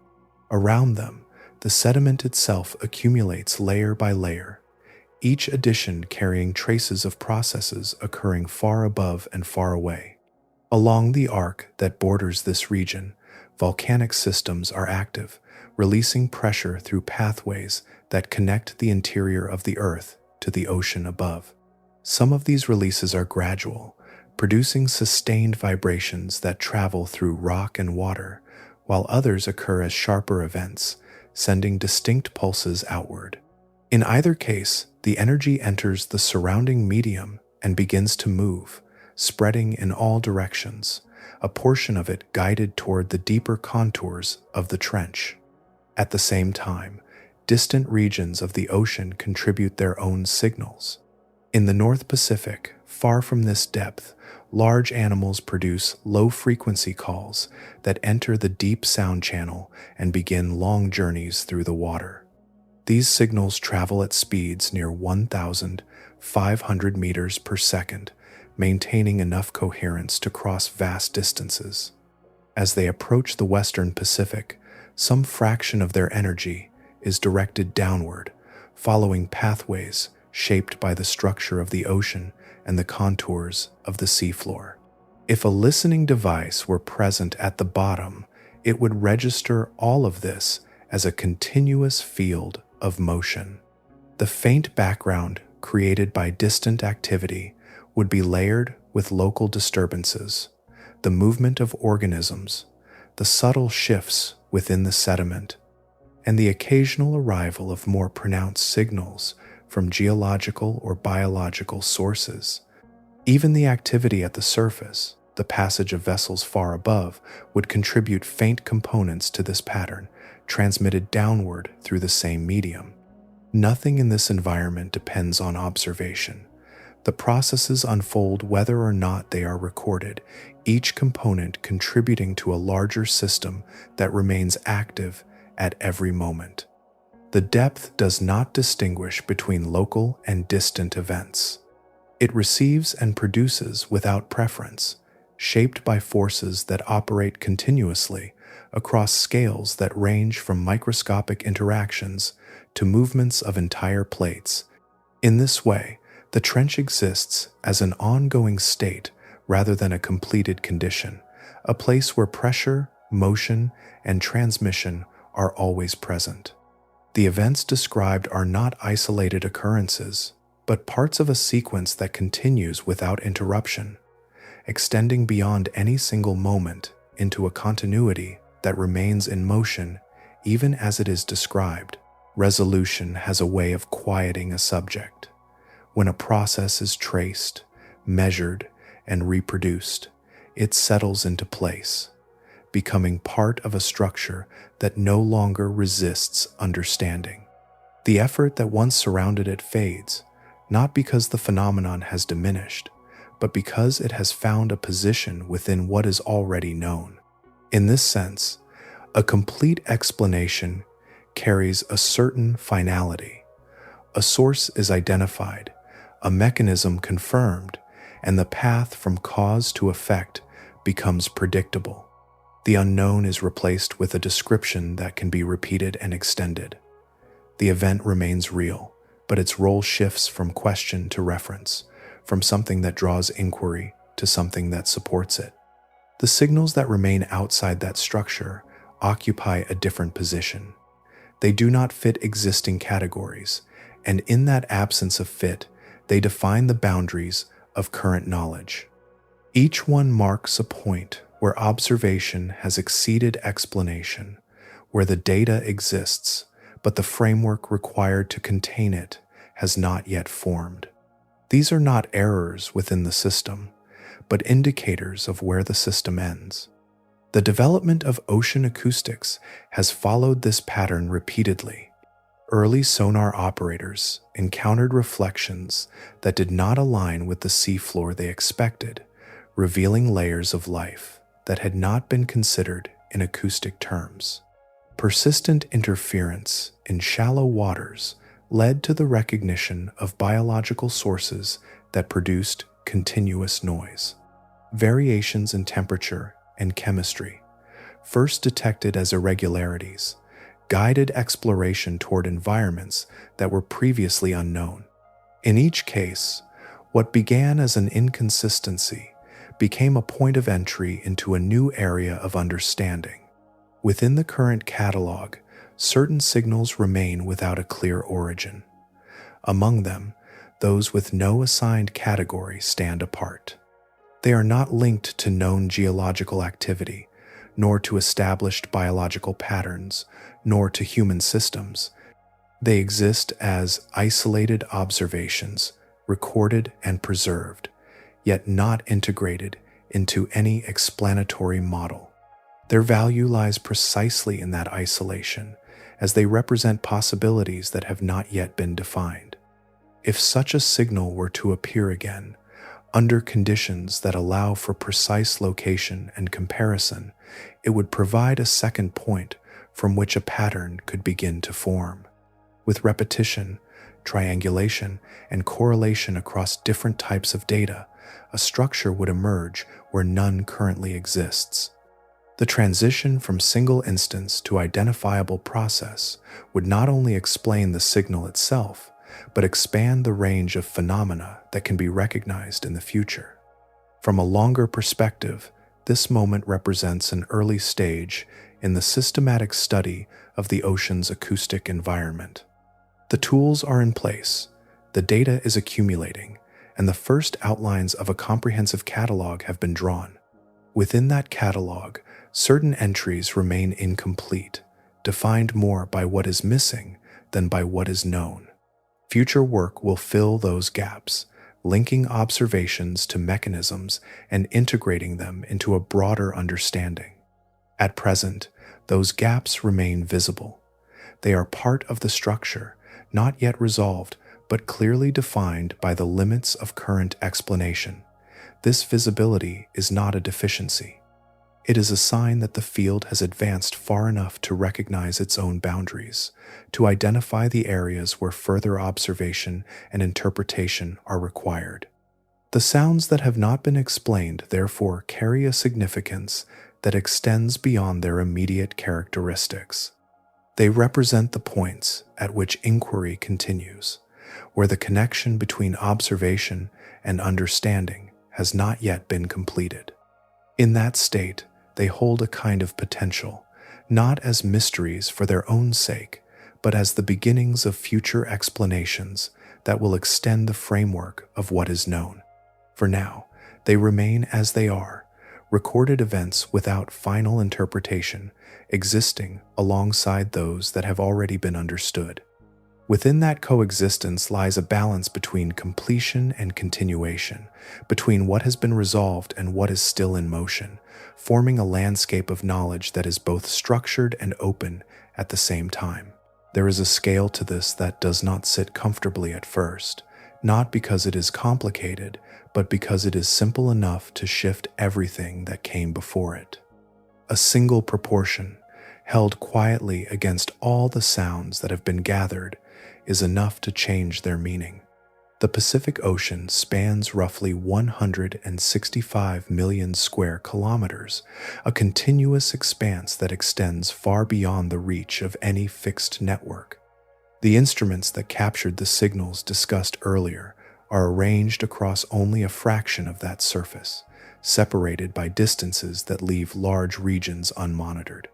Around them, the sediment itself accumulates layer by layer, each addition carrying traces of processes occurring far above and far away. Along the arc that borders this region, volcanic systems are active, releasing pressure through pathways that connect the interior of the Earth to the ocean above. Some of these releases are gradual, producing sustained vibrations that travel through rock and water, while others occur as sharper events, sending distinct pulses outward. In either case, the energy enters the surrounding medium and begins to move, spreading in all directions, a portion of it guided toward the deeper contours of the trench. At the same time, distant regions of the ocean contribute their own signals. In the North Pacific, far from this depth, large animals produce low-frequency calls that enter the deep sound channel and begin long journeys through the water. These signals travel at speeds near 1,500 meters per second, maintaining enough coherence to cross vast distances. As they approach the Western Pacific, some fraction of their energy is directed downward, following pathways shaped by the structure of the ocean and the contours of the seafloor. If a listening device were present at the bottom, it would register all of this as a continuous field of motion. The faint background created by distant activity would be layered with local disturbances, the movement of organisms, the subtle shifts within the sediment, and the occasional arrival of more pronounced signals from geological or biological sources. Even the activity at the surface, the passage of vessels far above, would contribute faint components to this pattern, transmitted downward through the same medium. Nothing in this environment depends on observation. The processes unfold whether or not they are recorded, each component contributing to a larger system that remains active at every moment. The depth does not distinguish between local and distant events. It receives and produces without preference, shaped by forces that operate continuously across scales that range from microscopic interactions to movements of entire plates. In this way, the trench exists as an ongoing state rather than a completed condition, a place where pressure, motion, and transmission are always present. The events described are not isolated occurrences, but parts of a sequence that continues without interruption, extending beyond any single moment into a continuity that remains in motion even as it is described. Resolution has a way of quieting a subject. When a process is traced, measured, and reproduced, it settles into place, becoming part of a structure that no longer resists understanding. The effort that once surrounded it fades, not because the phenomenon has diminished, but because it has found a position within what is already known. In this sense, a complete explanation carries a certain finality. A source is identified, a mechanism confirmed, and the path from cause to effect becomes predictable. The unknown is replaced with a description that can be repeated and extended. The event remains real, but its role shifts from question to reference, from something that draws inquiry to something that supports it. The signals that remain outside that structure occupy a different position. They do not fit existing categories, and in that absence of fit, they define the boundaries of current knowledge. Each one marks a point where observation has exceeded explanation, where the data exists, but the framework required to contain it has not yet formed. These are not errors within the system, but indicators of where the system ends. The development of ocean acoustics has followed this pattern repeatedly. Early sonar operators encountered reflections that did not align with the seafloor they expected, revealing layers of life that had not been considered in acoustic terms. Persistent interference in shallow waters led to the recognition of biological sources that produced continuous noise. Variations in temperature and chemistry, first detected as irregularities, guided exploration toward environments that were previously unknown. In each case, what began as an inconsistency became a point of entry into a new area of understanding. Within the current catalog, certain signals remain without a clear origin. Among them, those with no assigned category stand apart. They are not linked to known geological activity, nor to established biological patterns, nor to human systems. They exist as isolated observations, recorded and preserved, yet not integrated into any explanatory model. Their value lies precisely in that isolation, as they represent possibilities that have not yet been defined. If such a signal were to appear again, under conditions that allow for precise location and comparison, it would provide a second point from which a pattern could begin to form. With repetition, triangulation, and correlation across different types of data, a structure would emerge where none currently exists. The transition from single instance to identifiable process would not only explain the signal itself, but expand the range of phenomena that can be recognized in the future. From a longer perspective, this moment represents an early stage in the systematic study of the ocean's acoustic environment. The tools are in place, the data is accumulating, and the first outlines of a comprehensive catalog have been drawn. Within that catalog, certain entries remain incomplete, defined more by what is missing than by what is known. Future work will fill those gaps, linking observations to mechanisms and integrating them into a broader understanding. At present, those gaps remain visible. They are part of the structure, not yet resolved, but clearly defined by the limits of current explanation. This visibility is not a deficiency. It is a sign that the field has advanced far enough to recognize its own boundaries, to identify the areas where further observation and interpretation are required. The sounds that have not been explained therefore carry a significance that extends beyond their immediate characteristics. They represent the points at which inquiry continues, where the connection between observation and understanding has not yet been completed. In that state, they hold a kind of potential, not as mysteries for their own sake, but as the beginnings of future explanations that will extend the framework of what is known. For now, they remain as they are, recorded events without final interpretation, existing alongside those that have already been understood. Within that coexistence lies a balance between completion and continuation, between what has been resolved and what is still in motion, forming a landscape of knowledge that is both structured and open at the same time. There is a scale to this that does not sit comfortably at first, not because it is complicated, but because it is simple enough to shift everything that came before it. A single proportion, held quietly against all the sounds that have been gathered, is enough to change their meaning. The Pacific Ocean spans roughly 165 million square kilometers, a continuous expanse that extends far beyond the reach of any fixed network. The instruments that captured the signals discussed earlier are arranged across only a fraction of that surface, separated by distances that leave large regions unmonitored.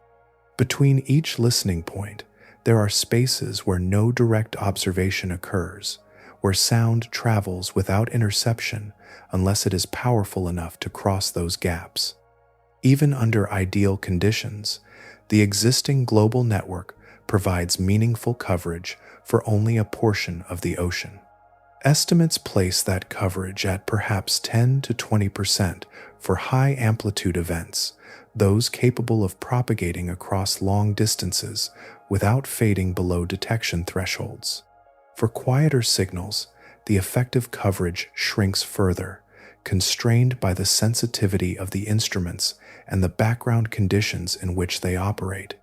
Between each listening point, there are spaces where no direct observation occurs, where sound travels without interception unless it is powerful enough to cross those gaps. Even under ideal conditions, the existing global network provides meaningful coverage for only a portion of the ocean. Estimates place that coverage at perhaps 10 to 20% for high-amplitude events, those capable of propagating across long distances without fading below detection thresholds. For quieter signals, the effective coverage shrinks further, constrained by the sensitivity of the instruments and the background conditions in which they operate.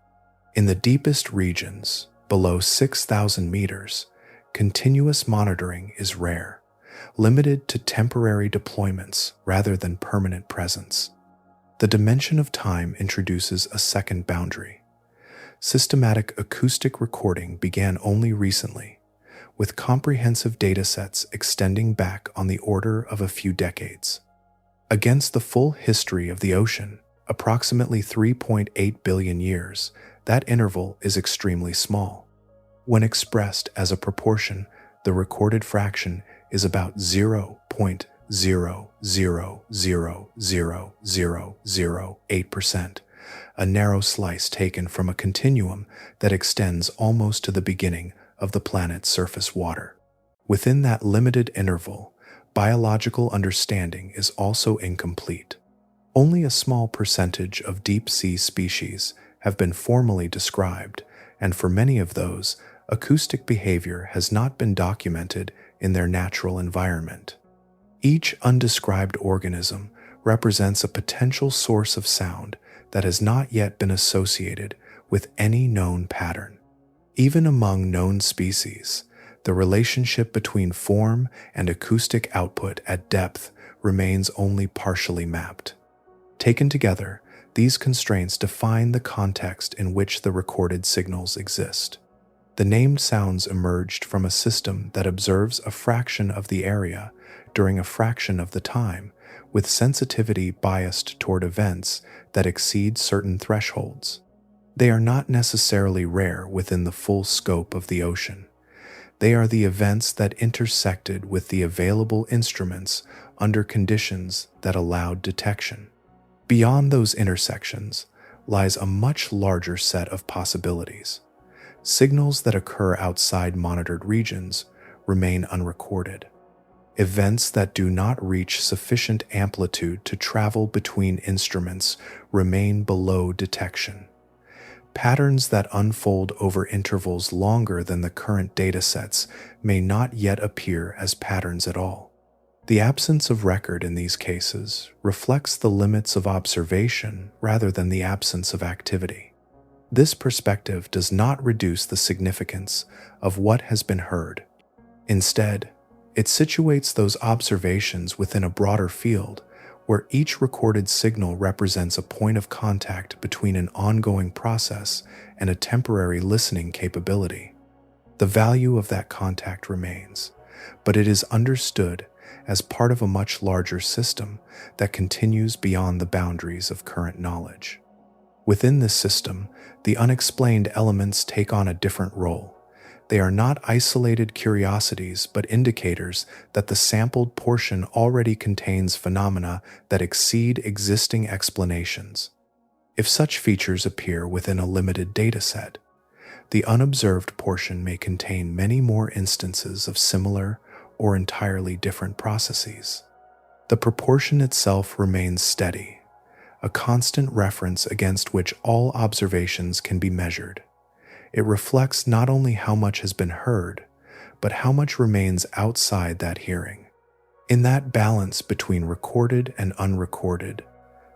In the deepest regions, below 6,000 meters, continuous monitoring is rare, limited to temporary deployments rather than permanent presence. The dimension of time introduces a second boundary. Systematic acoustic recording began only recently, with comprehensive datasets extending back on the order of a few decades. Against the full history of the ocean, approximately 3.8 billion years, that interval is extremely small. When expressed as a proportion, the recorded fraction is about 0.0000008%, a narrow slice taken from a continuum that extends almost to the beginning of the planet's surface water. Within that limited interval, biological understanding is also incomplete. Only a small percentage of deep-sea species have been formally described, and for many of those, acoustic behavior has not been documented in their natural environment. Each undescribed organism represents a potential source of sound that has not yet been associated with any known pattern. Even among known species, the relationship between form and acoustic output at depth remains only partially mapped. Taken together, these constraints define the context in which the recorded signals exist. The named sounds emerged from a system that observes a fraction of the area during a fraction of the time, with sensitivity biased toward events that exceed certain thresholds. They are not necessarily rare within the full scope of the ocean. They are the events that intersected with the available instruments under conditions that allowed detection. Beyond those intersections lies a much larger set of possibilities. Signals that occur outside monitored regions remain unrecorded. Events that do not reach sufficient amplitude to travel between instruments remain below detection. Patterns that unfold over intervals longer than the current datasets may not yet appear as patterns at all. The absence of record in these cases reflects the limits of observation rather than the absence of activity. This perspective does not reduce the significance of what has been heard. Instead, it situates those observations within a broader field where each recorded signal represents a point of contact between an ongoing process and a temporary listening capability. The value of that contact remains, but it is understood as part of a much larger system that continues beyond the boundaries of current knowledge. Within this system, the unexplained elements take on a different role. They are not isolated curiosities, but indicators that the sampled portion already contains phenomena that exceed existing explanations. If such features appear within a limited dataset, the unobserved portion may contain many more instances of similar or entirely different processes. The proportion itself remains steady, a constant reference against which all observations can be measured. It reflects not only how much has been heard, but how much remains outside that hearing. In that balance between recorded and unrecorded,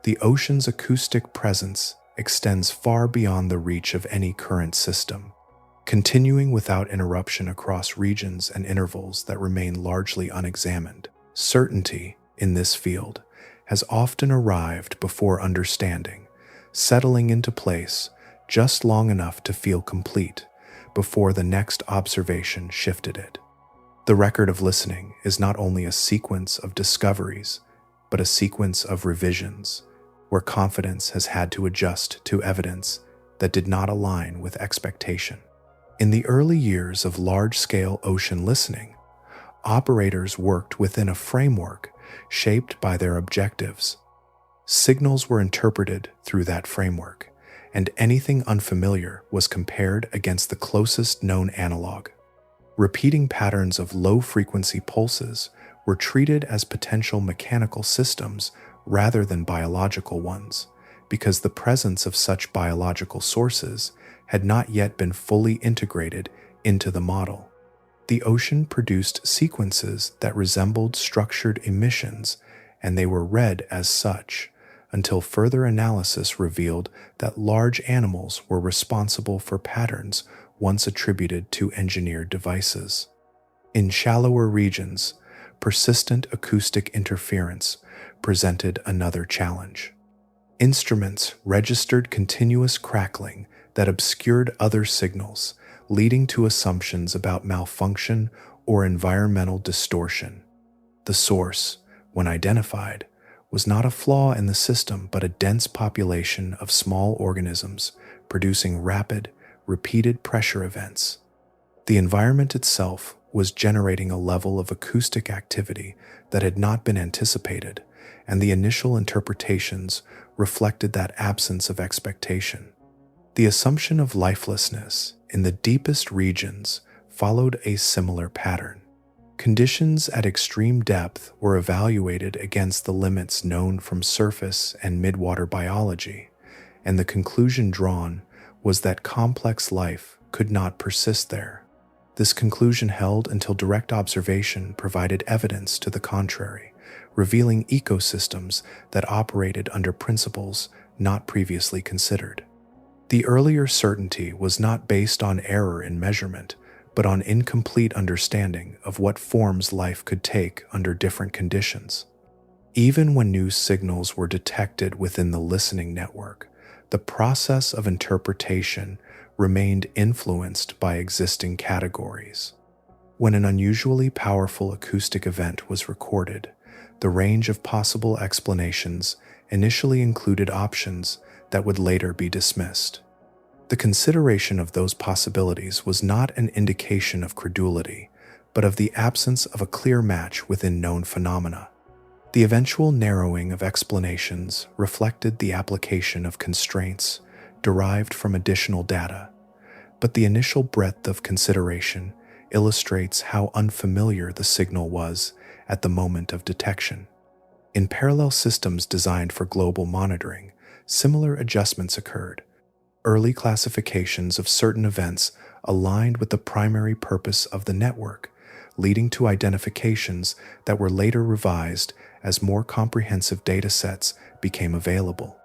the ocean's acoustic presence extends far beyond the reach of any current system, continuing without interruption across regions and intervals that remain largely unexamined. Certainty in this field has often arrived before understanding, settling into place just long enough to feel complete before the next observation shifted it. The record of listening is not only a sequence of discoveries, but a sequence of revisions, where confidence has had to adjust to evidence that did not align with expectation. In the early years of large-scale ocean listening, operators worked within a framework shaped by their objectives. Signals were interpreted through that framework, and anything unfamiliar was compared against the closest known analog. Repeating patterns of low-frequency pulses were treated as potential mechanical systems rather than biological ones, because the presence of such biological sources had not yet been fully integrated into the model. The ocean produced sequences that resembled structured emissions, and they were read as such, until further analysis revealed that large animals were responsible for patterns once attributed to engineered devices. In shallower regions, persistent acoustic interference presented another challenge. Instruments registered continuous crackling that obscured other signals, leading to assumptions about malfunction or environmental distortion. The source, when identified, was not a flaw in the system but a dense population of small organisms producing rapid, repeated pressure events. The environment itself was generating a level of acoustic activity that had not been anticipated, and the initial interpretations reflected that absence of expectation. The assumption of lifelessness in the deepest regions followed a similar pattern. Conditions at extreme depth were evaluated against the limits known from surface and midwater biology, and the conclusion drawn was that complex life could not persist there. This conclusion held until direct observation provided evidence to the contrary, revealing ecosystems that operated under principles not previously considered. The earlier certainty was not based on error in measurement, but on incomplete understanding of what forms life could take under different conditions. Even when new signals were detected within the listening network, the process of interpretation remained influenced by existing categories. When an unusually powerful acoustic event was recorded, the range of possible explanations initially included options that would later be dismissed. The consideration of those possibilities was not an indication of credulity, but of the absence of a clear match within known phenomena. The eventual narrowing of explanations reflected the application of constraints derived from additional data, but the initial breadth of consideration illustrates how unfamiliar the signal was at the moment of detection. In parallel systems designed for global monitoring, similar adjustments occurred. Early classifications of certain events aligned with the primary purpose of the network, leading to identifications that were later revised as more comprehensive datasets became available.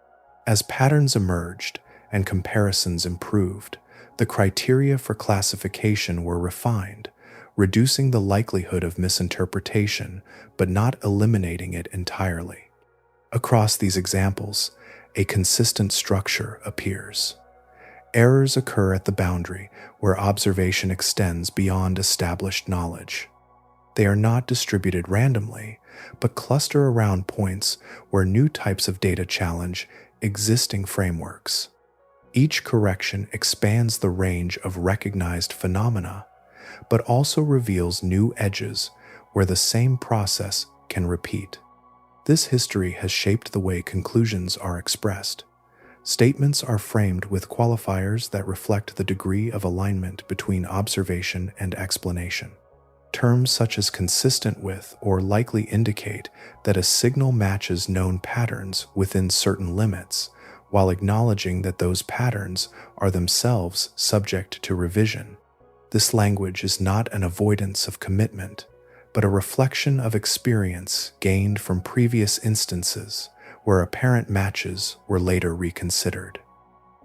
As patterns emerged and comparisons improved, the criteria for classification were refined, reducing the likelihood of misinterpretation but not eliminating it entirely. Across these examples, a consistent structure appears. Errors occur at the boundary where observation extends beyond established knowledge. They are not distributed randomly, but cluster around points where new types of data challenge existing frameworks. Each correction expands the range of recognized phenomena, but also reveals new edges where the same process can repeat. This history has shaped the way conclusions are expressed. Statements are framed with qualifiers that reflect the degree of alignment between observation and explanation. Terms such as consistent with or likely indicate that a signal matches known patterns within certain limits, while acknowledging that those patterns are themselves subject to revision. This language is not an avoidance of commitment, but a reflection of experience gained from previous instances where apparent matches were later reconsidered.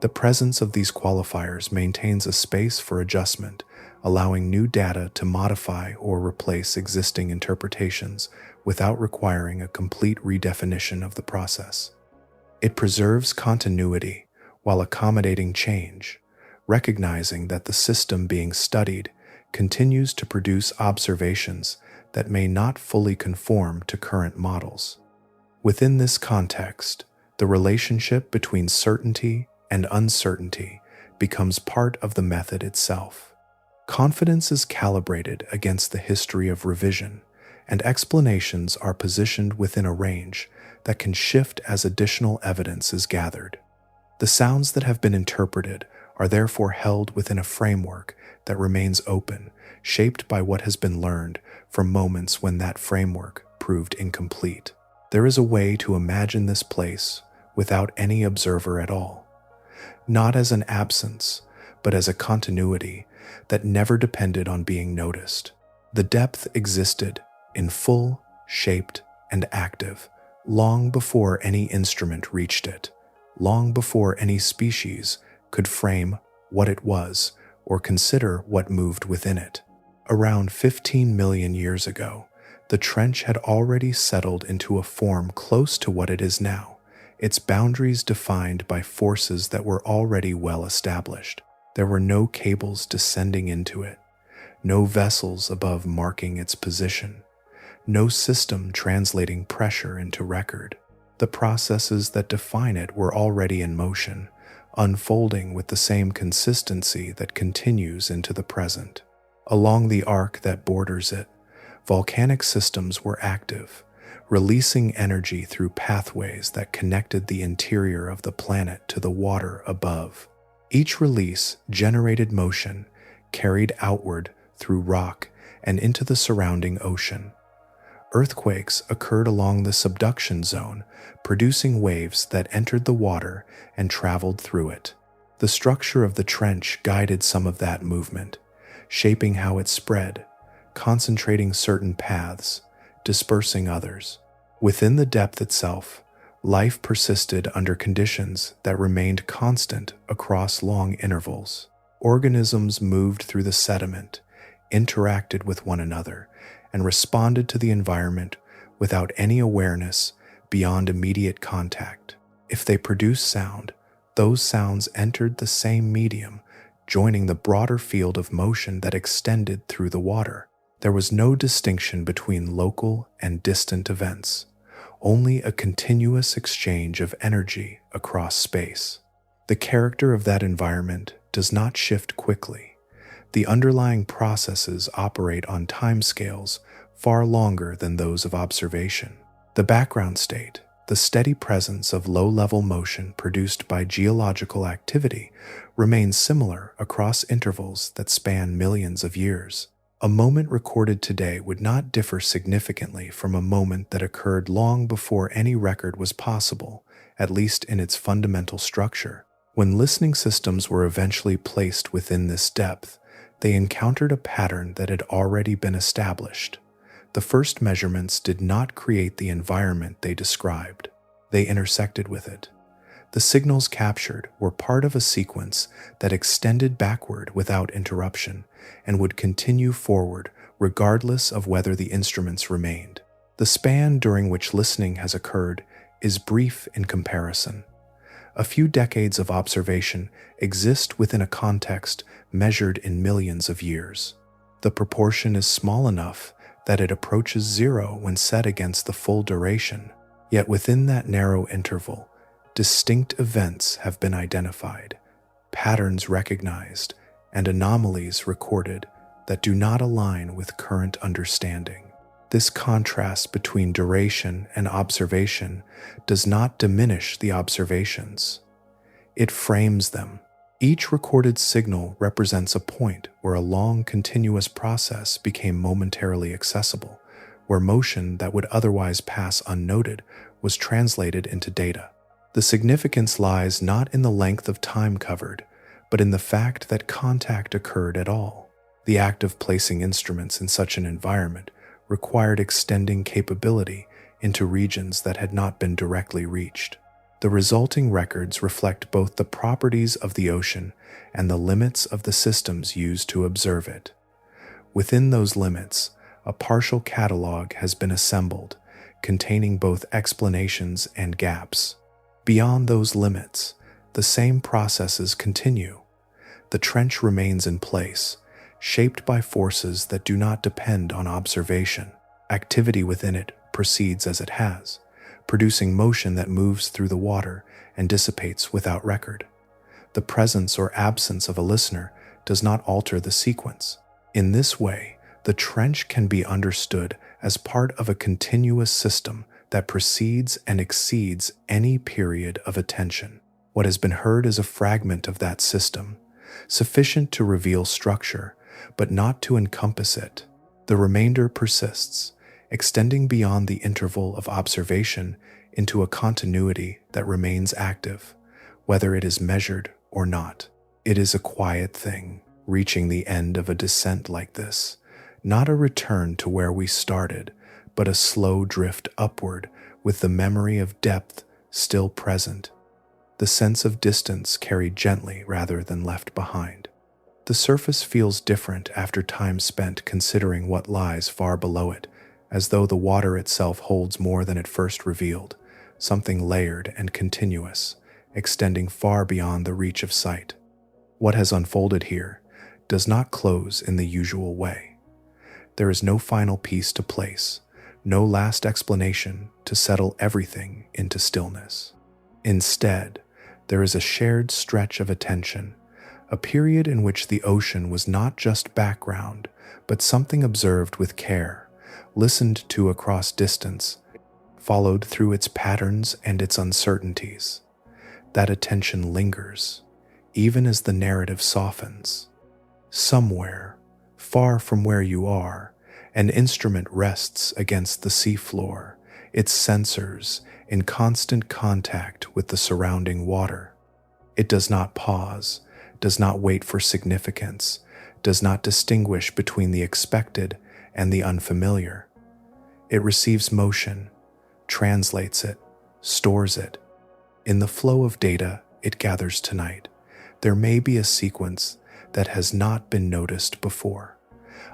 The presence of these qualifiers maintains a space for adjustment, allowing new data to modify or replace existing interpretations without requiring a complete redefinition of the process. It preserves continuity while accommodating change, recognizing that the system being studied continues to produce observations that may not fully conform to current models. Within this context, the relationship between certainty and uncertainty becomes part of the method itself. Confidence is calibrated against the history of revision, and explanations are positioned within a range that can shift as additional evidence is gathered. The sounds that have been interpreted are therefore held within a framework that remains open, shaped by what has been learned from moments when that framework proved incomplete. There is a way to imagine this place without any observer at all, not as an absence, but as a continuity that never depended on being noticed. The depth existed in full, shaped, and active, long before any instrument reached it, long before any species could frame what it was or consider what moved within it. Around 15 million years ago, the trench had already settled into a form close to what it is now, its boundaries defined by forces that were already well established. There were no cables descending into it, no vessels above marking its position, no system translating pressure into record. The processes that define it were already in motion, unfolding with the same consistency that continues into the present. Along the arc that borders it, volcanic systems were active, releasing energy through pathways that connected the interior of the planet to the water above. Each release generated motion, carried outward through rock and into the surrounding ocean. Earthquakes occurred along the subduction zone, producing waves that entered the water and traveled through it. The structure of the trench guided some of that movement, shaping how it spread, concentrating certain paths, dispersing others. Within the depth itself, life persisted under conditions that remained constant across long intervals. Organisms moved through the sediment, interacted with one another, and responded to the environment without any awareness beyond immediate contact. If they produced sound, those sounds entered the same medium, joining the broader field of motion that extended through the water. There was no distinction between local and distant events, only a continuous exchange of energy across space. The character of that environment does not shift quickly. The underlying processes operate on timescales far longer than those of observation. The background state, the steady presence of low-level motion produced by geological activity, remains similar across intervals that span millions of years. A moment recorded today would not differ significantly from a moment that occurred long before any record was possible, at least in its fundamental structure. When listening systems were eventually placed within this depth, they encountered a pattern that had already been established. The first measurements did not create the environment they described. They intersected with it. The signals captured were part of a sequence that extended backward without interruption and would continue forward regardless of whether the instruments remained. The span during which listening has occurred is brief in comparison. A few decades of observation exist within a context measured in millions of years. The proportion is small enough that it approaches zero when set against the full duration. Yet within that narrow interval, distinct events have been identified, patterns recognized, and anomalies recorded that do not align with current understanding. This contrast between duration and observation does not diminish the observations. It frames them. Each recorded signal represents a point where a long, continuous process became momentarily accessible, where motion that would otherwise pass unnoted was translated into data. The significance lies not in the length of time covered, but in the fact that contact occurred at all. The act of placing instruments in such an environment required extending capability into regions that had not been directly reached. The resulting records reflect both the properties of the ocean and the limits of the systems used to observe it. Within those limits, a partial catalog has been assembled, containing both explanations and gaps. Beyond those limits, the same processes continue. The trench remains in place, shaped by forces that do not depend on observation. Activity within it proceeds as it has, producing motion that moves through the water and dissipates without record. The presence or absence of a listener does not alter the sequence. In this way, the trench can be understood as part of a continuous system that precedes and exceeds any period of attention. What has been heard is a fragment of that system, sufficient to reveal structure, but not to encompass it. The remainder persists, extending beyond the interval of observation into a continuity that remains active, whether it is measured or not. It is a quiet thing, reaching the end of a descent like this, not a return to where we started, but a slow drift upward with the memory of depth still present, the sense of distance carried gently rather than left behind. The surface feels different after time spent considering what lies far below it, as though the water itself holds more than it first revealed, something layered and continuous, extending far beyond the reach of sight. What has unfolded here does not close in the usual way. There is no final piece to place, no last explanation to settle everything into stillness. Instead, there is a shared stretch of attention, a period in which the ocean was not just background, but something observed with care, listened to across distance, followed through its patterns and its uncertainties. That attention lingers, even as the narrative softens. Somewhere, far from where you are, an instrument rests against the seafloor, its sensors in constant contact with the surrounding water. It does not pause, does not wait for significance, does not distinguish between the expected and the unfamiliar. It receives motion, translates it, stores it. In the flow of data it gathers tonight, there may be a sequence that has not been noticed before,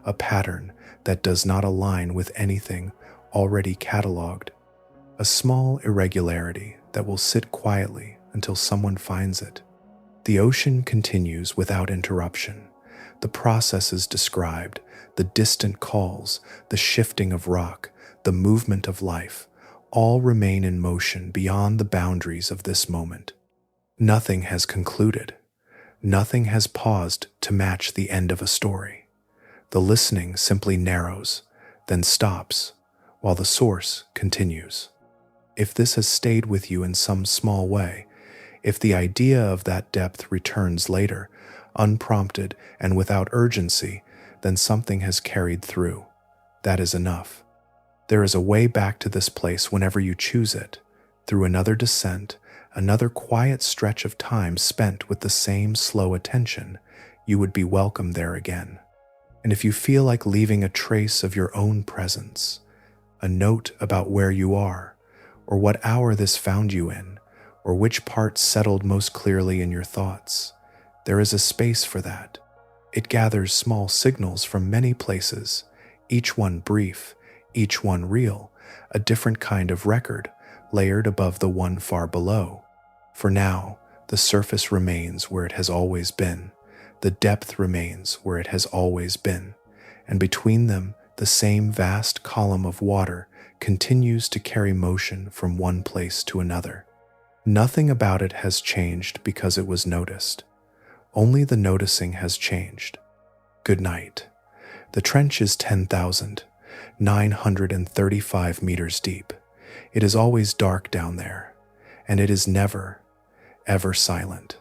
a pattern that does not align with anything already cataloged, a small irregularity that will sit quietly until someone finds it. The ocean continues without interruption. The processes described, the distant calls, the shifting of rock, the movement of life, all remain in motion beyond the boundaries of this moment. Nothing has concluded. Nothing has paused to match the end of a story. The listening simply narrows, then stops, while the source continues. If this has stayed with you in some small way, if the idea of that depth returns later, unprompted and without urgency, then something has carried through. That is enough. There is a way back to this place whenever you choose it, through another descent, another quiet stretch of time spent with the same slow attention. You would be welcome there again. And if you feel like leaving a trace of your own presence, a note about where you are, or what hour this found you in, or which part settled most clearly in your thoughts, there is a space for that. It gathers small signals from many places, each one brief, each one real, a different kind of record, layered above the one far below. For now, the surface remains where it has always been, the depth remains where it has always been, and between them, the same vast column of water continues to carry motion from one place to another. Nothing about it has changed because it was noticed. Only the noticing has changed. Good night. The trench is 10,935 meters deep. It is always dark down there, and it is never, ever silent.